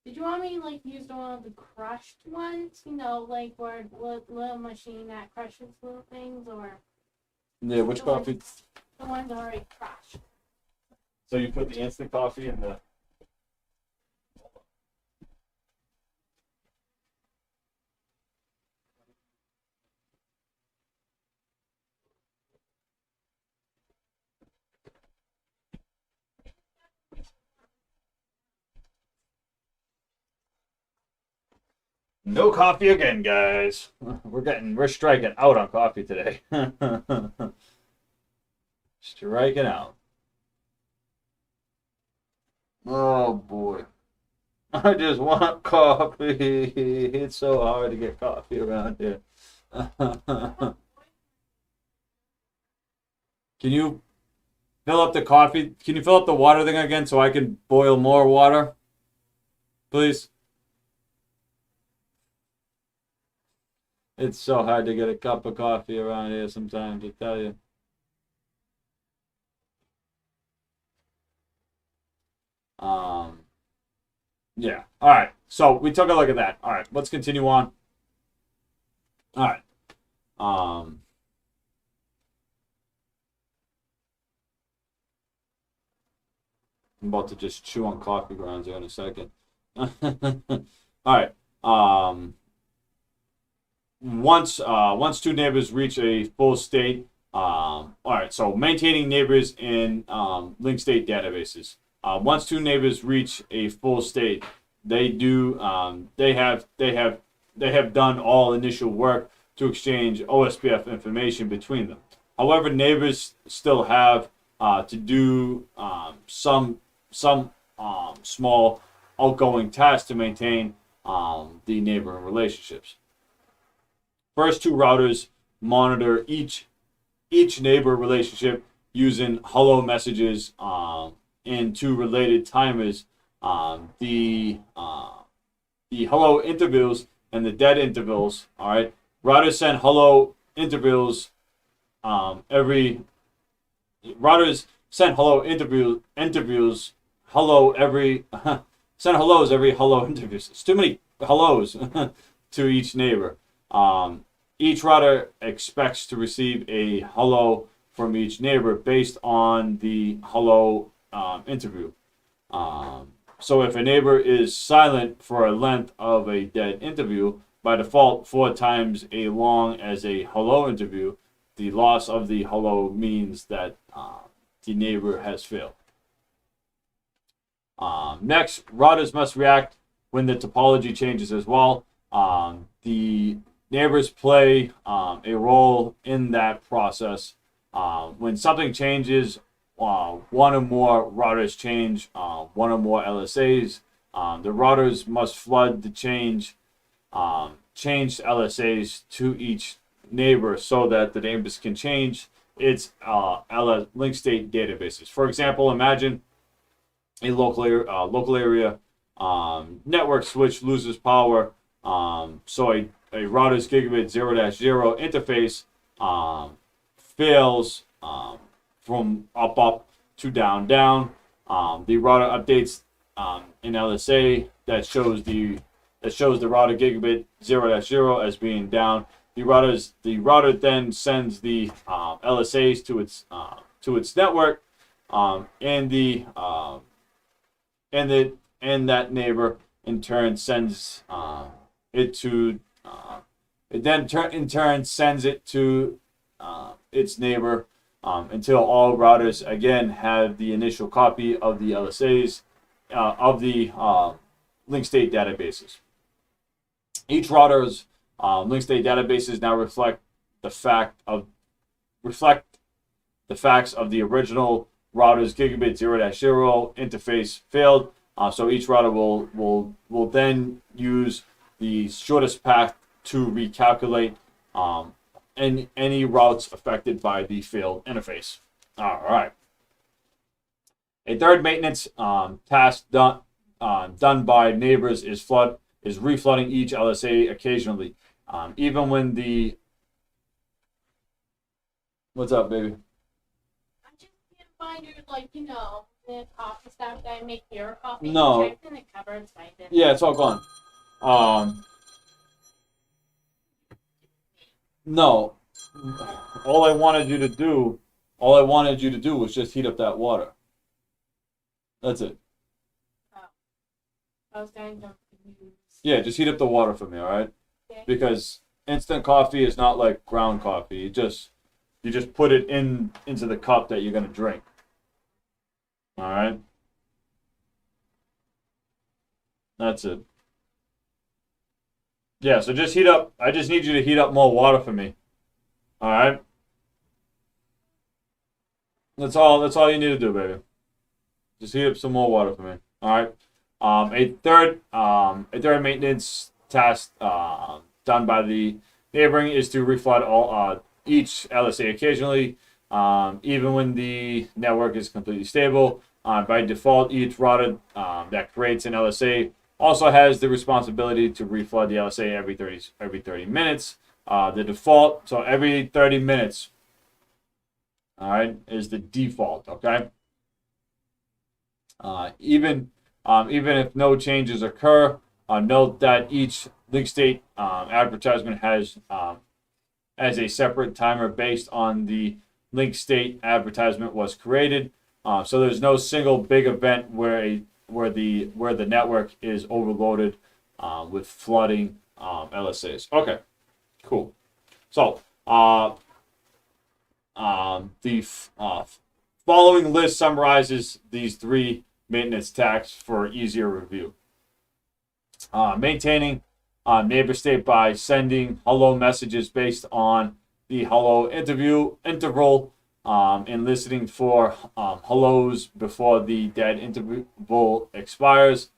Did you want me to like use the one of the crushed ones? You know, like where little machine that crushes little things, or Yeah, which coffee? the ones already crushed. So you put the instant coffee in the. No coffee again, guys. We're striking out on coffee today. Striking out. Oh boy. I just want coffee. It's so hard to get coffee around here. Can you fill up the coffee? Can you fill up the water thing again so I can boil more water? Please. It's so hard to get a cup of coffee around here sometimes, I tell you. Yeah. All right. So we took a look at that. All right. Let's continue on. All right. I'm about to just chew on coffee grounds here in a second. All right. Once two neighbors reach a full state. All right. So maintaining neighbors in linked state databases. Once two neighbors reach a full state, they have done all initial work to exchange OSPF information between them. However, neighbors still have to do some small outgoing tasks to maintain the neighboring relationships. First, two routers monitor each neighbor relationship using hello messages and two related timers. The hello intervals and the dead intervals. All right, routers send hello intervals every. Routers send hello interviews. Hello every. Send hellos every hello interviews. It's too many hellos to each neighbor. Each router expects to receive a hello from each neighbor based on the hello interview. So if a neighbor is silent for a length of a dead interview, by default 4 times as long as a hello interview, the loss of the hello means that the neighbor has failed. Next, routers must react when the topology changes as well. The neighbors play a role in that process. When something changes, one or more routers change, one or more LSAs. The routers must flood the changed LSAs to each neighbor so that the neighbors can change its link state databases. For example, imagine a local area network switch loses power, so a router's gigabit 0-0 interface fails from up to down. The router updates an LSA that shows the router gigabit 0-0 as being down. The router then sends the LSAs to its network, and that neighbor in turn sends it to it then in turn sends it to its neighbor until all routers again have the initial copy of the LSAs of the link state databases. Each router's link state databases now reflect the facts of the original router's gigabit 0-0 interface failed. So each router will then use the shortest path to recalculate any routes affected by the failed interface. All right. A third maintenance task done by neighbors is reflooding each LSA occasionally, even when the. What's up, baby? I just can't find your, like, the coffee stuff that I make your coffee. No. Checked in the cupboards, but I didn't. Yeah, it's all gone. No. All I wanted you to do was just heat up that water. That's it. I was going to use. Yeah, just heat up the water for me, all right? Okay. Because instant coffee is not like ground coffee. You just put it into the cup that you're gonna drink. All right. That's it. Yeah, so just heat up. I just need you to heat up more water for me. All right. That's all you need to do, baby. Just heat up some more water for me. All right. A third maintenance task done by the neighboring is to reflood each LSA occasionally, even when the network is completely stable. By default, each router that creates an LSA also has the responsibility to reflood the LSA every 30 minutes. The default, so every 30 minutes, all right, is the default. Okay. Even if no changes occur, note that each link state advertisement has a separate timer based on the link state advertisement was created. So there's no single big event where the network is overloaded with flooding LSAs. Okay, cool. So the following list summarizes these three maintenance tasks for easier review. Maintaining neighbor state by sending hello messages based on the hello interval and listening for hellos before the dead interval expires.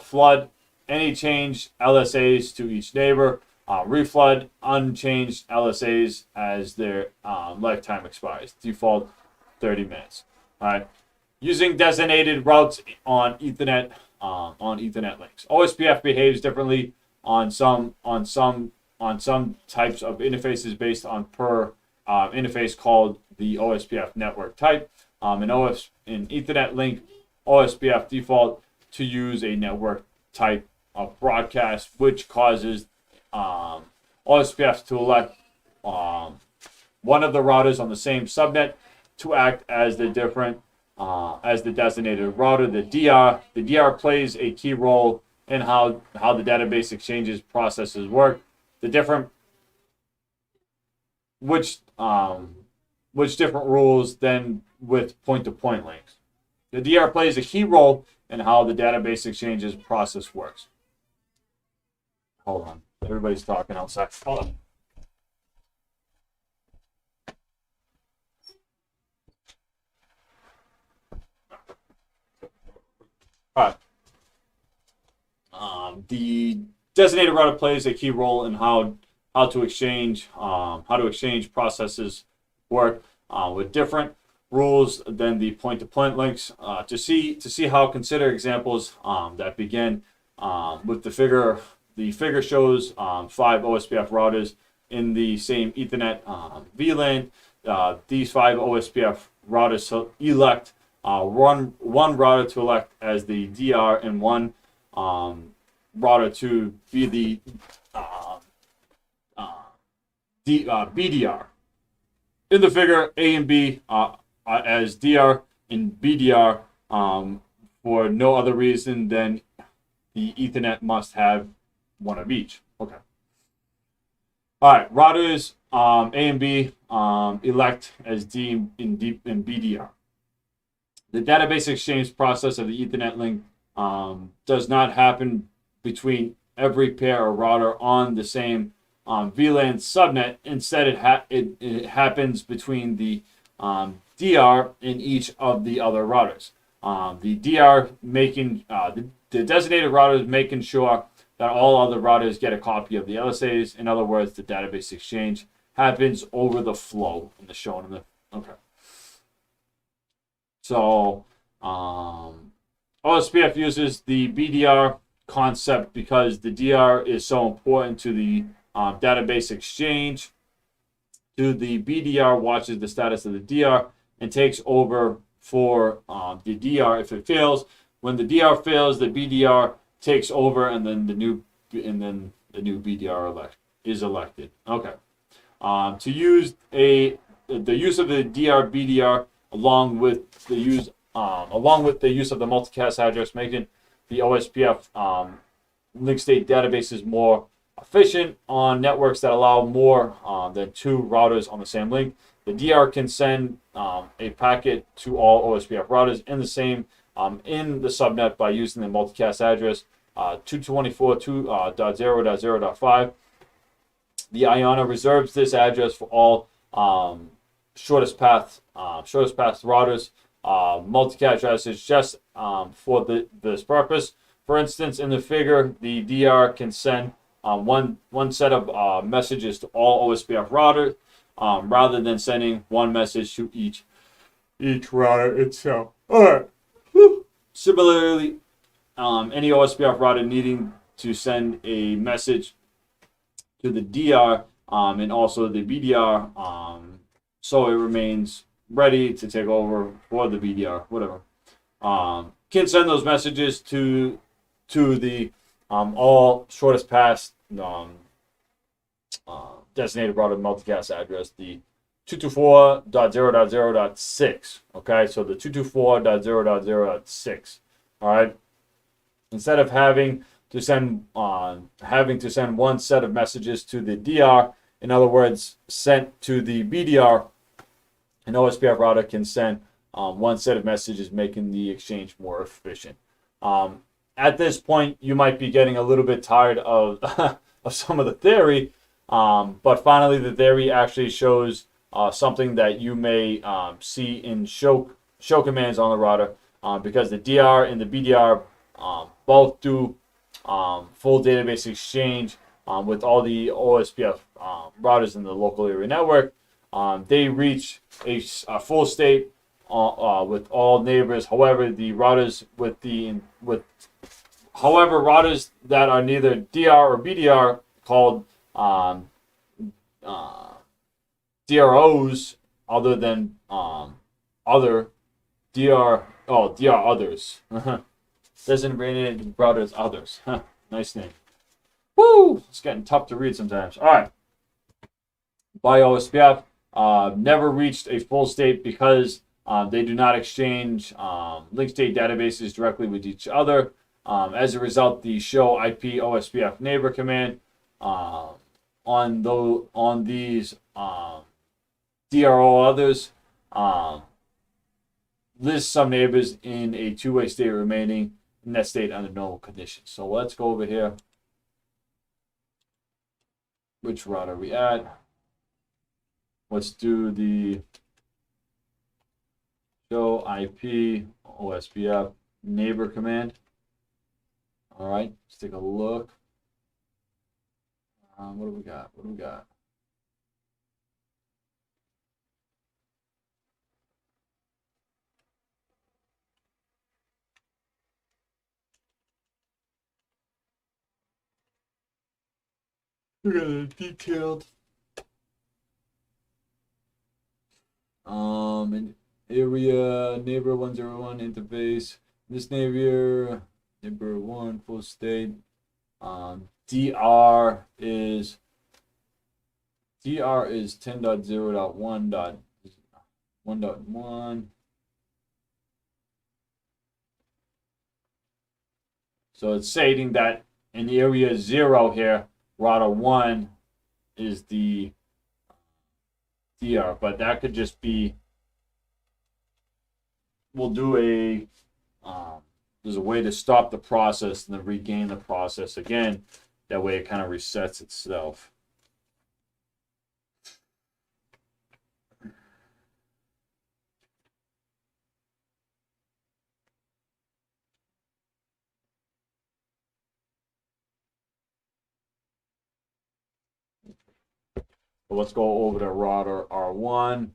Flood any changed LSAs to each neighbor. Reflood unchanged LSAs as their lifetime expires. Default 30 minutes. All right. Using designated routes on Ethernet links. OSPF behaves differently on some types of interfaces based on per interface called the OSPF network type. In Ethernet link, OSPF default to use a network type of broadcast, which causes OSPF to elect one of the routers on the same subnet to act as the designated router. The DR plays a key role in how the database exchanges processes work. Which different rules than with point-to-point links. The DR plays a key role in how the database exchanges process works. Hold on. Everybody's talking outside. Hold on. All right. The designated router plays a key role in how to exchange processes work with different rules than the point-to-point links. To see how, consider examples that begin with the figure. The figure shows 5 OSPF routers in the same Ethernet VLAN. These 5 OSPF routers elect one router to elect as the DR and one router to be the BDR. In the figure, A and B as DR and BDR for no other reason than the Ethernet must have one of each. Okay. All right, routers A and B elect as D in BDR. The database exchange process of the Ethernet link does not happen between every pair of router on the same VLAN subnet. Instead, it happens between the DR in each of the other routers. The DR making the designated routers making sure that all other routers get a copy of the LSAs. In other words, the database exchange happens over the flow in the shown in the okay. So OSPF uses the BDR concept because the DR is so important to the database exchange. The BDR watches the status of the DR and takes over for the DR if it fails. When the DR fails, the BDR takes over, and then the new BDR is elected. Okay. To use the use of the DR BDR along with the use of the multicast address, making the OSPF link state databases more efficient on networks that allow more than two routers on the same link. The DR can send a packet to all OSPF routers in the same in the subnet by using the multicast address 224.2.0.0.5. The IONA reserves this address for all shortest path routers. Multicast address is just for this purpose. For instance, in the figure, the DR can send one set of messages to all OSPF routers rather than sending one message to each router itself. All right. Similarly, any OSPF router needing to send a message to the DR and also the BDR, so it remains ready to take over for the BDR, whatever. Can send those messages to the all shortest path designated router multicast address, the 224.0.0.6. Okay, so the 224.0.0.6. All right. Instead of having to send one set of messages to the DR, in other words, sent to the BDR, an OSPF router can send one set of messages, making the exchange more efficient. At this point, you might be getting a little bit tired of of some of the theory, but finally, the theory actually shows something that you may see in show commands on the router, because the DR and the BDR both do full database exchange with all the OSPF routers in the local area network. They reach a full state with all neighbors. However, the routers routers that are neither DR or BDR, called DROs, other than other DR others. Designated routers others. Nice name. Woo! It's getting tough to read sometimes. All right. By OSPF never reached a full state because they do not exchange link state databases directly with each other. As a result, the show IP OSPF neighbor command on these DRO others lists some neighbors in a two-way state remaining in that state under normal conditions. So let's go over here. Which route are we at? Let's do the show IP OSPF neighbor command. All right, let's take a look. What do we got? Look at the detailed an area neighbor 101 interface. This neighbor 1 full state. DR is 10.0.1.1.1. So it's stating that in area 0 here, router 1 is the DR, but that could just be, we'll do there's a way to stop the process and then regain the process again. That way it kind of resets itself. So let's go over to router R1.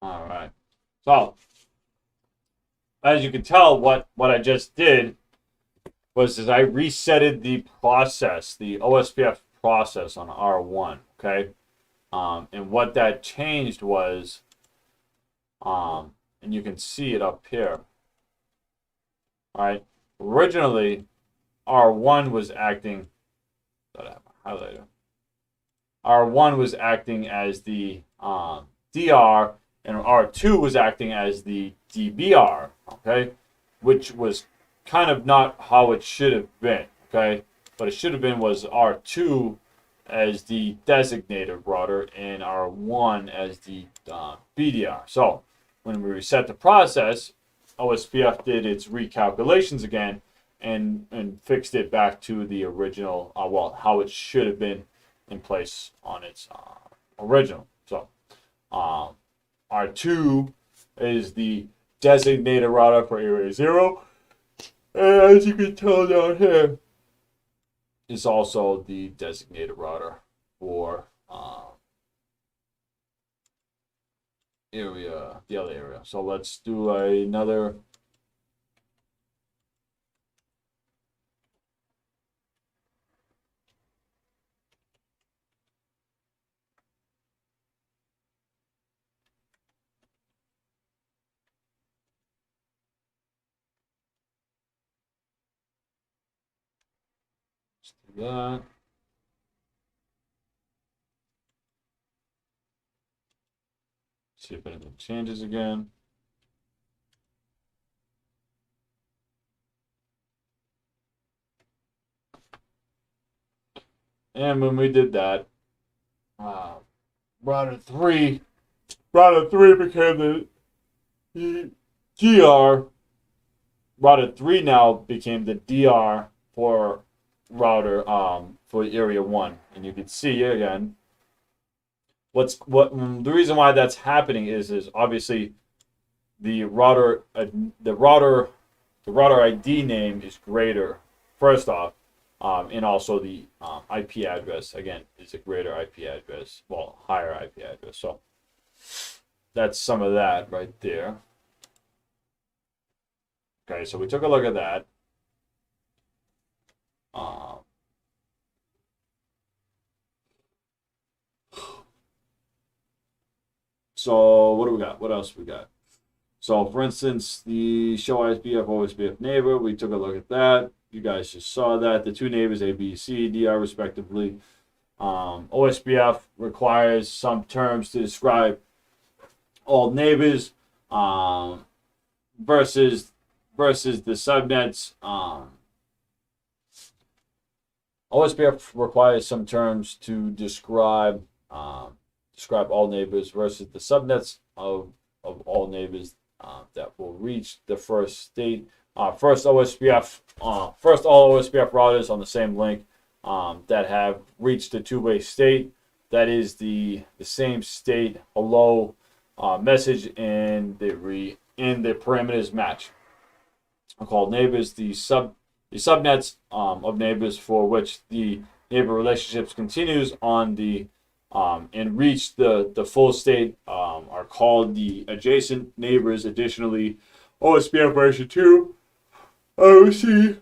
All right. So as you can tell, what I just did was I resetted the process, the OSPF process on R1. Okay. And what that changed was, and you can see it up here. All right. Originally, R1 was acting. Thought I have a highlighter. R1 was acting as the DR, and R2 was acting as the DBR. Okay, which was kind of not how it should have been. Okay, what it should have been was R2 as the designated router and R1 as the BDR. So when we reset the process, OSPF did its recalculations again and fixed it back to the original, how it should have been in place on its original. So R2 is the designated router for Area 0. And as you can tell down here, is also the designated router for the other area. So let's do another. Let's do that. See if anything changes again. And when we did that, router 3 became the GR. Router 3 now became the DR for router for area 1. And you can see again the reason why that's happening is obviously the router ID name is greater first off, and also the IP address again is a greater IP address, well, higher IP address. So that's some of that right there. Okay, so we took a look at that. So what do we got? What else we got? So for instance, the show ISBF, OSBF neighbor, we took a look at that. You guys just saw that. The two neighbors, A, B, C, DR respectively. OSBF requires some terms to describe all neighbors versus the subnets. OSBF requires some terms to describe all neighbors versus the subnets of all neighbors that will reach the first state. First all OSPF routers on the same link that have reached a two-way state. That is the same state hello message and the parameters match. Are called neighbors. The subnets of neighbors for which the neighbor relationships continues on the and reach the full state are called the adjacent neighbors. Additionally, OSPF version 2. OMC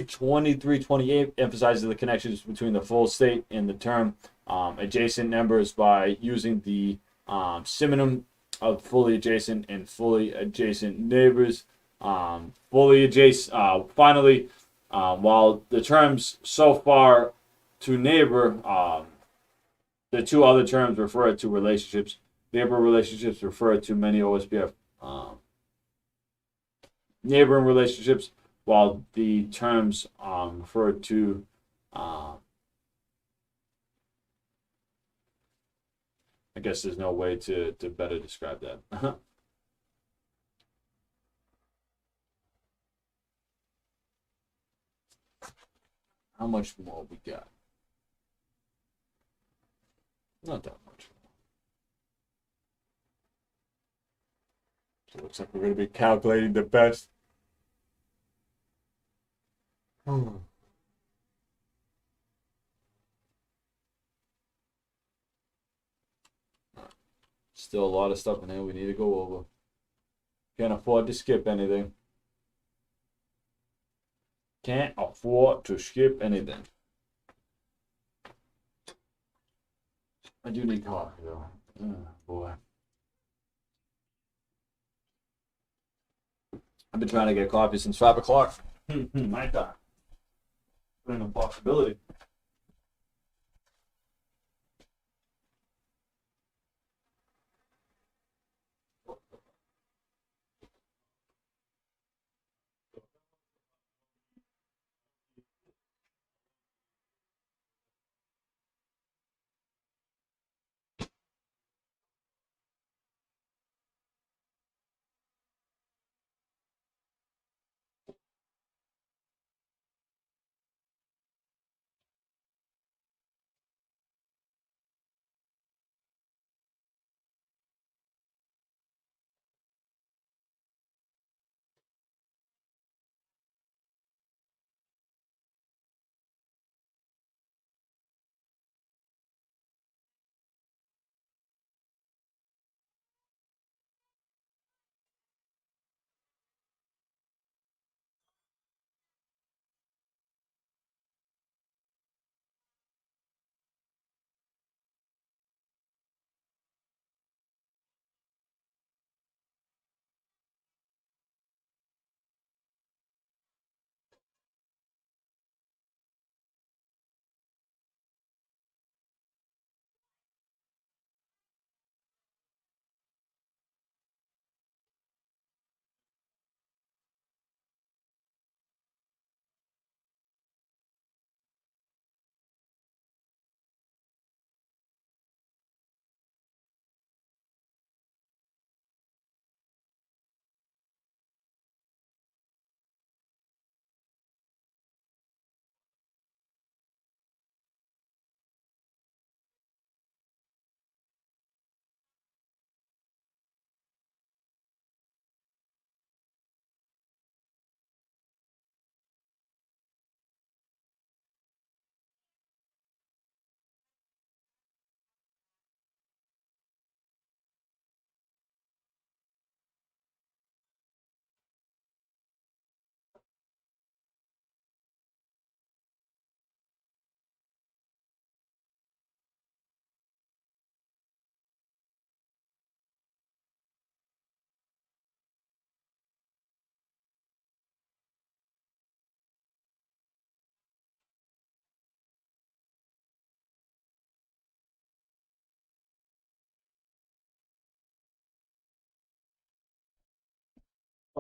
2328 emphasizes the connections between the full state and the term adjacent numbers by using the synonym of fully adjacent and fully adjacent neighbors. Fully adjacent. Finally, while the terms so far to neighbor, the two other terms refer to relationships. Neighbor relationships refer to many OSPF neighboring relationships, while the terms refer to I guess there's no way to better describe that. How much more we got? Not that much. So it looks like we're going to be calculating the best. Still a lot of stuff in here we need to go over. Can't afford to skip anything. Can't afford to skip anything. I do need coffee though. Oh, boy. I've been trying to get coffee since 5 o'clock. My time. Been a possibility.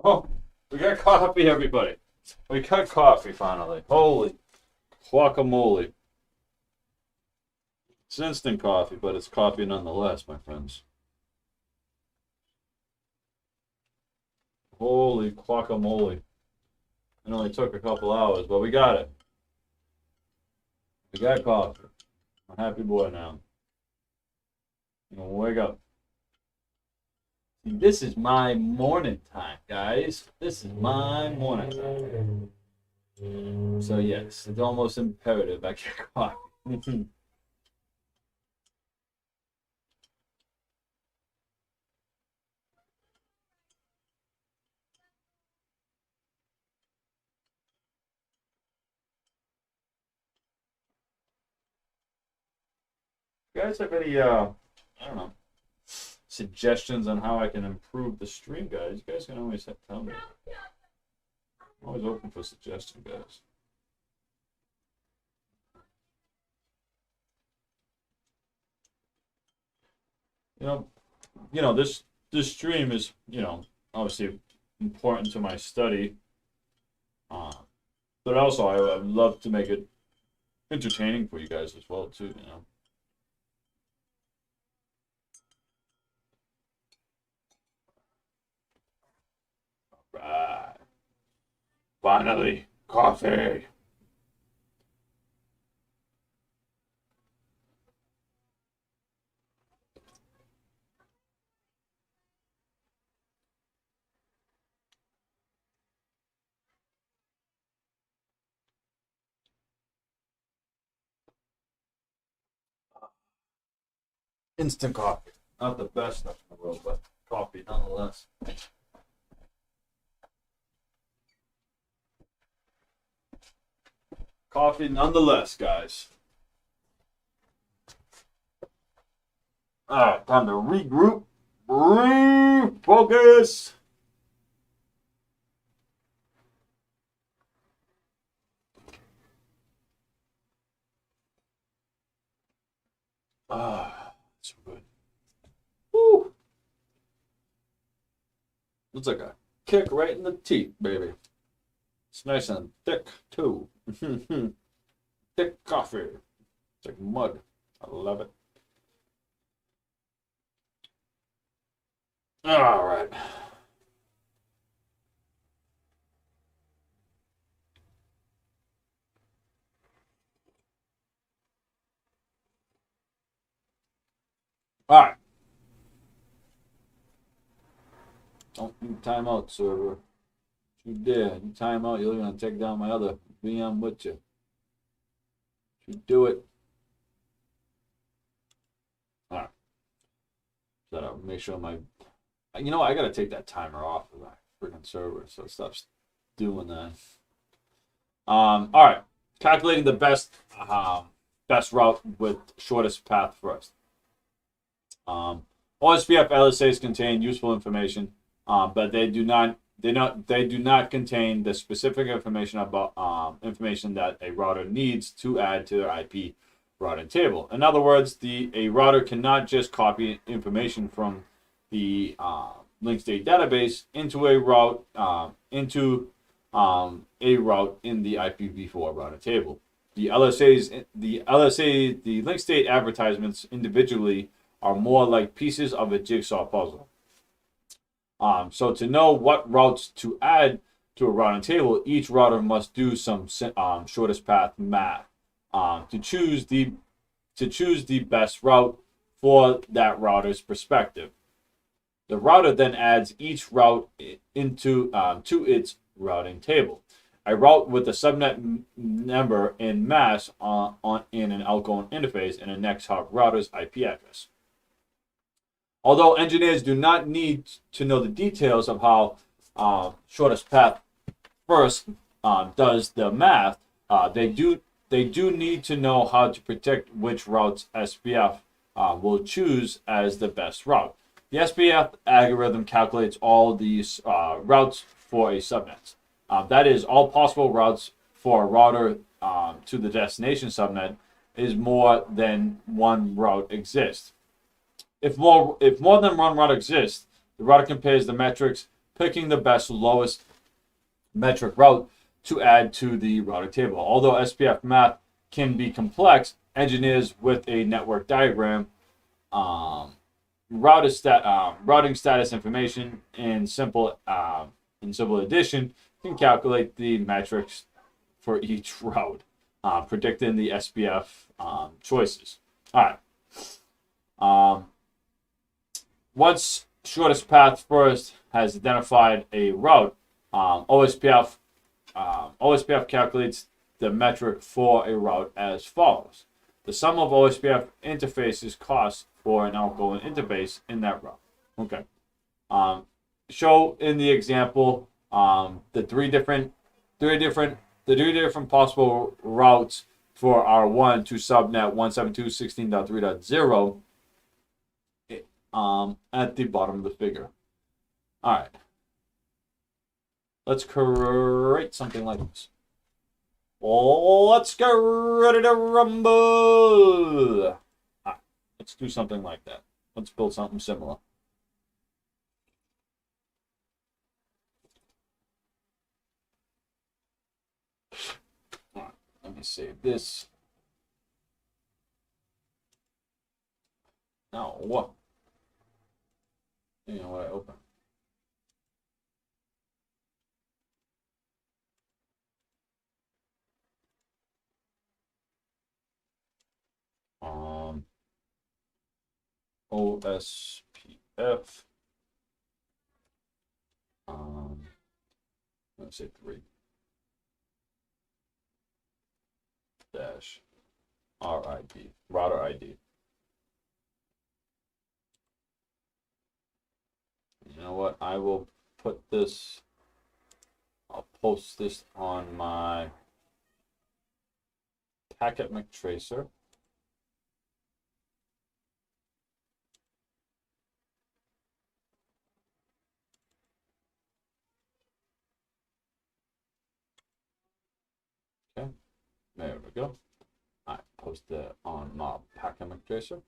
Oh, we got coffee, everybody. We got coffee finally. Holy guacamole. It's instant coffee, but it's coffee nonetheless, my friends. Holy guacamole. It only took a couple hours, but we got it. We got coffee. I'm a happy boy now. I'm gonna wake up. This is my morning time, guys. This is my morning time. So yes, it's almost imperative I get coffee. You guys have any I don't know, suggestions on how I can improve the stream, guys? You guys can always tell me. I'm always open for suggestions, guys. You know, this stream is, obviously important to my study. Uh, but also I would love to make it entertaining for you guys as well too. Right. Finally, coffee. Instant coffee. Not the best stuff in the world, but coffee nonetheless. Coffee nonetheless, guys. Alright, time to regroup. Refocus. So good. Woo. Looks like a kick right in the teeth, baby. It's nice and thick, too. Thick coffee. It's like mud. I love it. All right. All right. Don't you time out, server. You dare. You time out, you're going to take down my other VM with you. You do it. All right. So I'll make sure my... I got to take that timer off of my freaking server so it stops doing that. All right. Calculating the best route with shortest path first. OSPF LSAs contain useful information, but they do not contain the specific information about information that a router needs to add to their IP routing table. In other words, a router cannot just copy information from the link state database into a route in the IPv4 router table. The link state advertisements individually are more like pieces of a jigsaw puzzle. So to know what routes to add to a routing table, each router must do some shortest path math to choose the best route for that router's perspective. The router then adds each route into to its routing table. A route with a subnet number in mass in an outgoing interface and a next hop router's IP address. Although engineers do not need to know the details of how shortest path first does the math, they do need to know how to predict which routes SPF will choose as the best route. The SPF algorithm calculates all these routes for a subnet. That is, all possible routes for a router to the destination subnet is more than one route exists. If more than one route exists, the router compares the metrics, picking the best lowest metric route to add to the router table. Although SPF math can be complex, engineers with a network diagram, routing status information, and simple addition can calculate the metrics for each route, predicting the SPF choices. All right. Once shortest path first has identified a route, OSPF calculates the metric for a route as follows. The sum of OSPF interfaces costs for an outgoing interface in that route. Okay. Show in the example the three different possible routes for our 1 to subnet 172.16.3.0 at the bottom of the figure. All right. Let's create something like this. Let's get ready to rumble. All right. Let's do something like that. Let's build something similar. All right. Let me save this. Now what? You know what I open? OSPF. Let's say 3 dash RID, router ID. You know what? I will put this, I'll post this on my packet McTracer. Okay, there we go. I post it on my packet McTracer.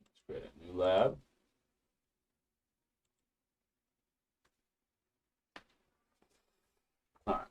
Let's create a new lab. All right.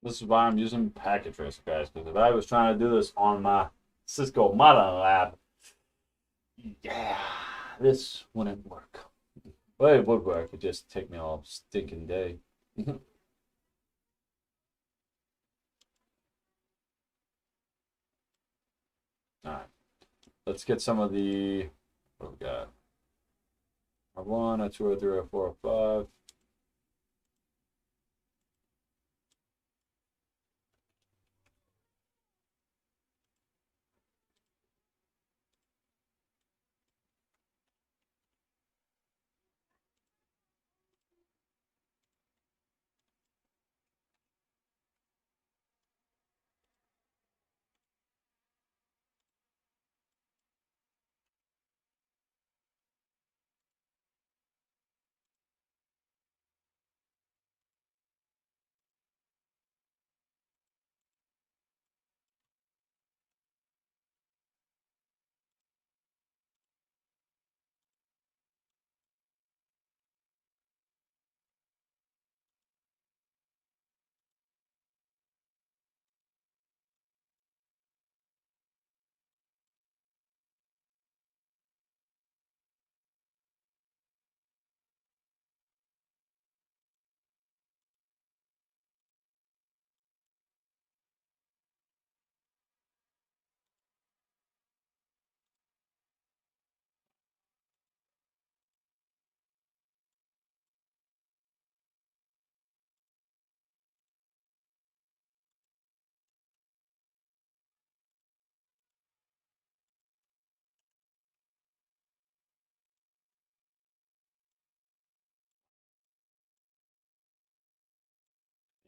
This is why I'm using packet tracer, guys, because if I was trying to do this on my Cisco Model Lab, yeah, this wouldn't work. Well, it would work. It'd just take me all stinking day. All right. Let's get some of the, what we got? R1, R2, R3, R4, R5.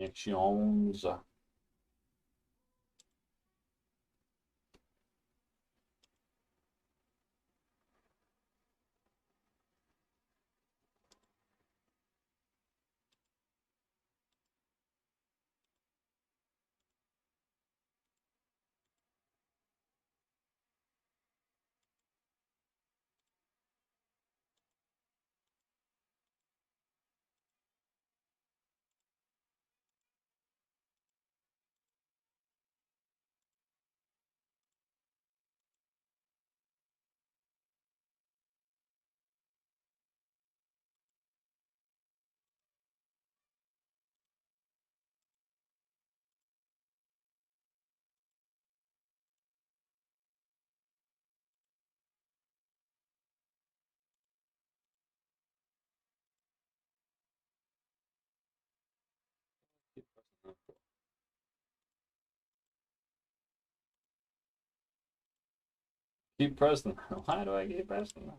Actions. Keep pressing. Why do I keep pressing that?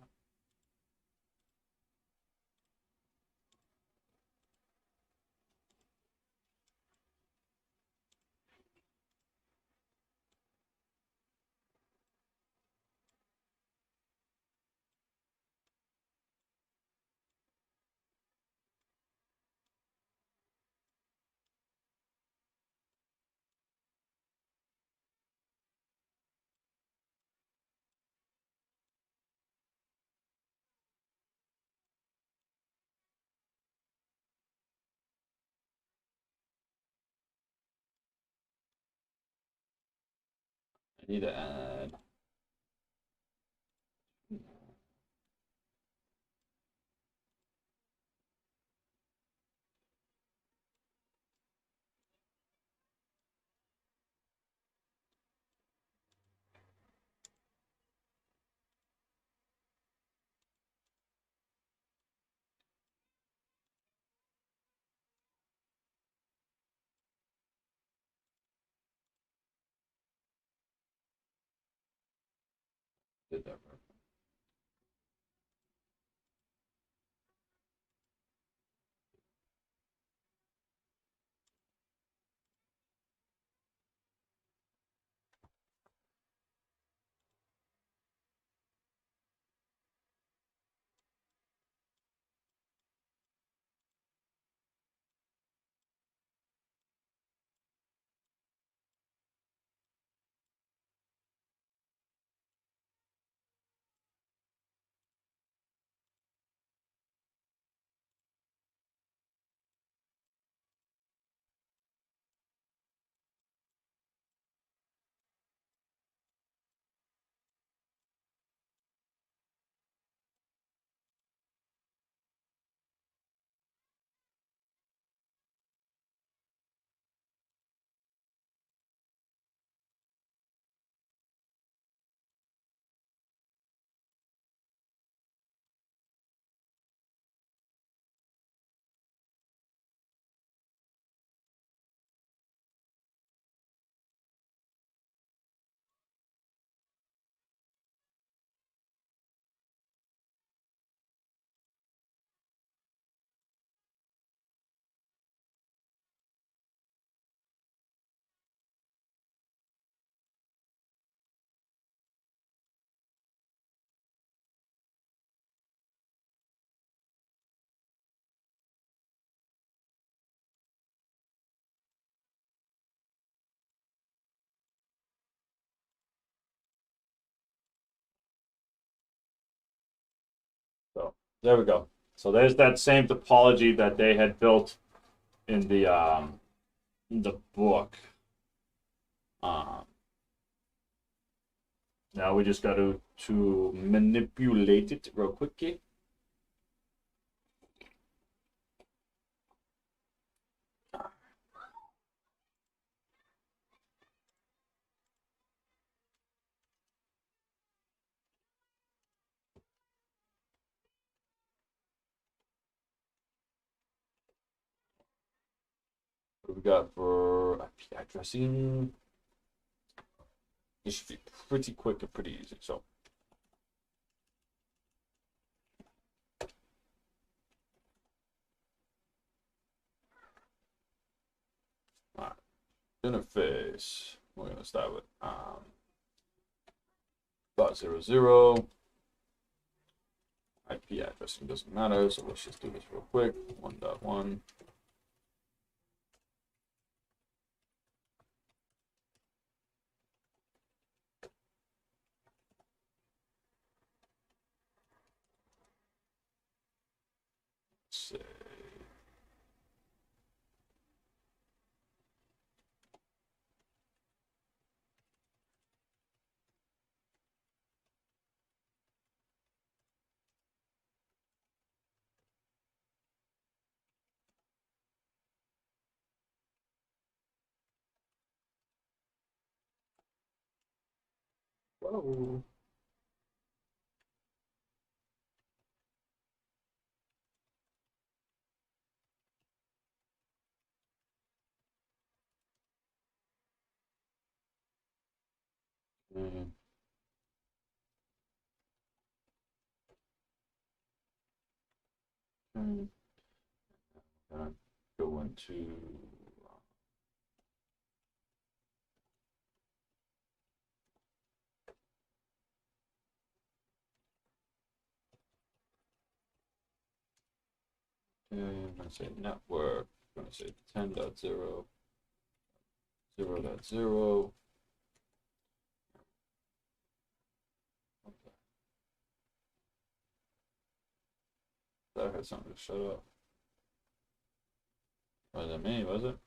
I need to add. Did that right. So there we go. So there's that same topology that they had built in the book. Um, Now we just got to manipulate it real quick. What we got for IP addressing? It should be pretty quick and pretty easy. So all right. Interface. We're gonna start with .00. IP addressing doesn't matter, so let's just do this real quick. 1.1. Say. Whoa. Mm. Okay. Gonna go into I'm gonna say network. I'm gonna say 10.0, 0.0. I had something to shut up. Was it me? Was it?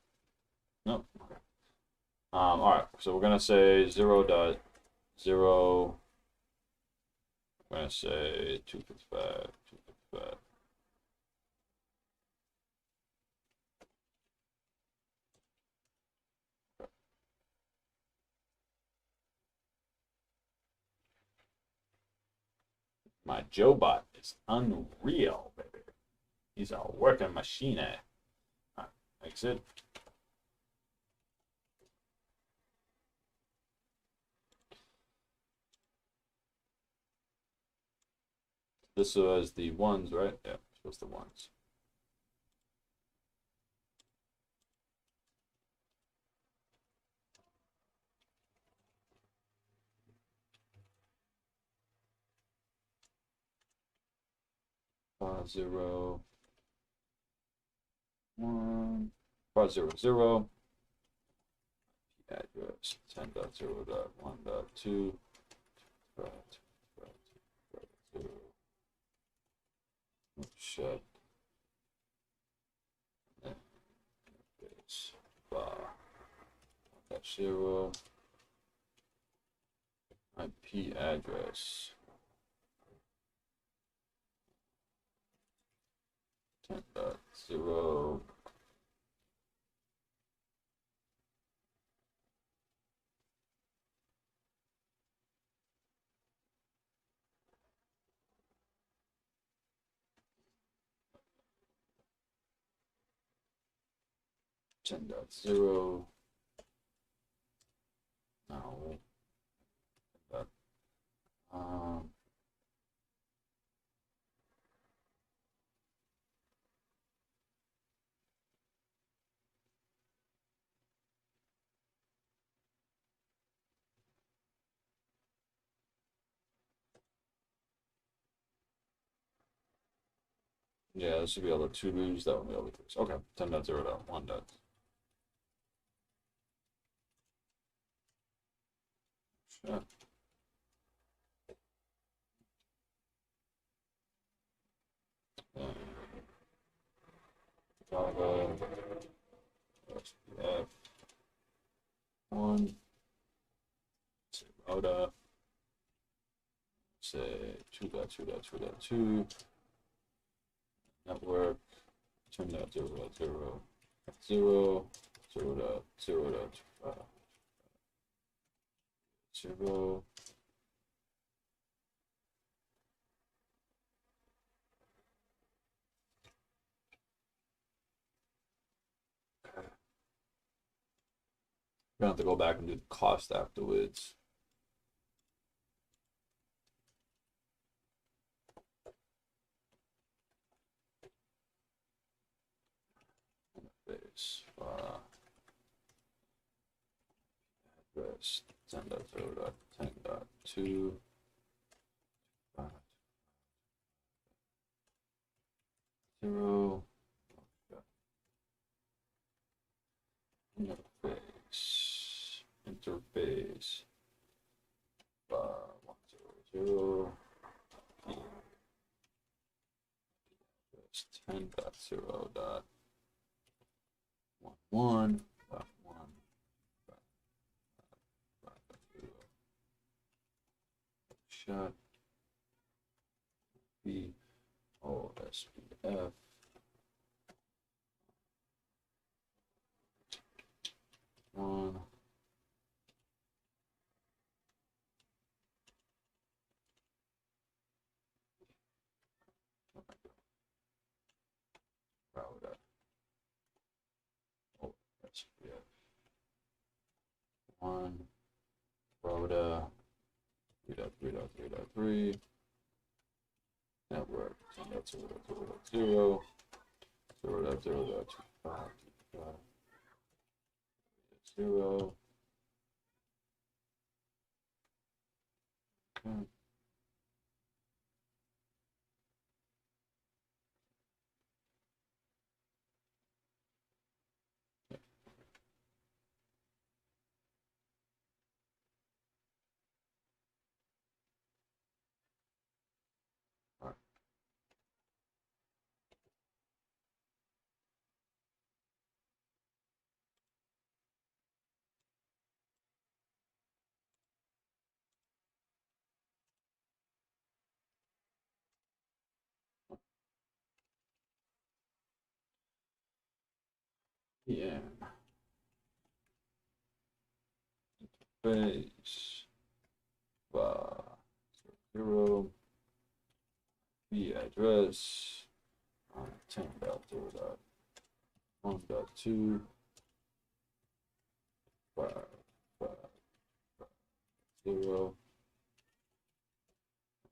Nope. Okay. All right. So we're gonna say 0.0. I'm gonna say 255. 255. My Joe-bot is unreal, baby. He's a working machine. All right. Exit. This was the ones, right? Yeah, this was the ones. Zero, one, 500. Address 10.0.1.2. Shut. Interface bar. 1.0. IP address 10.0. No. That, yeah, this should be able to twos. That one be able to twos. Okay, 10.0.1. Shut. Java, SPF, 1, say Rhoda, say 2.2.2.2, network, 10.0.0.0, 0.0.0.5, 0. We're gonna have to go back and do the cost afterwards. Base address 10.0.10.2. Zero. Interface 100. 10.0.11.1. Shut B O S P F 1. Router O S P F 1. Router 3.3.3.3. Network 10.0.0.0, 0.0.25, 0. Okay. All right. Yeah. Base. 0. The address. 10.0.1.2. 5, 5, 0.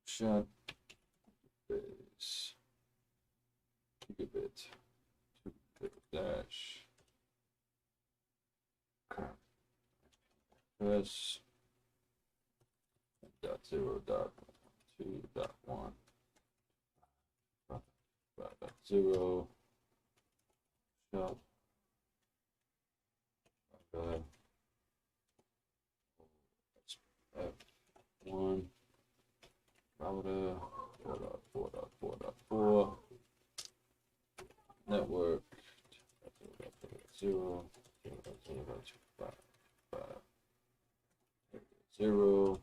Shut base. Gigabit. 2 dash. Address. Dot 0.2.1. 5.0. Shut. F1. Router. 4.4.4.4. Network. 0. 0.0.25. 0.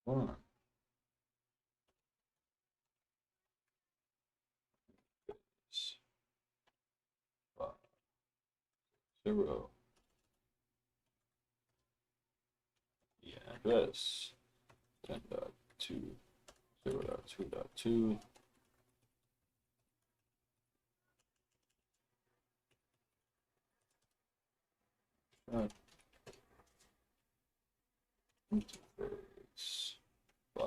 One. Five. 0. The address. 10.2. 0.2.2. Shut. Interface. 5.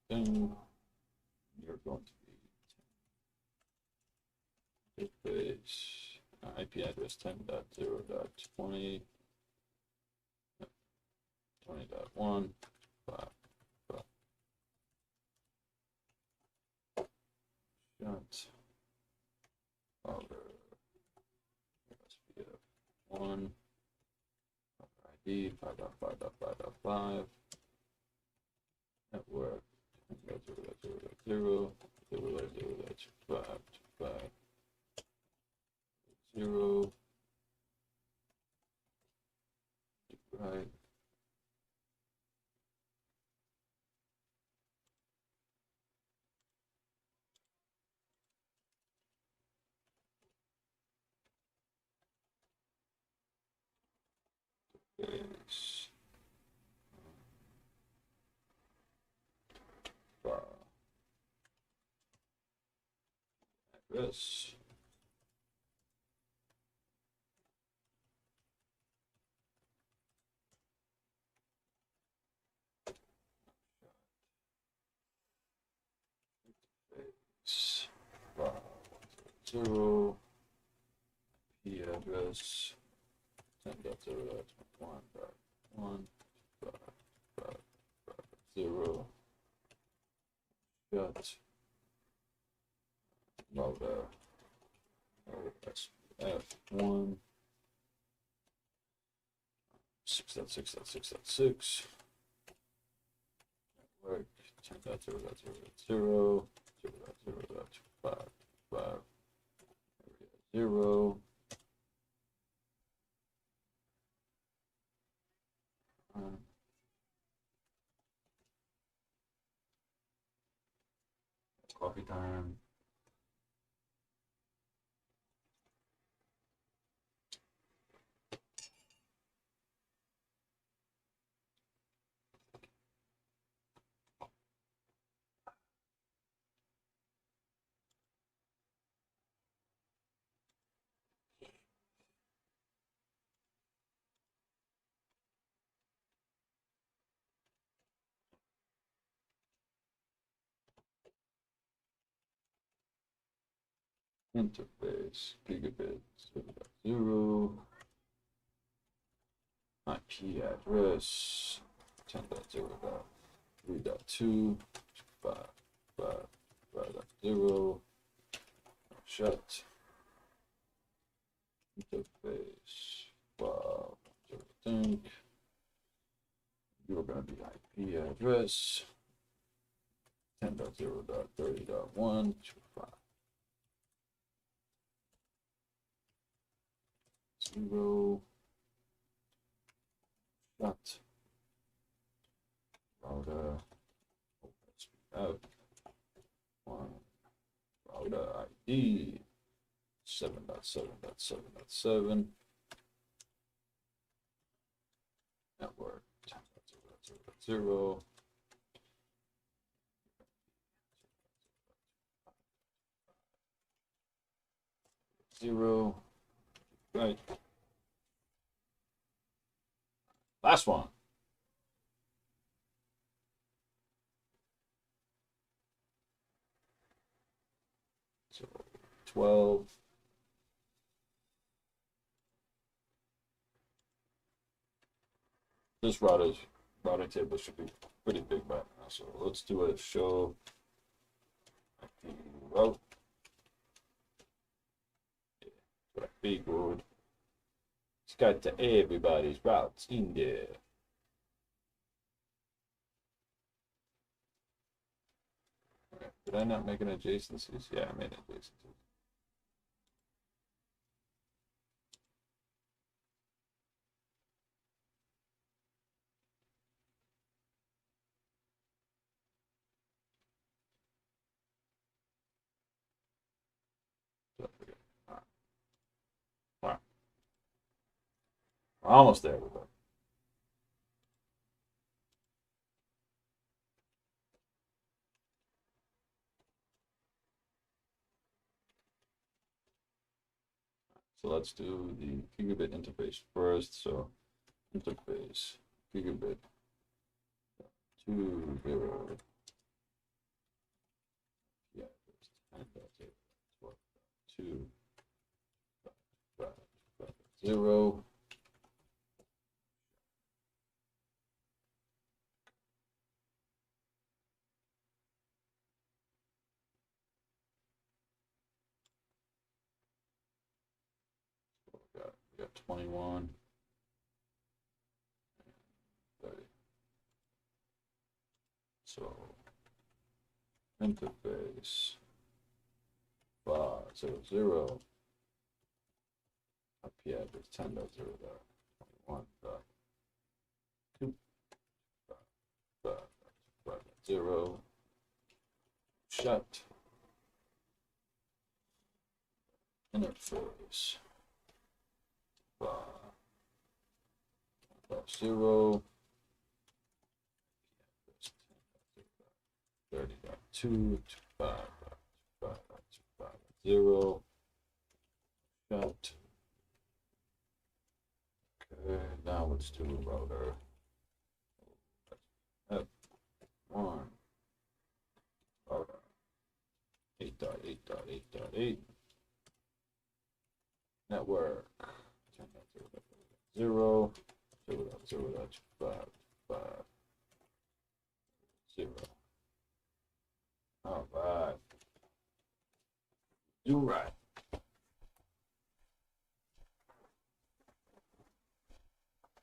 Thing. You're going to be interface. IP address 10.0.20. 20.1. 5. Shut. Router. USB1. ID 5.5.5.5. Network 0.0.0.0. 0.0.0.5.5. 0. Right. Base. 5. Address. Base. 5. 0. P address. 10.0.1.1. 0. Shut. Router. F1. 6.6.6.6. Network 10.0.0.0. 0.0.25.5. 0. Coffee time. interface gigabit 0.0 IP address 10.0.3.2.5.5.0 shut interface wow think you're going to be IP address 10.0.30.1.25 0 shut router out 1 router ID 7.7.7.7 network 10.0.0.0 0 right last one. So 12. This routing table should be pretty big by now. So let's do a show IP route. Yeah, be good. It's got to everybody's routes in there. Did I not make an adjacencies? Yeah, I made adjacencies. All right. We're almost there, everybody. So let's do the gigabit interface first. So interface gigabit 2.0. Yeah, 10.2.5.0. We got 21. 30. So interface 5.0.0 IP address 10.0.1.2.5.0 shut interface 5.0 30.2.5.5.0 shut. Okay, now let's do a router F1 router 8.8.8.8 network 10.0.0.0.5.5.0. All right. Do right.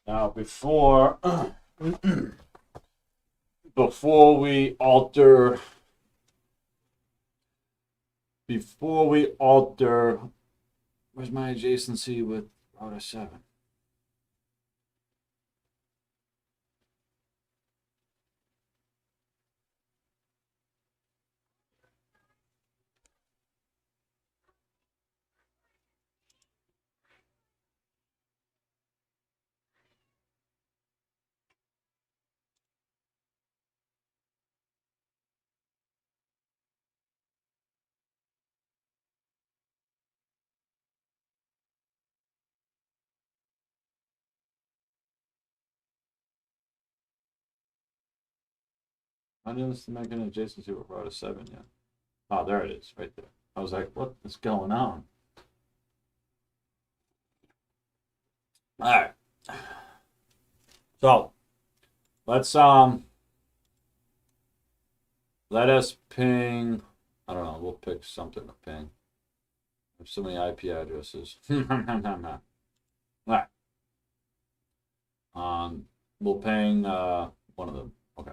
Now before we alter where's my adjacency with router 7? I didn't make an adjacency with router 7 yet. Oh, there it is, right there. I was like, what is going on? All right. So let us ping. I don't know. We'll pick something to ping. There's so many IP addresses. All right. We'll ping one of them. Okay.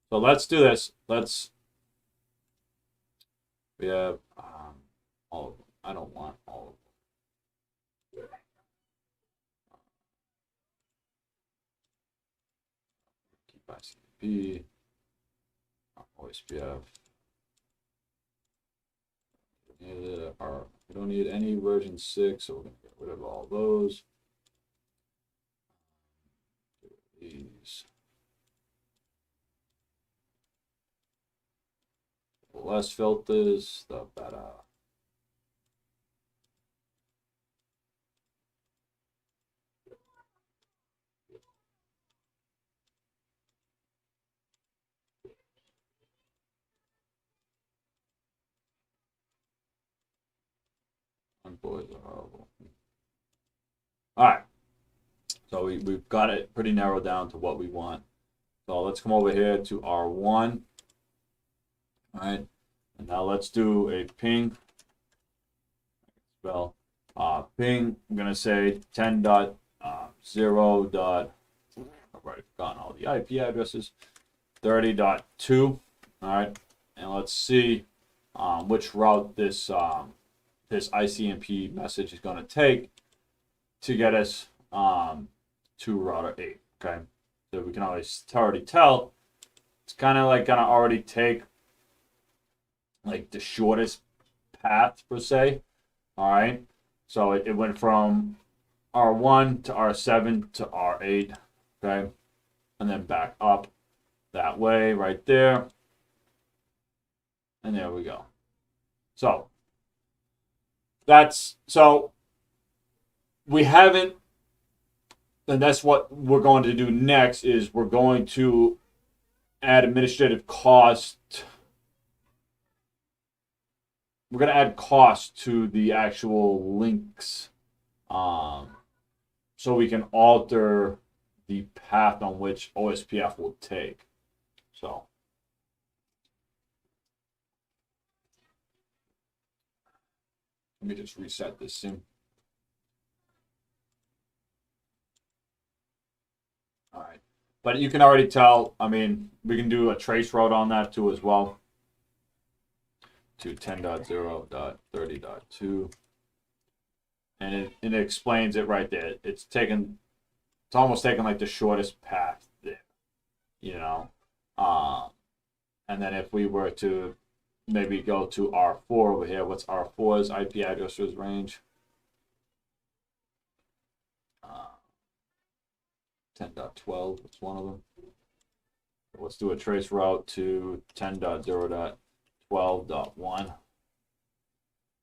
So let's do this. We have all of them. I don't want all of them. Keep ICP. OSPF. We don't need any version 6, so we're going to get rid of all those. These. The less filters, the better. And boys are horrible. All right. So we've got it pretty narrowed down to what we want. So let's come over here to R1. All right. And now let's do a ping. Spell ping. I'm going to say 10.0. I've already forgotten all the IP addresses. 30.2. All right. And let's see which route this ICMP message is going to take to get us to router 8. Okay. So we can already tell it's kind of like going to already take like the shortest path per se. All right. So it went from R1 to R7 to R8. Okay. And then back up that way right there. And there we go. So we haven't, and that's what we're going to do next is we're going to add administrative cost. We're going to add cost to the actual links so we can alter the path on which OSPF will take. So let me just reset this sim. All right. But you can already tell, I mean, we can do a trace route on that too as well. To 10.0.30.2. And it explains it right there. It's almost taken like the shortest path there, you know. And then if we were to maybe go to R4 over here, what's R4's IP addresses range? 10.12, that's one of them. Let's do a trace route to 10.0.12.1.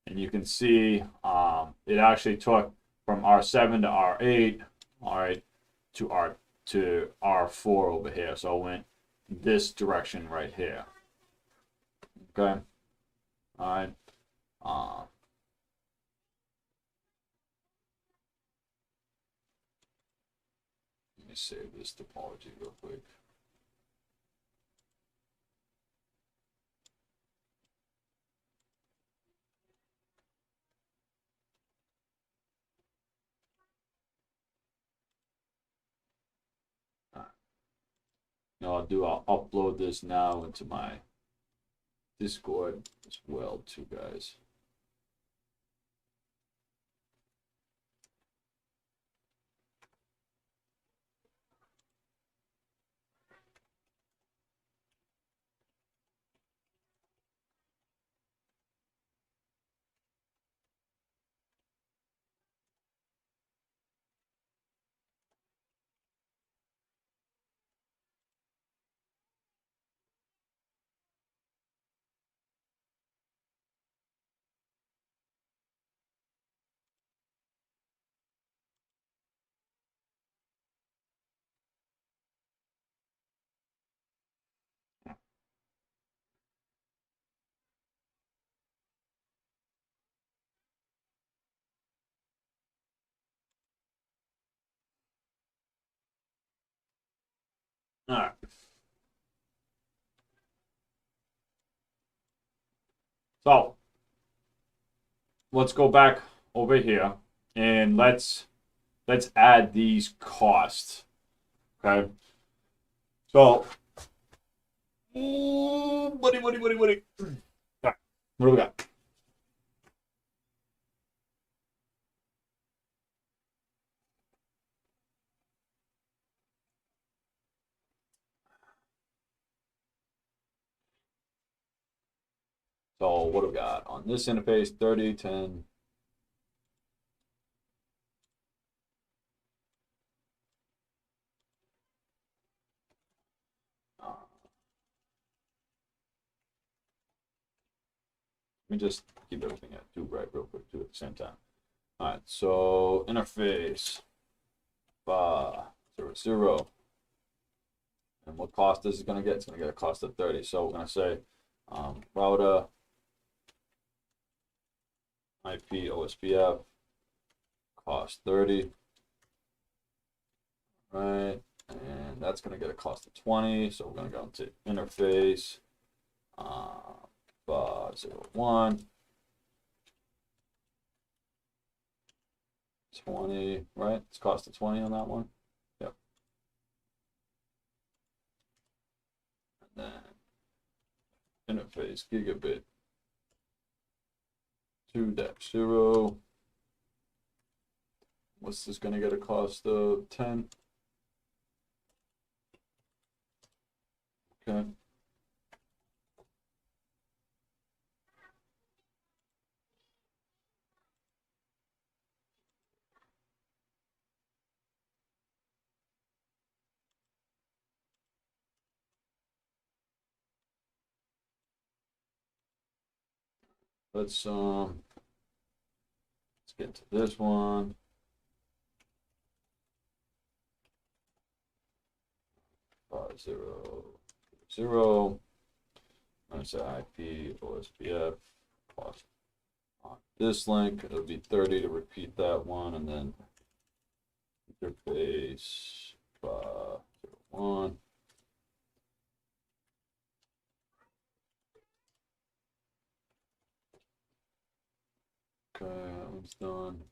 And you can see it actually took from R7 to R8, all right, to R4 over here. So it went this direction right here. Okay. All right. Let me save this topology real quick. Now I'll upload this now into my Discord as well too, guys. All right. So let's go back over here and let's add these costs. Okay. So, buddy. All right. What do we got? So what do we got on this interface? 30, 10. Let me just keep everything at 2 right real quick too at the same time. All right, so interface 500. And what cost this is going to get? It's going to get a cost of 30. So we're going to say router IP OSPF cost 30. Right, and that's going to get a cost of 20. So we're going to go into interface 501. 20, right? It's cost of 20 on that one. Yep. And then interface gigabit 2-0. What's this going to get a cost of 10? Okay. Let's get to this one. 500. I say IP OSPF cost on this link. It'll be 30 to repeat that one, and then interface 501. Okay, that one's done.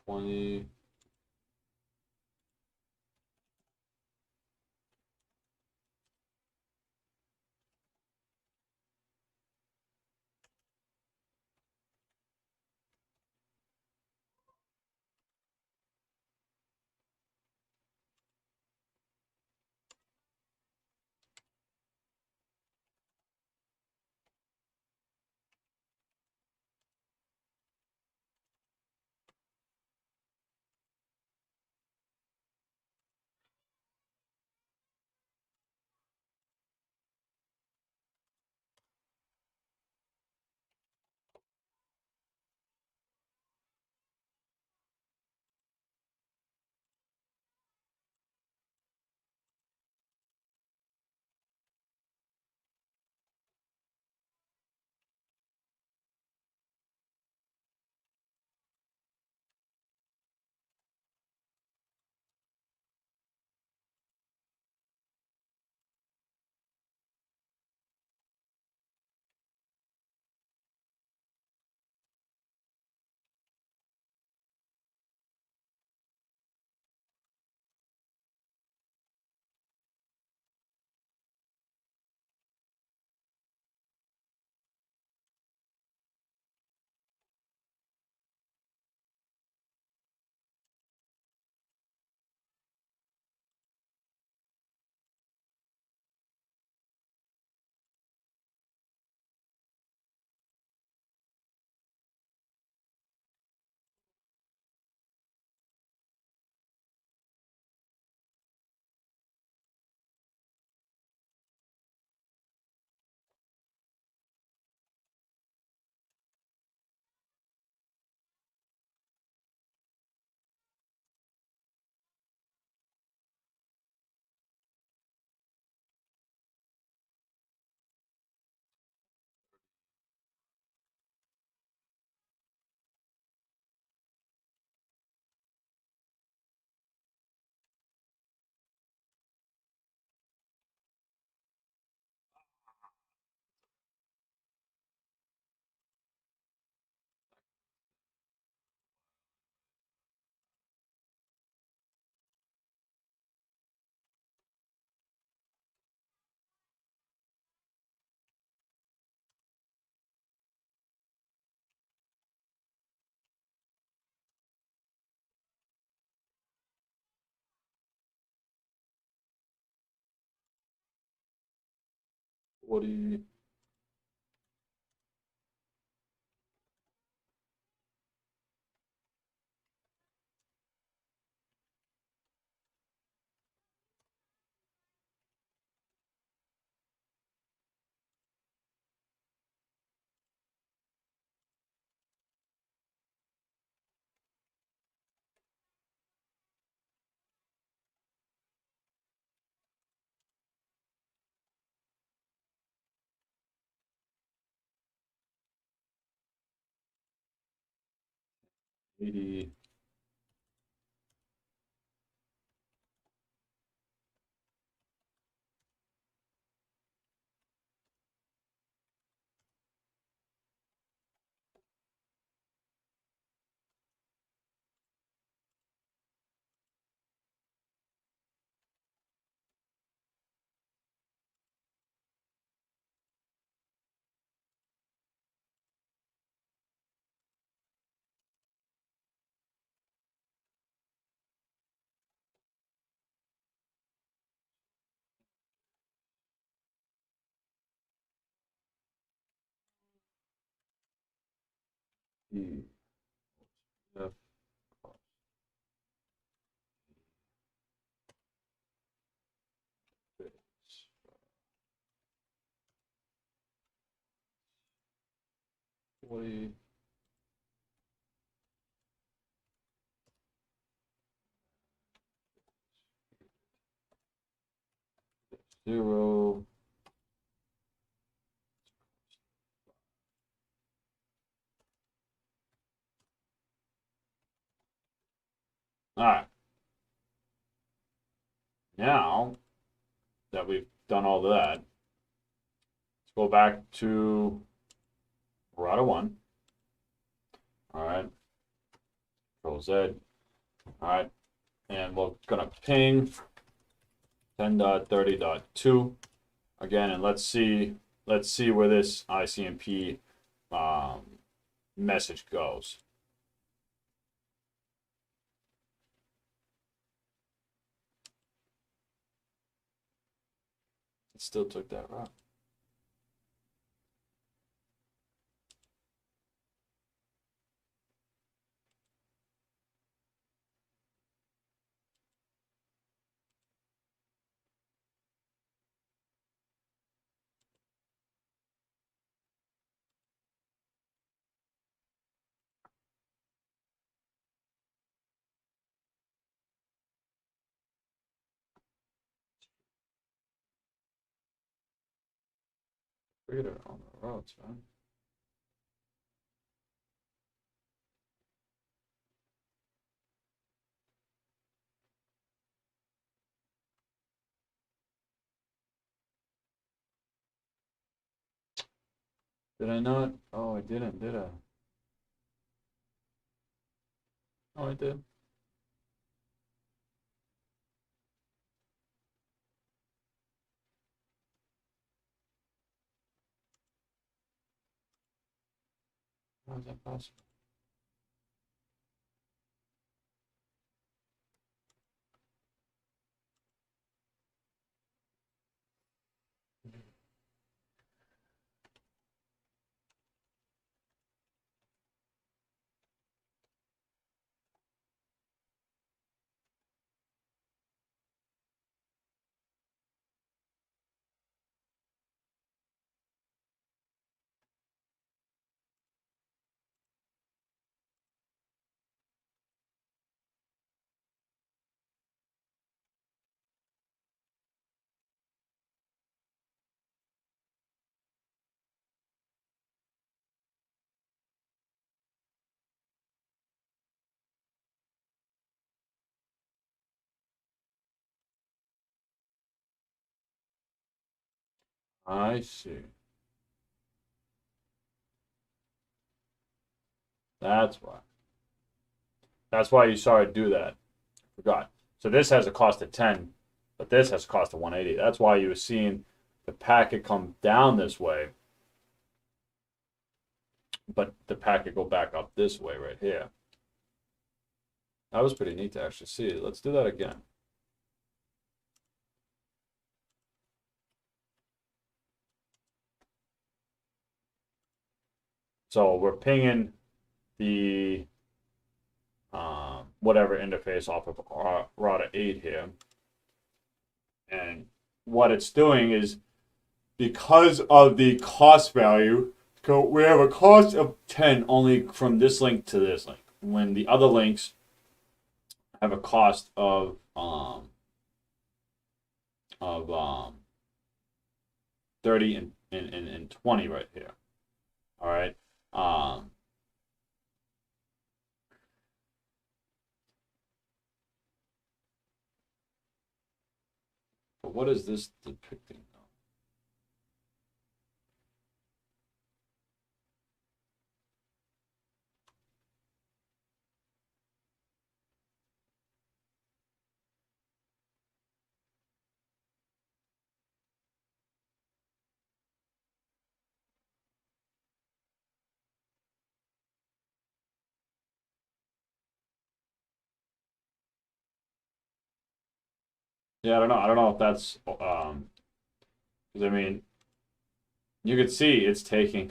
$20. 40. $80. E. F. Base. 40. Zero. All right. Now that we've done all of that, let's go back to Router 1. All right. Control Z. All right. And we're going to ping 10.30.2 again, and let's see where this ICMP message goes. It still took that route. Reader on the routes, man. Did I not? Oh, I didn't, did I? Oh, I did. How is that possible? I see. That's why. That's why you saw it do that. Forgot. So this has a cost of 10, but this has a cost of 180. That's why you were seeing the packet come down this way, but the packet go back up this way right here. That was pretty neat to actually see. Let's do that again. So we're pinging the whatever interface off of our router 8 here. And what it's doing is, because of the cost value, we have a cost of 10 only from this link to this link, when the other links have a cost of 30 and 20 right here. All right. But what is this depicting? Yeah, I don't know. I don't know if that's because I mean, you could see it's taking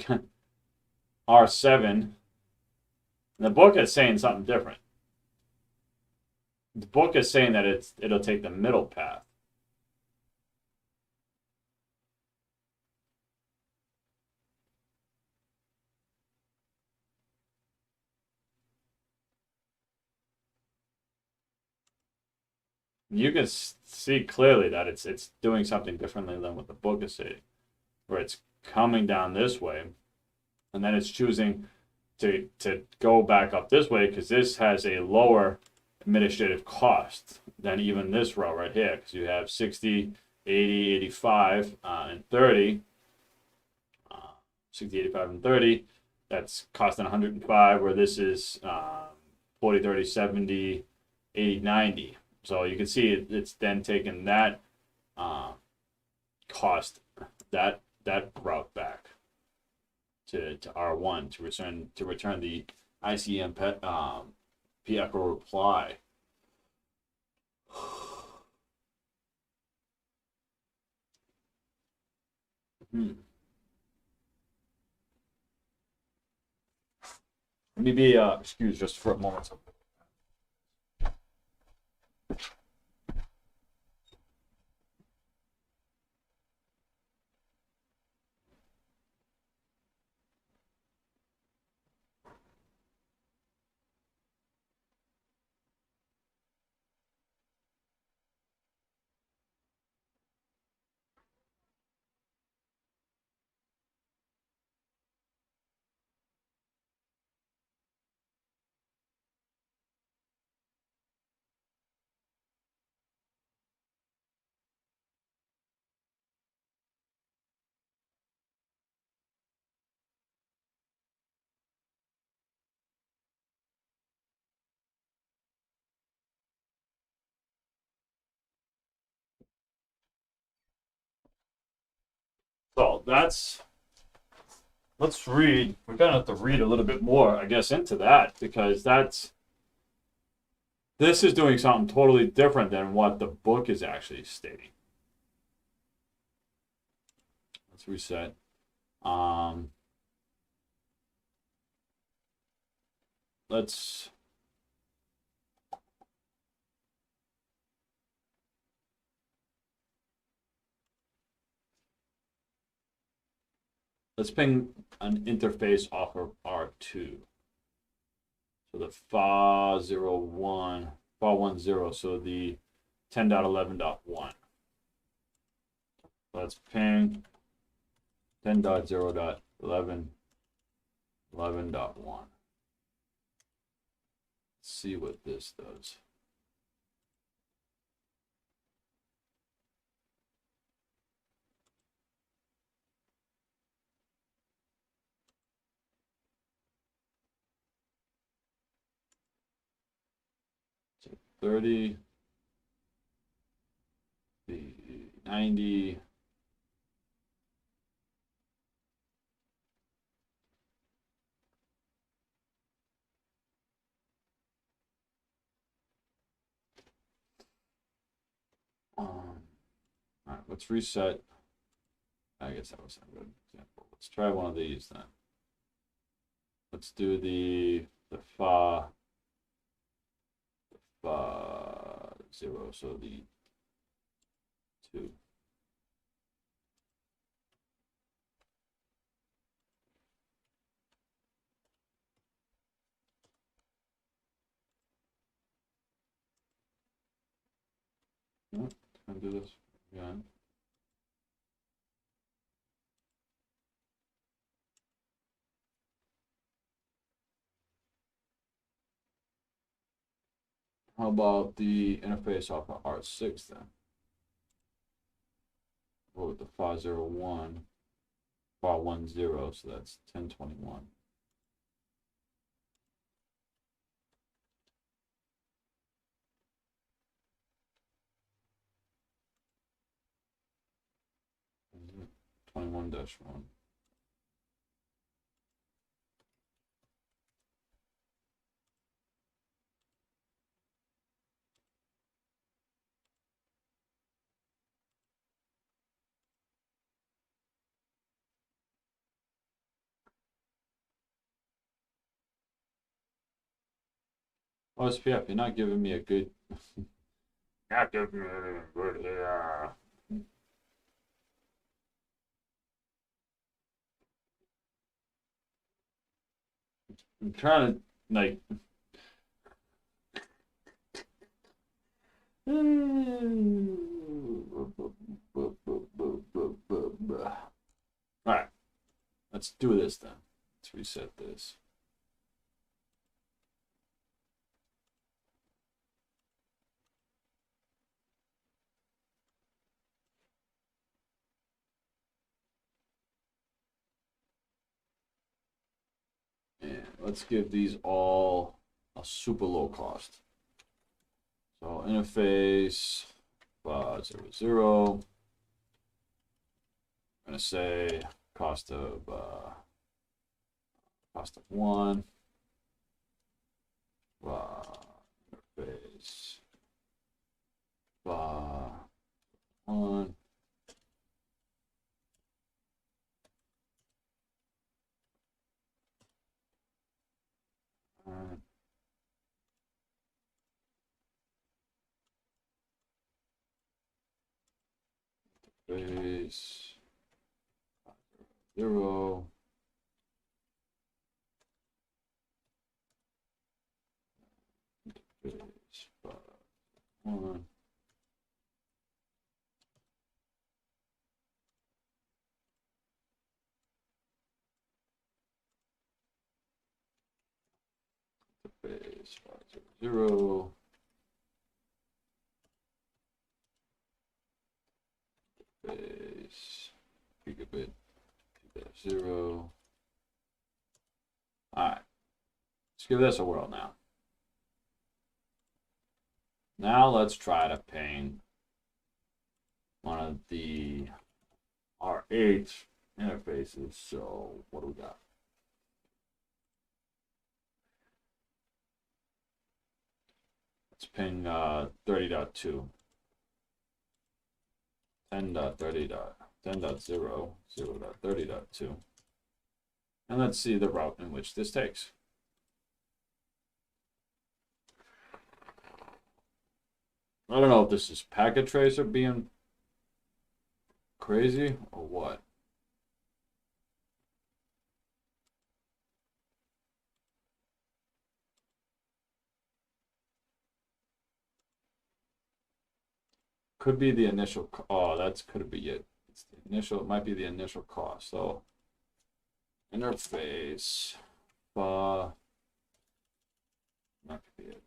R7. The book is saying something different. The book is saying that it'll take the middle path. You can see clearly that it's doing something differently than what the book is saying, where it's coming down this way, and then it's choosing to go back up this way because this has a lower administrative cost than even this row right here, because you have 60, 80, 85, and 30. 60, 85, and 30. That's costing 105, where this is 40, 30, 70, 80, 90. So you can see it's then taking that cost, that route back to R1 to return the ICM P echo reply. Let me be excused just for a moment. So let's read. We're gonna have to read a little bit more, I guess, into that, because this is doing something totally different than what the book is actually stating. Let's reset. Let's ping an interface off of R2. So the FA01, FA10, so the 10.11.1. Let's ping 10.0.11.11.1. See what this does. So 30, the 90. All right, let's reset. I guess that was a good example. Let's try one of these then. let's do the fa 0, so the 2. Can I do this again? How about the interface off of R6 then? What with the fa 01, fa 10, so that's 1021. Is it 21-1? OSPF, you're not giving me a good. Not giving me a good here. I'm trying to like. Alright, let's do this then. Let's reset this. And let's give these all a super low cost. So interface 0, I'm gonna say cost of 1. Interface 1. Base 0. Base 1. Base 500. Base gigabit 0. Alright. Let's give this a whirl now. Now let's try to ping one of the R8 interfaces. So what do we got? Let's ping 30.2. 10.30.10.0, 0.30.2. And let's see the route in which this takes. I don't know if this is packet tracer being crazy or what. Could be the initial. Oh, that's could be it. It's the initial. It might be the initial cost. So interface. Not gonna be it.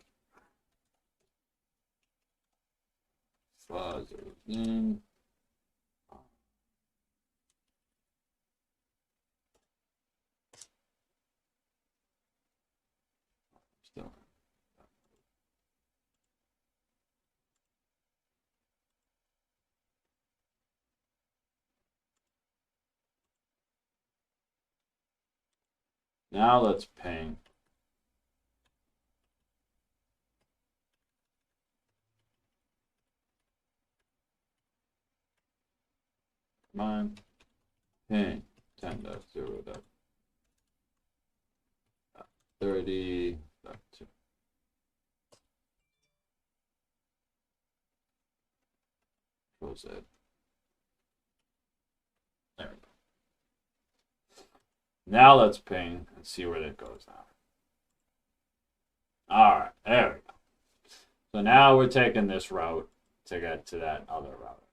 Fuzz in. Still. Now let's ping. Come on. Ping 10.0. 30 back to close it. There we go. Now let's ping and see where that goes now. All right, there we go. So now we're taking this route to get to that other route.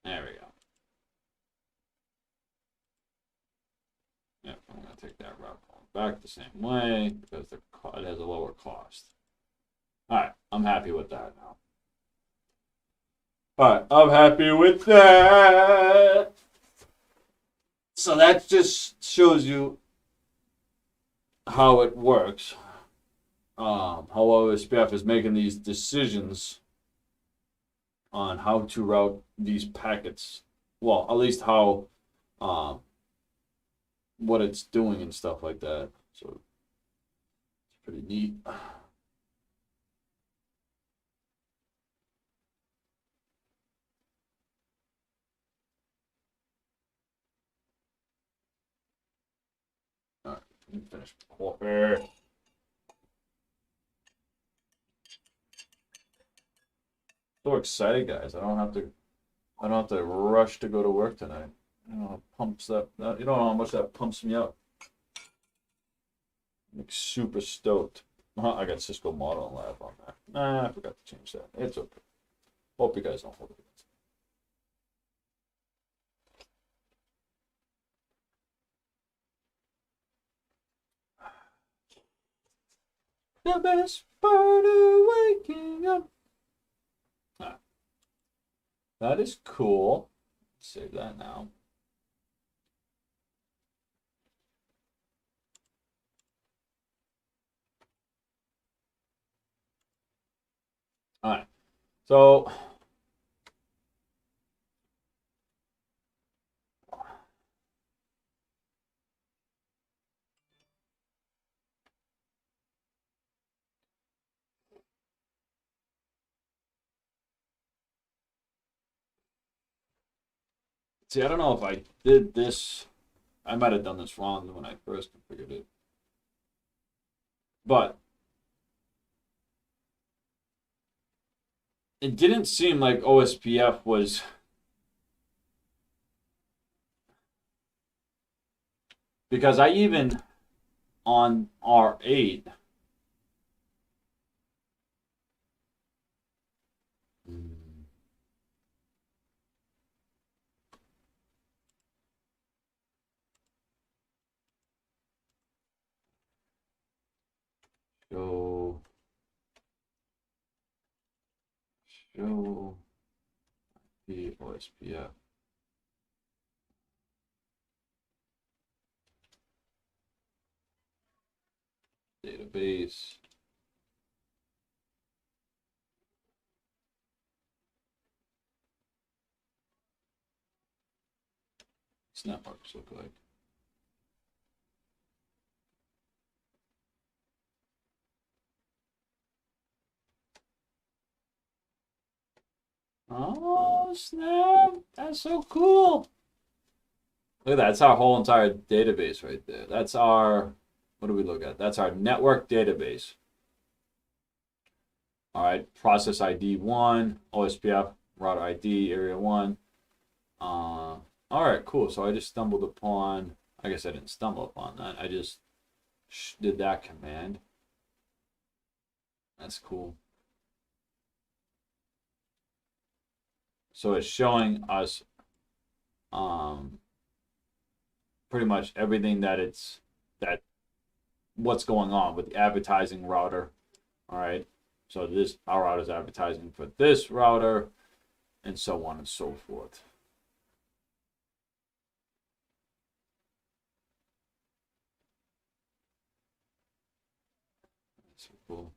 There we go. Yep, I'm going to take that route back the same way because it has a lower cost. All right, I'm happy with that now. All right, I'm happy with that. So that just shows you how it works. How OSPF is making these decisions on how to route these packets. Well, at least how, what it's doing and stuff like that. So it's pretty neat. All right, let me finish coffee. So excited, guys! I don't have to rush to go to work tonight. You know, it pumps that. You know how much that pumps me up. I'm like super stoked. I got Cisco Model and Lab on that. Nah, I forgot to change that. It's okay. Hope you guys don't hold it. The best part of waking up. Ah, that is cool. Save that now. All right. So see, I don't know if I did this. I might have done this wrong when I first configured it. But it didn't seem like OSPF was because I even on R8 show the OSPF database. What's networks look like? Oh snap! That's so cool. Look at that. That's our whole entire database right there. That's our, what do we look at? That's our network database. All right, process ID 1, OSPF, router ID, area 1. All right, cool. So I just stumbled upon, I guess I didn't stumble upon that. I just did that command. That's cool. So it's showing us pretty much everything that what's going on with the advertising router. All right. So this our router is advertising for this router and so on and so forth. That's so cool.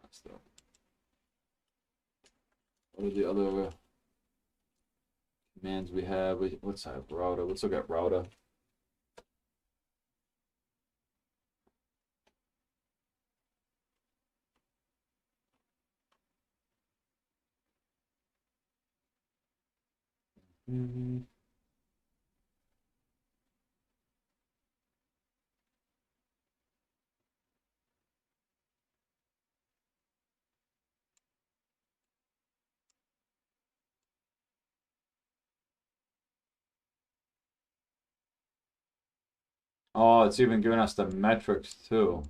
That's the what are the other commands we have? What's that router? Let's look at router. Mhm. Oh, it's even giving us the metrics too.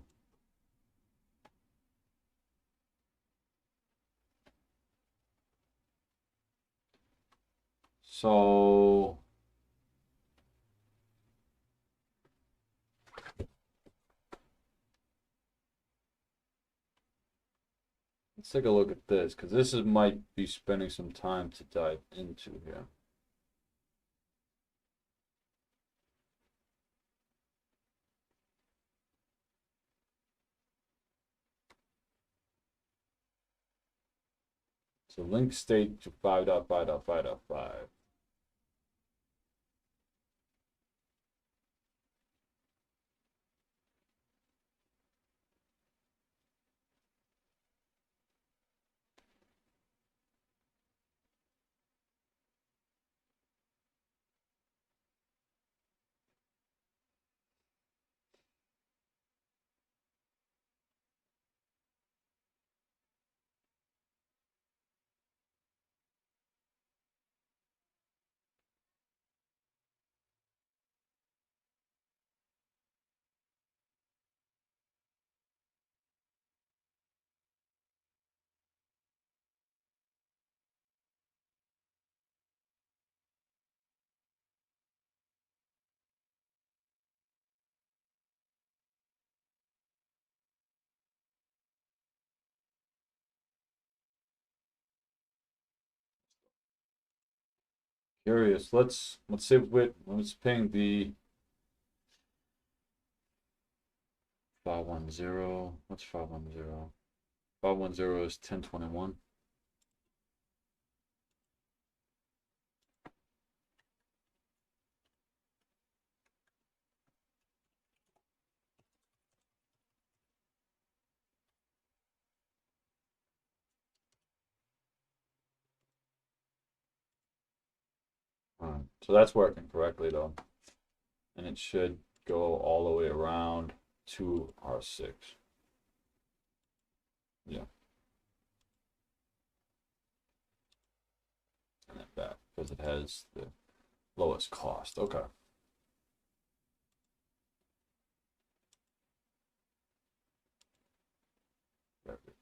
So let's take a look at this because this is might be spending some time to dive into here. So link state to 5.5.5.5. Curious. Let's see what let's ping the 510. What's 510? 510 is 1021. So that's working correctly though. And it should go all the way around to R6. Yeah. And then back because it has the lowest cost. Okay. Very good.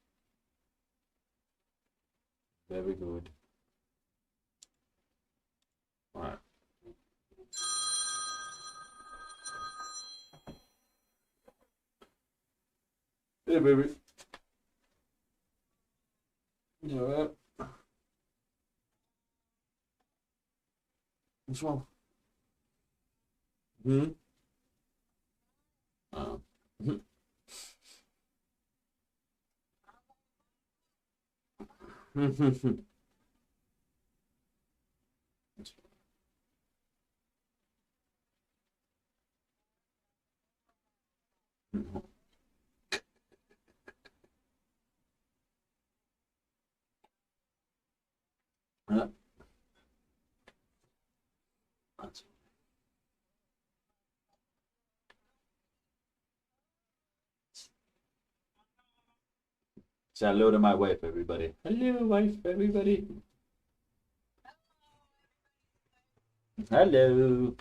Very good. All right. Hey, baby. You all right? What's wrong? Hmm? Oh. Say hello to my wife, everybody. Hello, wife, everybody. Hello.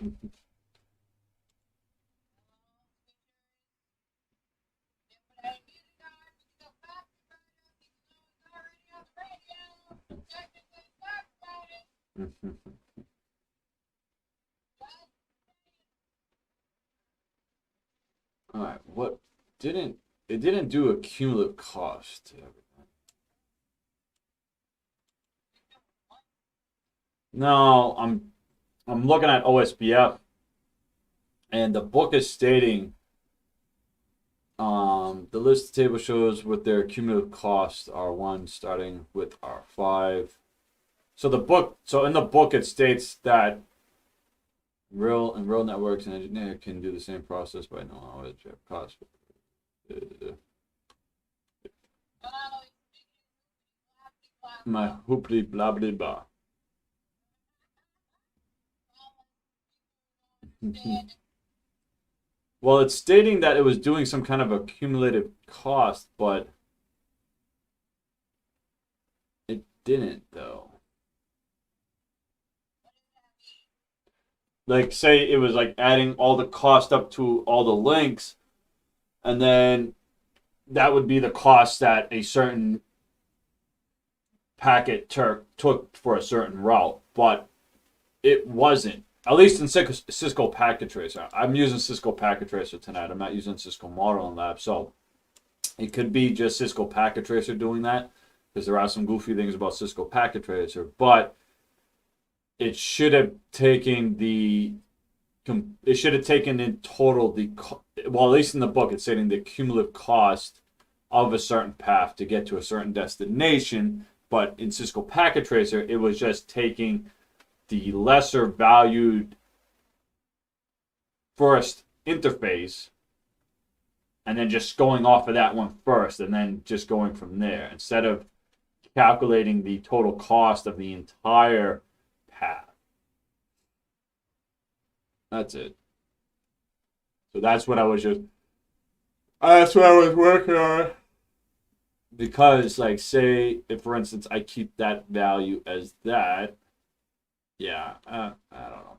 All right. What didn't it didn't do a cumulative cost to everything. No, I'm looking at OSPF and the book is stating the list table shows what their cumulative costs are one starting with R5. So in the book it states that real networks and engineer can do the same process by knowing how much cost. My hoopty blah blah blah. Well, it's stating that it was doing some kind of accumulative cost, but it didn't though. Like, say it was like adding all the cost up to all the links, and then that would be the cost that a certain packet took for a certain route, but it wasn't. At least in Cisco Packet Tracer. I'm using Cisco Packet Tracer tonight. I'm not using Cisco Modeling Lab. So it could be just Cisco Packet Tracer doing that, because there are some goofy things about Cisco Packet Tracer. But it should have taken in total well, at least in the book, it's saying the cumulative cost of a certain path to get to a certain destination. But in Cisco Packet Tracer, it was just taking the lesser valued first interface and then just going off of that one first and then just going from there, instead of calculating the total cost of the entire path. That's it. So that's what I was working on. Because, like, say, if for instance I keep that value as that, yeah, I don't know.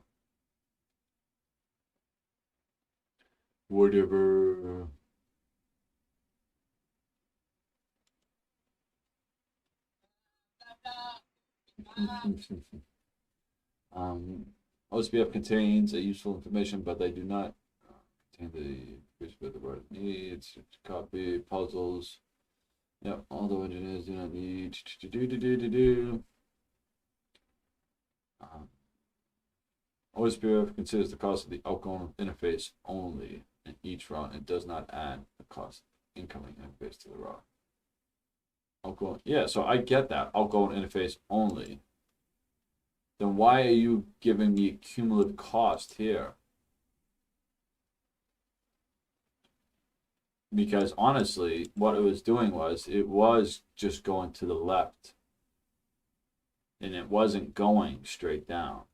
Whatever. OSPF contains a useful information, but they do not contain the word needs to copy puzzles. Yep, although engineers do not need to do. OSPF considers the cost of the outgoing interface only in each route. It does not add the cost of incoming interface to the route. Outgoing, yeah, so I get that. Outgoing interface only. Then why are you giving me cumulative cost here? Because honestly, what it was doing was it was just going to the left. And it wasn't going straight down.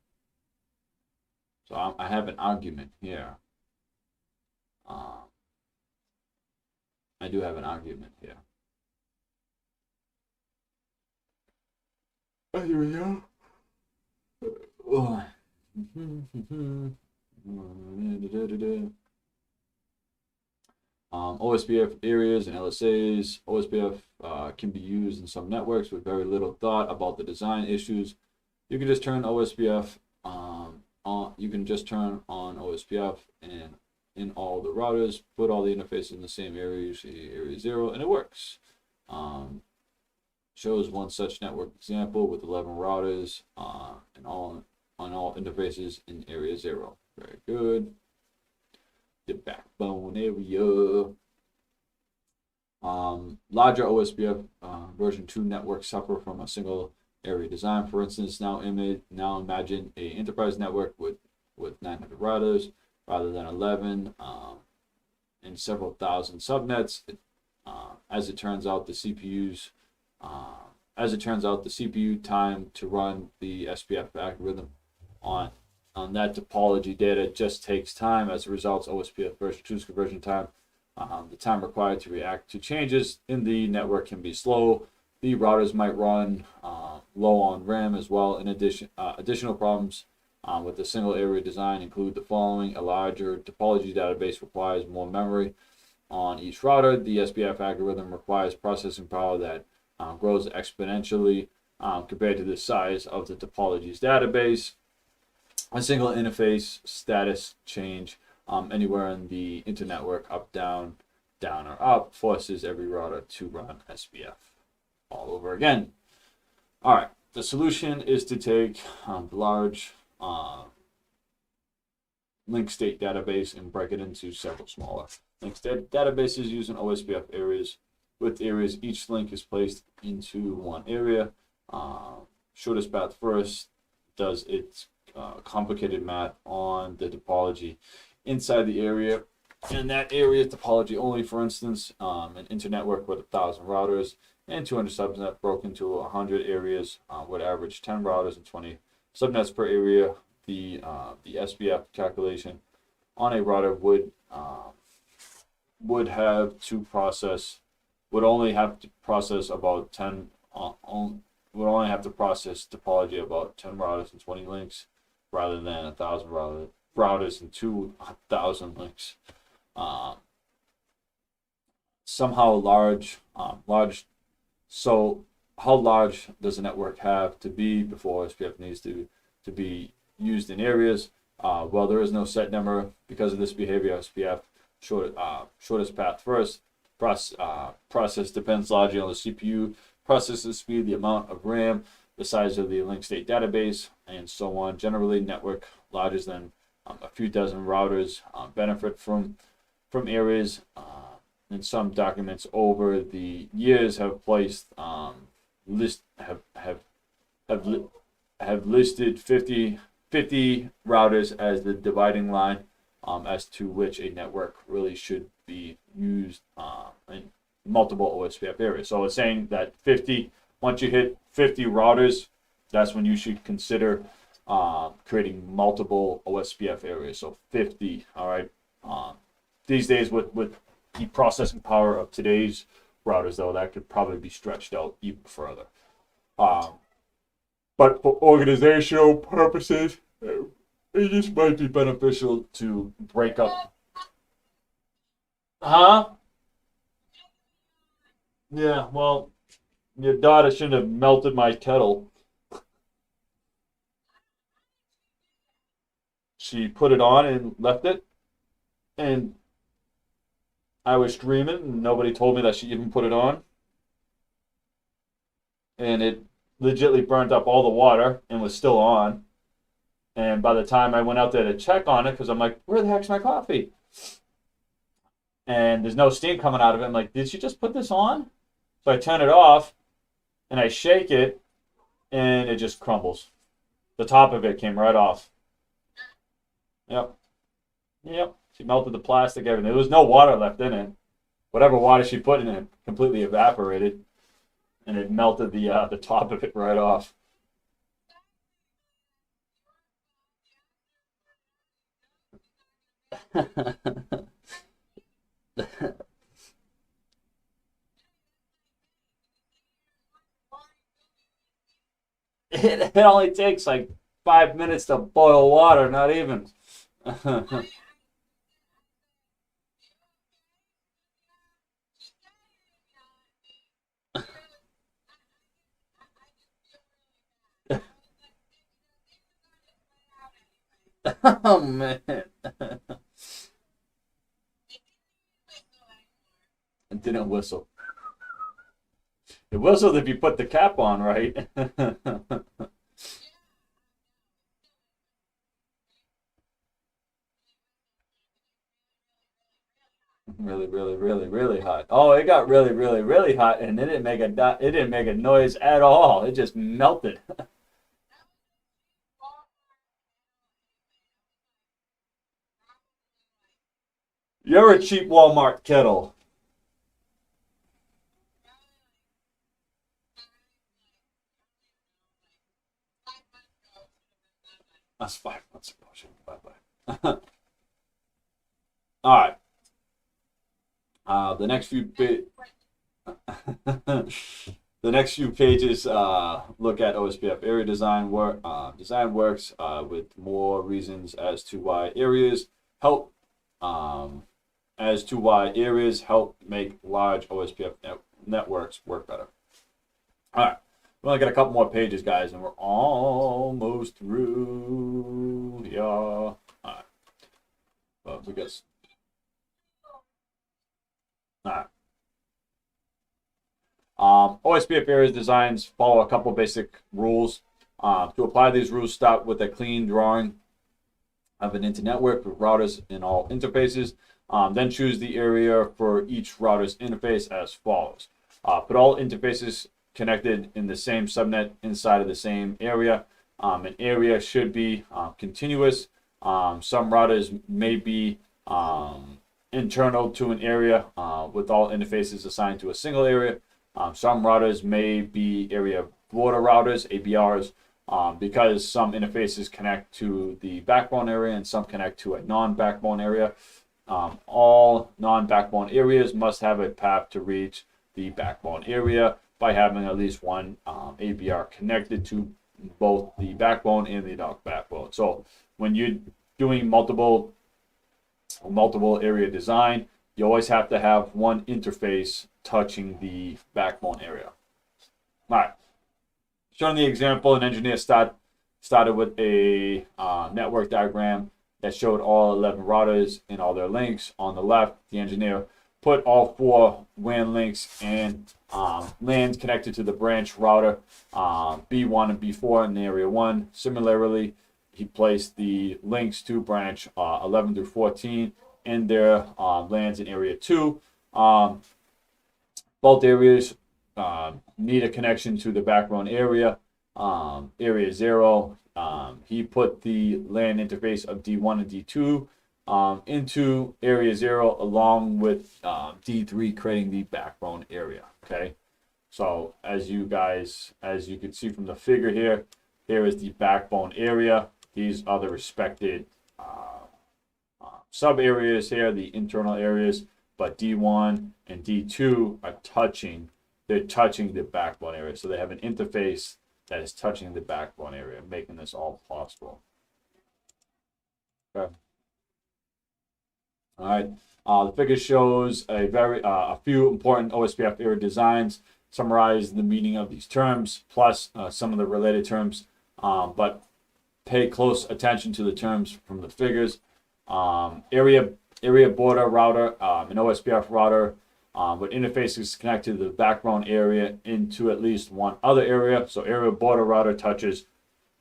So I have an argument here. I do have an argument here. Here we go. OSPF areas and LSAs. OSPF can be used in some networks with very little thought about the design issues. You can just turn OSPF on. You can just turn on OSPF and in all the routers, put all the interfaces in the same area, usually area 0, and it works. Shows one such network example with 11 routers and all interfaces in area 0. Very good. The backbone area. Larger OSPF version 2 networks suffer from a single area design. For instance, now imagine a enterprise network with 900 routers rather than 11 and several thousand subnets. As it turns out, the CPU time to run the SPF algorithm on that topology data just takes time. As a result, OSPF version 2's conversion time, the time required to react to changes in the network can be slow. The routers might run low on RAM as well. In addition, additional problems with the single area design include the following. A larger topology database requires more memory on each router. The SPF algorithm requires processing power that grows exponentially compared to the size of the topology's database. A single interface status change anywhere in the internetwork, up, down, down, or up, forces every router to run SPF all over again. All right, the solution is to take the large link state database and break it into several smaller link state databases using OSPF areas. With areas, each link is placed into one area. Shortest path first does its complicated math on the topology inside the area. And that area topology only, for instance, an internetwork with 1,000 routers and 200 subnets broken into 100 areas would average 10 routers and 20 subnets per area. the SPF calculation on a router would have to process would only have to process about 10 would only have to process topology about 10 routers and 20 links rather than 1,000 routers and 2,000 links. Somehow large. So how large does a network have to be before SPF needs to be used in areas? Well, there is no set number because of this behavior. SPF shortest path first. Process depends largely on the CPU processor speed, the amount of RAM, the size of the link state database, and so on. Generally, network larger than a few dozen routers benefit from areas. And some documents over the years have placed have listed 50 routers as the dividing line as to which a network really should be used in multiple OSPF areas. So it's saying that once you hit 50 routers, that's when you should consider creating multiple OSPF areas. So 50, all right. These days with the processing power of today's routers, though, that could probably be stretched out even further. But for organizational purposes, it just might be beneficial to break up. Huh? Yeah, well, your daughter shouldn't have melted my kettle. She put it on and left it, and I was streaming, and nobody told me that she even put it on. And it legitimately burnt up all the water and was still on. And by the time I went out there to check on it, because I'm like, where the heck's my coffee? And there's no steam coming out of it. I'm like, did she just put this on? So I turn it off, and I shake it, and it just crumbles. The top of it came right off. Yep. She melted the plastic, everything. There was no water left in it. Whatever water she put in it completely evaporated, and it melted the top of it right off. It only takes like 5 minutes to boil water, not even. Oh man. It didn't whistle. It whistled if you put the cap on, right? Really, really, really, really hot. Oh, it got really, really, really hot, and it didn't make a noise at all. It just melted. You're a cheap Walmart kettle. That's 5 months ago. Bye bye. All right. The next few the next few pages look at OSPF area design works with more reasons as to why areas help make large OSPF networks work better. All right, we only got a couple more pages, guys, and we're almost through. Yeah. All right. Well, we got. All right. OSPF areas designs follow a couple basic rules. To apply these rules, start with a clean drawing of an internetwork with routers in all interfaces. Then choose the area for each router's interface as follows. Put all interfaces connected in the same subnet inside of the same area. An area should be continuous. Some routers may be internal to an area with all interfaces assigned to a single area. Some routers may be area border routers, ABRs, because some interfaces connect to the backbone area and some connect to a non-backbone area. All non-backbone areas must have a path to reach the backbone area by having at least one ABR connected to both the backbone and the non-backbone. So when you're doing multiple area design, you always have to have one interface touching the backbone area. All right. Showing the example, an engineer started with a network diagram that showed all 11 routers and all their links. On the left, the engineer put all 4 WAN links and LANs connected to the branch router B1 and B4 in area 1. Similarly, he placed the links to branch 11 through 14 in their LANs in area 2. Both areas need a connection to the backbone area. Area 0, he put the LAN interface of D1 and D2 into area 0 along with D3 creating the backbone area. Okay, so as you can see from the figure here, here is the backbone area. These are the respected sub areas here, the internal areas, but D1 and D2 are touching the backbone area. So they have an interface that is touching the backbone area, making this all possible. Okay. All right. The figure shows a few important OSPF area designs, summarize the meaning of these terms, plus some of the related terms, but pay close attention to the terms from the figures. Area border router, an OSPF router with interfaces connected to the backbone area into at least one other area. So area border router touches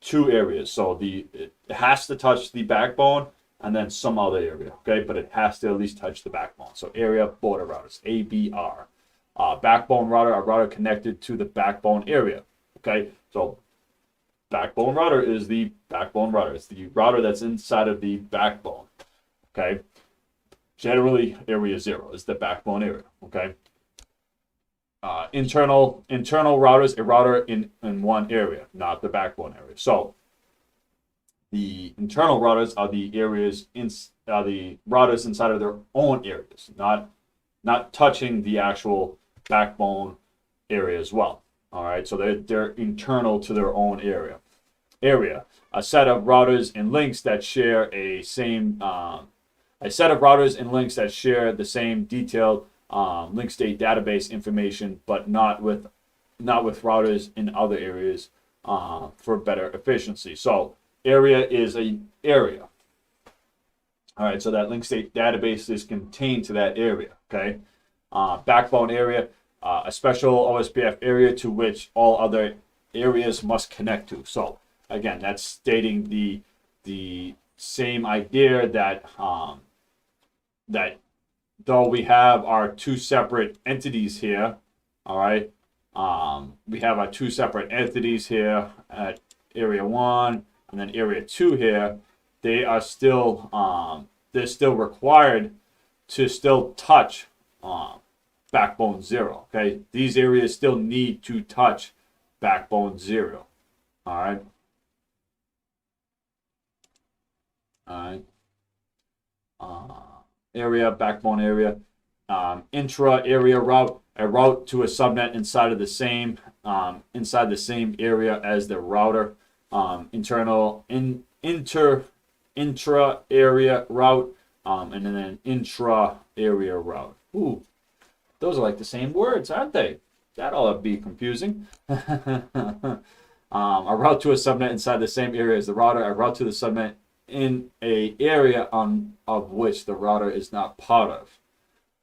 2 areas. So it has to touch the backbone and then some other area, okay? But it has to at least touch the backbone. So area border routers, ABR. Backbone router, a router connected to the backbone area, okay? So backbone router is the backbone router. It's the router that's inside of the backbone, okay? Generally, area 0 is the backbone area, okay? Internal routers, a router in one area, not the backbone area. So the internal routers are the routers inside of their own areas, not touching the actual backbone area as well. All right, so they're internal to their own area. A set of routers and links that share the same detailed link state database information, but not with routers in other areas for better efficiency. So area is an area. All right, so that link state database is contained to that area. Okay, backbone area, a special OSPF area to which all other areas must connect to. So again, that's stating the same idea that that though we have our 2 separate entities here, all right, we have our 2 separate entities here at area 1 and then area 2 here. They are still they're still required to still touch backbone 0. Okay, these areas still need to touch backbone 0. All right. Area, backbone area, intra area route, a route to a subnet inside the same area as the router. Intra area route, and then an intra area route. Ooh, those are like the same words, aren't they? That ought to be confusing. A route to a subnet inside the same area as the router, a route to the subnet in a area of which the router is not part of.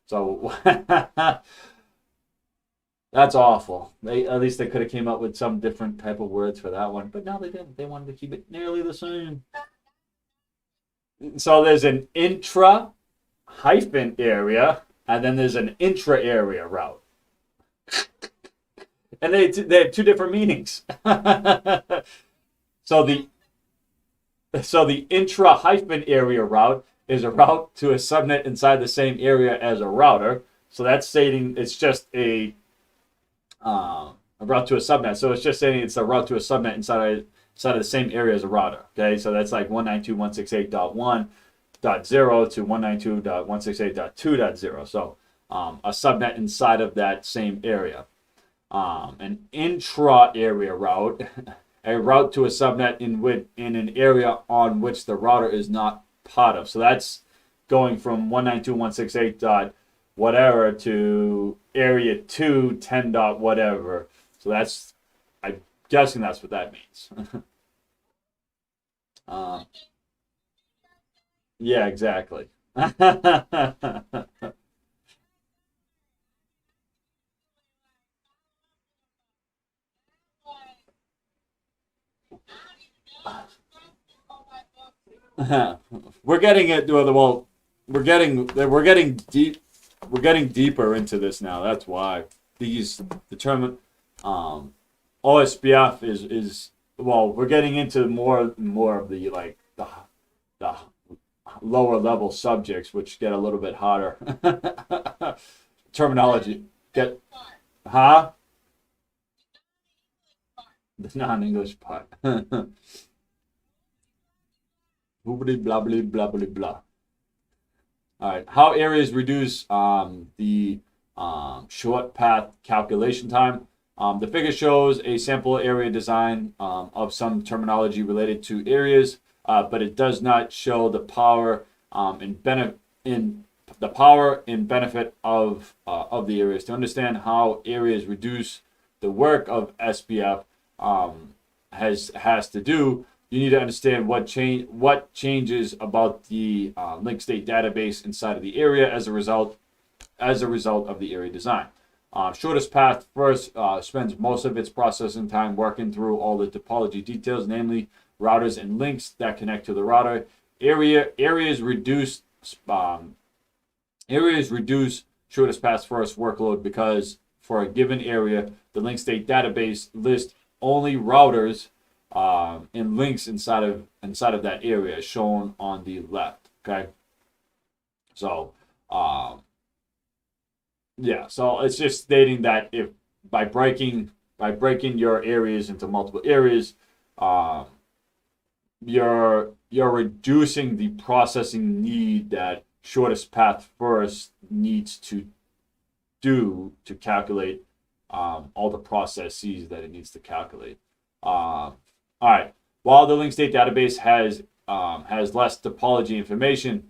So that's awful. At least they could have came up with some different type of words for that one, but no, they didn't. They wanted to keep it nearly the same. So there's an intra hyphen area, and then there's an intra area route. And they have 2 different meanings. So the intra hyphen area route is a route to a subnet inside the same area as a router. So that's stating it's just a route to a subnet. So it's just saying it's a route to a subnet inside inside of the same area as a router. Okay, so that's like 192.168.1.0 to 192.168.2.0. So a subnet inside of that same area. An intra-area route, a route to a subnet in an area on which the router is not part of. So that's going from 192.168 dot whatever to area 2 10 dot whatever. So that's, I'm guessing that's what that means. uh, yeah, exactly. We're getting it. Well, we're getting deep. We're getting deeper into this now. That's why these determine OSPF is well. We're getting into more of the like the lower level subjects, which get a little bit harder. Terminology get huh? The non-English part. Boobity blah blah blah blah blah. All right, how areas reduce the short path calculation time. The figure shows a sample area design of some terminology related to areas, but it does not show the power and benefit of the areas. To understand how areas reduce the work of SPF has to do, you need to understand what changes about the link state database inside of the area as a result of the area design. Shortest path first spends most of its processing time working through all the topology details, namely routers and links that connect to the router. Areas reduce shortest path first workload because for a given area, the link state database lists only routers and links inside of that area shown on the left. Okay, so yeah, so it's just stating that if by breaking your areas into multiple areas, you're reducing the processing need that shortest path first needs to do to calculate all the processes that it needs to calculate. All right. While the link state database has less topology information,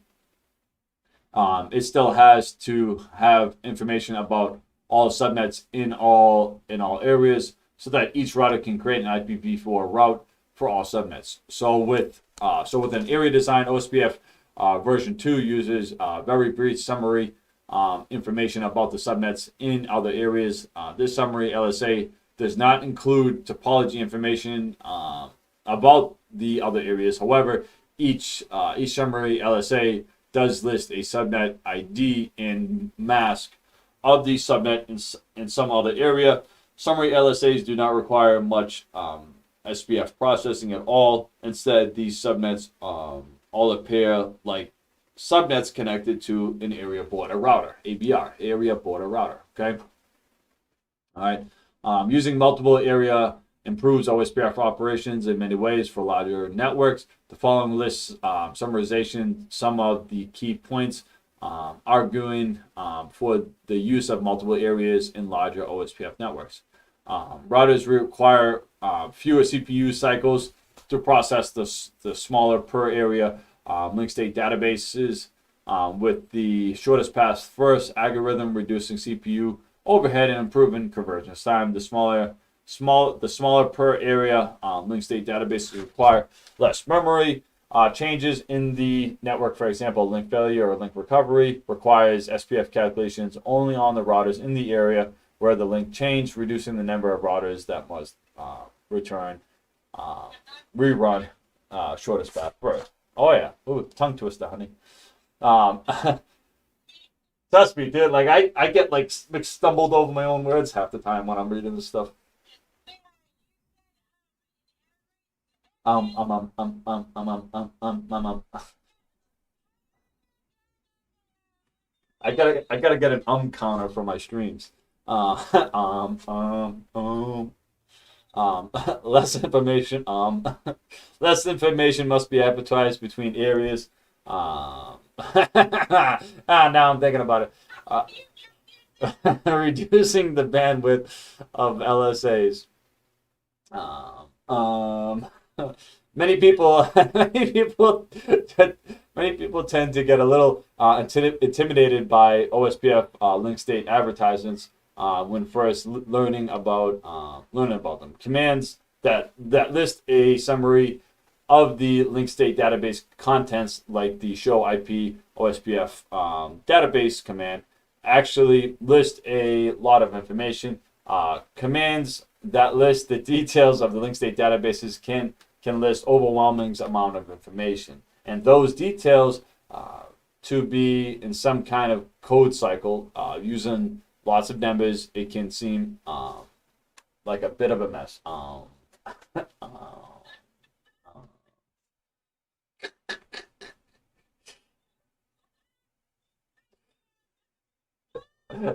it still has to have information about all subnets in all areas, so that each router can create an IPv4 route for all subnets. So with an area design, OSPF version 2 uses very brief summary information about the subnets in other areas. This summary LSA does not include topology information about the other areas. However, each summary LSA does list a subnet ID and mask of the subnet in some other area. Summary LSAs do not require much SPF processing at all. Instead, these subnets all appear like subnets connected to an area border router, ABR, area border router. Okay. All right. Using multiple area improves OSPF operations in many ways for larger networks. The following lists summarization some of the key points arguing for the use of multiple areas in larger OSPF networks. Routers require fewer CPU cycles to process the smaller per area link state databases, with the shortest path first algorithm reducing CPU overhead and improving convergence time. The smaller per area link state databases require less memory. Changes in the network, for example, link failure or link recovery, requires SPF calculations only on the routers in the area where the link changed, reducing the number of routers that must rerun shortest path first. Oh yeah, ooh, tongue twister, honey. Trust me, dude. Like I get like stumbled over my own words half the time when I'm reading this stuff. Um um um um um um um I gotta get an counter for my streams. Uh um um um um Less information. Less information must be advertised between areas. Now I'm thinking about it. Reducing the bandwidth of LSAs. Um, many people, many people tend to get a little intimidated by OSPF link state advertisements when first learning about them. Commands that list a summary of the link state database contents, like the show IP OSPF database command, actually list a lot of information. Commands that list the details of the link state databases can list overwhelming amount of information, and those details to be in some kind of code cycle using lots of numbers, it can seem like a bit of a mess.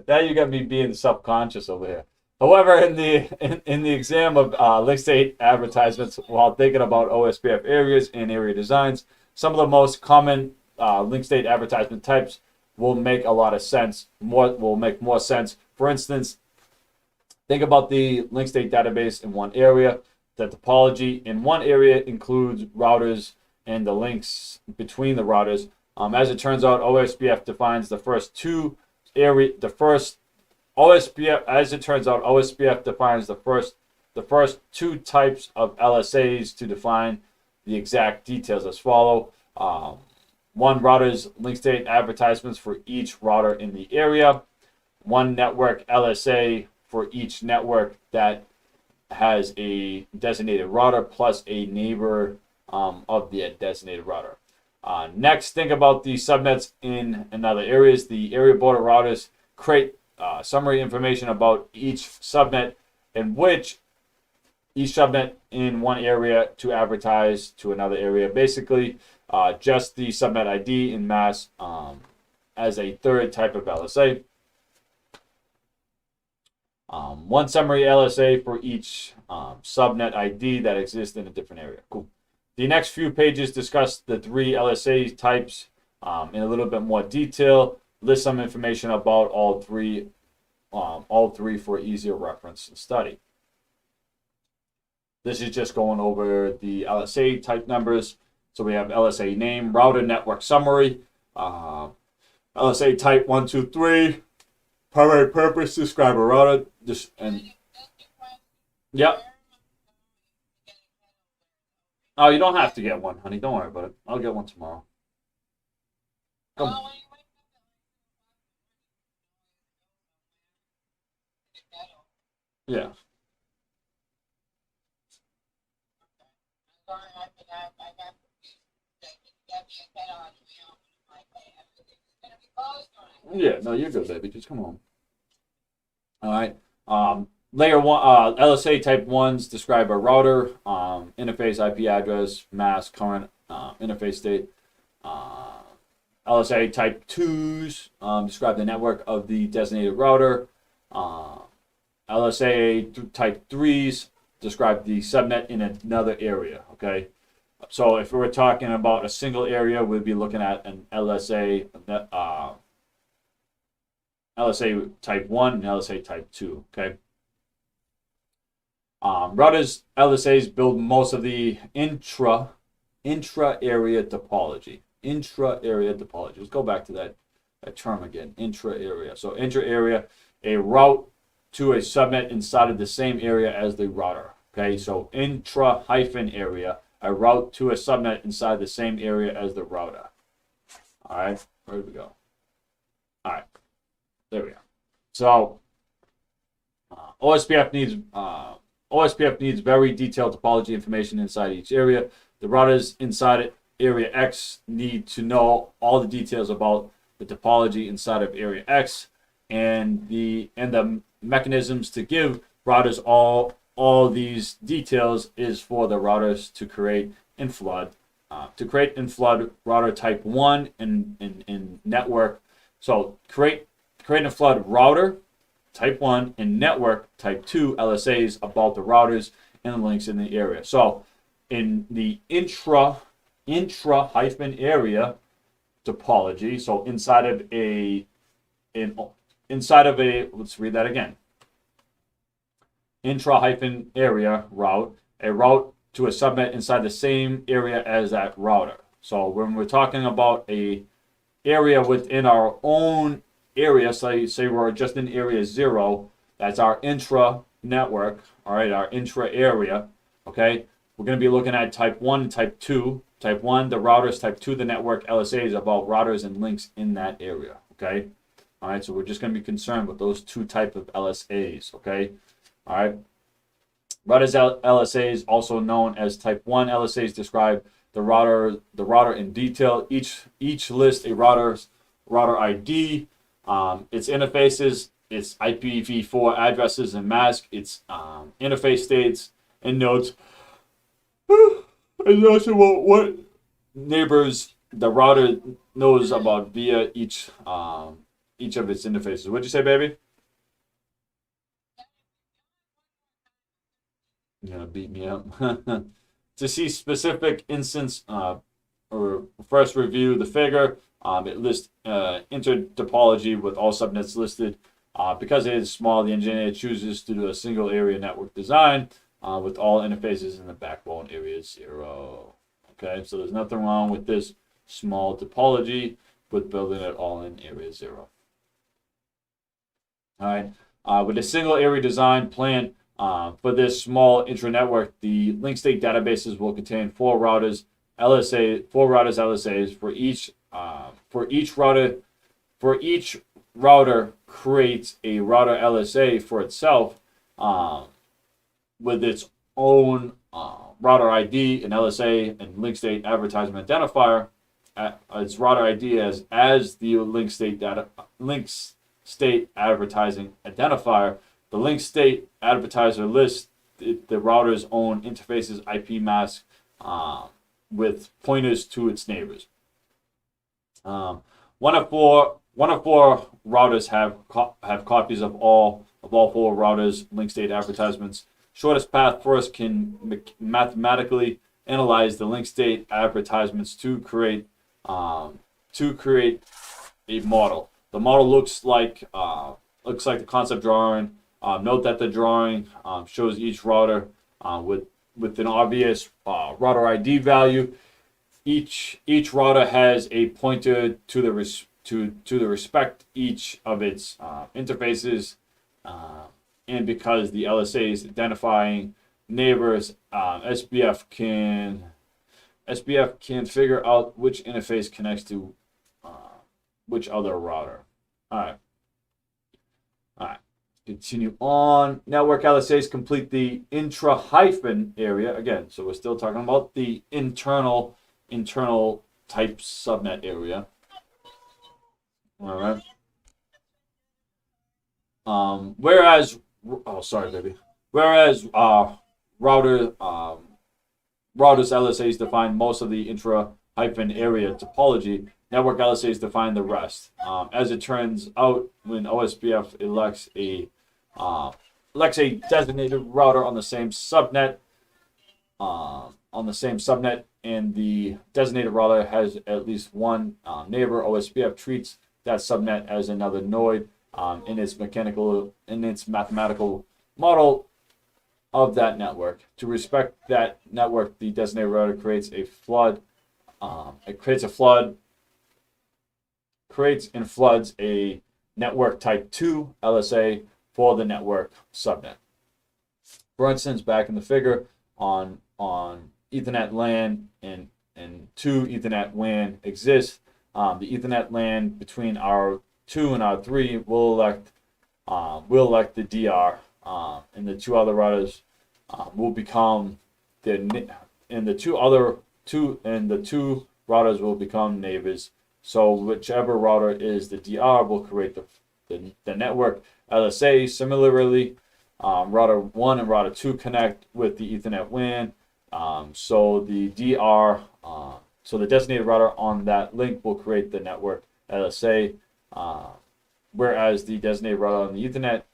Now you got me being subconscious over here. However, in the exam of link state advertisements, while thinking about OSPF areas and area designs, some of the most common link state advertisement types will make a lot of sense. Will make more sense. For instance, think about the link state database in one area. The topology in one area includes routers and the links between the routers. As it turns out, OSPF defines the first two area. The first OSPF, as it turns out, OSPF defines the first two types of LSAs to define the exact details as follow. One router's link state advertisements for each router in the area. One network LSA for each network that has a designated router plus a neighbor of the designated router. Next, think about the subnets in another areas. The area border routers create summary information about each subnet and which each subnet in one area to advertise to another area. Basically, just the subnet ID in mass as a third type of LSA. One summary LSA for each subnet ID that exists in a different area. Cool. The next few pages discuss the three LSA types in a little bit more detail. List some information about all three for easier reference and study. This is just going over the LSA type numbers. So we have LSA name, router network summary, LSA type 1, 2, 3, primary purpose, describe a router, yep. Oh, you don't have to get one, honey. Don't worry about it. I'll get one tomorrow. Come. Yeah. Yeah, no, you're good, baby. Just come on. All right. Layer one, LSA type ones describe a router, interface IP address, mask, current interface state. LSA type twos describe the network of the designated router. LSA type threes describe the subnet in another area. Okay. So if we were talking about a single area, we'd be looking at an LSA type 1 and LSA type 2, okay? Routers LSAs build most of the intra-area topology. Intra-area topology. Let's go back to that term again, intra-area. So intra-area, a route to a subnet inside of the same area as the router, okay? So intra-area, a route to a subnet inside the same area as the router. All right, where did we go? All right, there we go. So OSPF needs very detailed topology information inside each area. The routers inside area X need to know all the details about the topology inside of area X, and the mechanisms to give routers all these details is for the routers to create and flood. To create and flood router type 1 in network. So create and flood router type 1 and network type 2 LSAs about the routers and the links in the area. So in the intra hyphen area topology, so inside of a let's read that again. Intra hyphen area route, a route to a subnet inside the same area as that router. So when we're talking about a area within our own area, say we're just in area 0, that's our intra network, all right, our intra area, okay? We're going to be looking at type 1 and type 2. Type 1, the routers, type 2, the network LSAs about routers and links in that area, okay? All right, so we're just going to be concerned with those two type of LSAs, okay? All right. Routers LSAs, also known as type 1 LSAs, describe the router in detail. Each lists a router ID, its interfaces, its IPv4 addresses and mask, its interface states and nodes, and also what neighbors the router knows about via each of its interfaces. What'd you say, baby? You're gonna beat me up. To see specific instance or first review the figure, it lists intertopology with all subnets listed. Because it is small, the engineer chooses to do a single area network design with all interfaces in the backbone area 0. Okay, so there's nothing wrong with this small topology with building it all in area 0. All right, with a single area design plan for this small intra-network, the link state databases will contain 4 routers LSAs for each router creates a router LSA for itself with its own router ID and LSA and link state advertisement identifier. Its router ID as the link state advertising identifier. The link state advertiser lists the router's own interfaces IP mask with pointers to its neighbors. One of four routers have copies of all 4 routers' link state advertisements. Shortest path first can mathematically analyze the link state advertisements to create a model. The model looks like the concept drawing. Note that the drawing shows each router with an obvious router ID value. Each router has a pointer to the respect each of its interfaces, and because the LSA is identifying neighbors, SBF can figure out which interface connects to which other router. All right. Continue on. Network LSAs complete the intra hyphen area again. So we're still talking about the internal type subnet area. All right. Whereas routers LSAs define most of the intra hyphen area topology, network LSAs define the rest. As it turns out, when OSPF elects a designated router on the same subnet, and the designated router has at least one neighbor, OSPF treats that subnet as another node in its mathematical model of that network. To respect that network, the designated router creates and floods a network type 2 LSA for the network subnet. For instance, back in the figure on Ethernet LAN and 2 Ethernet WAN exists. The Ethernet LAN between our 2 and our 3 will elect the DR, and the 2 other routers will become the two routers will become neighbors. So whichever router is the DR will create the network LSA. Similarly, router 1 and router 2 connect with the Ethernet WAN. So the designated router on that link will create the network LSA, whereas the designated router on the Ethernet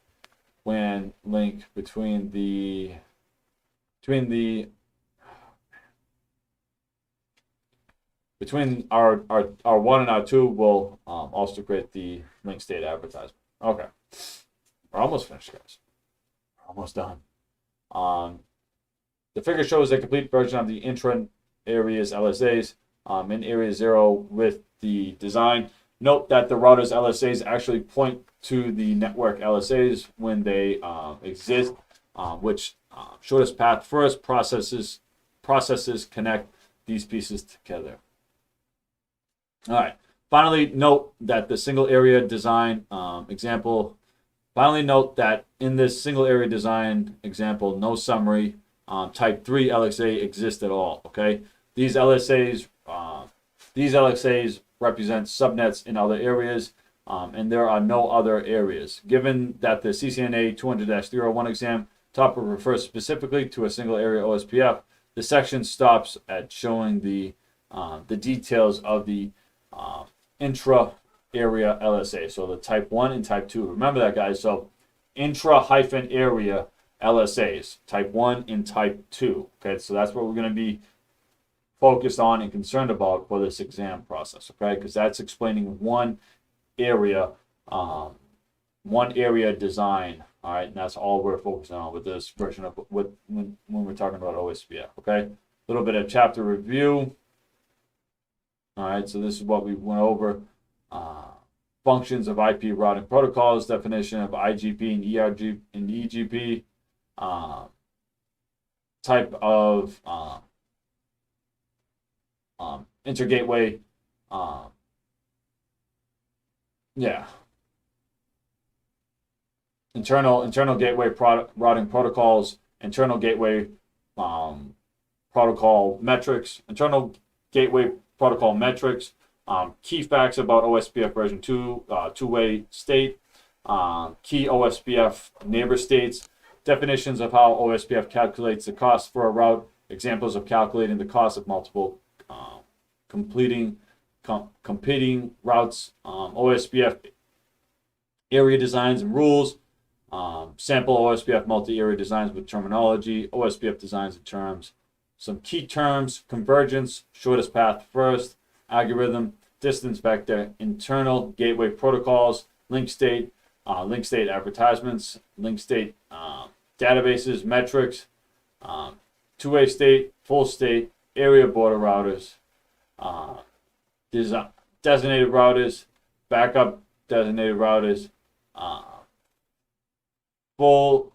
when link between the between our 1 and our 2 will also create the link state advertisement. Okay, we're almost finished, guys. We're almost done. The figure shows a complete version of the intra areas LSAs in area 0 with the design. Note that the router's LSAs actually point to the network LSAs when they exist, which shortest path first processes connect these pieces together. All right. Finally, note that the single area design example. Finally, note that in this single area design example, no summary type 3 LSA exists at all. Okay, these LSAs represent subnets in other areas, and there are no other areas. Given that the CCNA 200-301 exam topic refers specifically to a single area OSPF, the section stops at showing the details of the intra area LSA. So the type 1 and type 2. Remember that, guys. So intra-area LSAs, type 1 and type 2. Okay, so that's what we're going to be focused on and concerned about for this exam process. Okay, because that's explaining one area design. All right, and that's all we're focusing on with this version of when we're talking about OSPF. Okay, a little bit of chapter review. All right, so this is what we went over. Functions of IP routing protocols, definition of IGP and ERG and EGP, type of intergateway, internal gateway routing protocols, internal gateway protocol metrics, internal gateway protocol metrics, key facts about OSPF version 2, two-way state, key OSPF neighbor states, definitions of how OSPF calculates the cost for a route, examples of calculating the cost of multiple competing routes, OSPF area designs and rules, sample OSPF multi-area designs with terminology, OSPF designs and terms, some key terms, convergence, shortest path first, algorithm, distance vector, internal gateway protocols, link state advertisements, link state databases, metrics, two-way state, full state, area border routers, designated routers, backup designated routers, full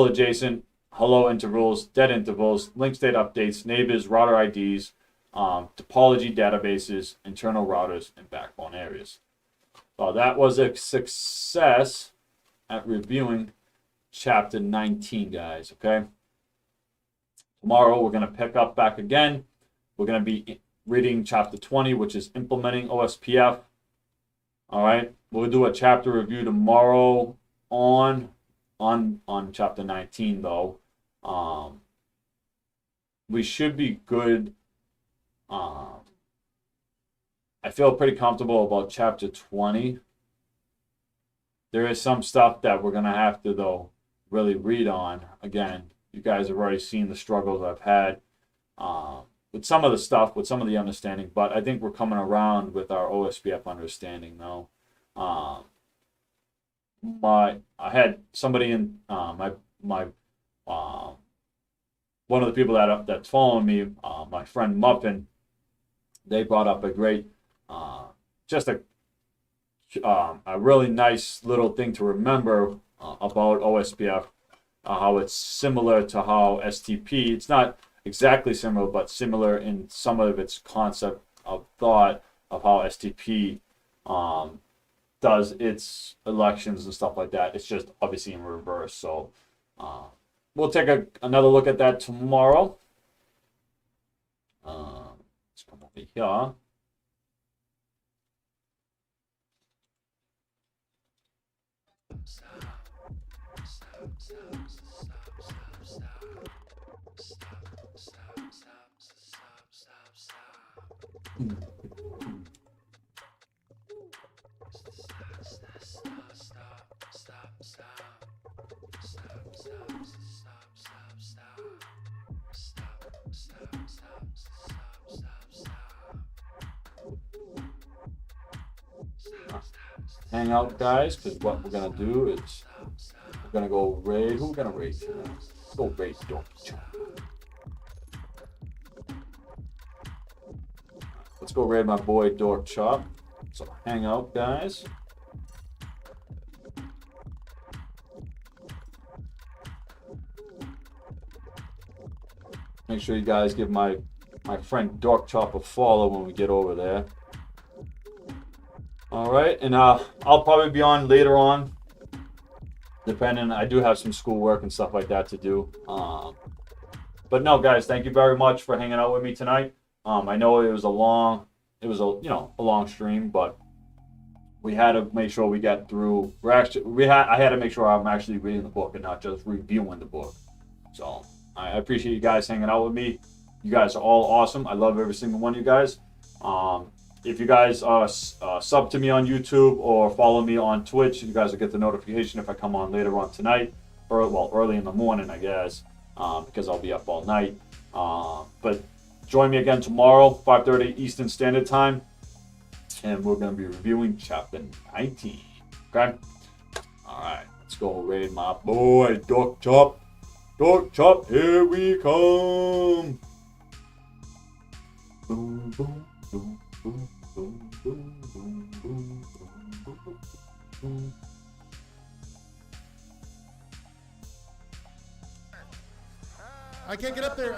adjacent, hello intervals, dead intervals, link state updates, neighbors, router IDs, topology databases, internal routers, and backbone areas. So that was a success at reviewing chapter 19, guys, okay? Tomorrow we're going to pick up back again. We're going to be reading chapter 20, which is implementing OSPF. All right, we'll do a chapter review tomorrow on chapter 19, though. We should be good. I feel pretty comfortable about chapter 20. There is some stuff that we're going to have to, though, really read on. Again, you guys have already seen the struggles I've had with some of the stuff, with some of the understanding, but I think we're coming around with our OSPF understanding, though. I had somebody in my one of the people that's following me, my friend Muffin, they brought up a great, just a really nice little thing to remember about OSPF, how it's similar to how STP, it's not exactly similar, but similar in some of its concept of thought of how STP does its elections and stuff like that. It's just obviously in reverse. So we'll take another look at that tomorrow. Let's come over here. hang out, guys, because what we're gonna do is we're gonna go raid. Who we gonna raid? Let's go raid Dork Chop. Let's go raid my boy Dork Chop. So hang out, guys. Make sure you guys give my friend Dork Chop a follow when we get over there. All right, and I'll probably be on later on, depending. I do have some schoolwork and stuff like that to do. But no, guys, thank you very much for hanging out with me tonight. I know it was a long stream, but we had to make sure we got through. I had to make sure I'm actually reading the book and not just reviewing the book. So I appreciate you guys hanging out with me. You guys are all awesome. I love every single one of you guys. If you guys sub to me on YouTube or follow me on Twitch, you guys will get the notification if I come on later on tonight, or early in the morning, I guess, because I'll be up all night. But join me again tomorrow, 5:30 Eastern Standard Time, and we're going to be reviewing Chapter 19. Okay? All right, let's go raid my boy, Dork Chop. Dork Chop, here we come. Boom, boom, boom. Boom, boom, boom, boom, boom, boom, boom. I can't get up there.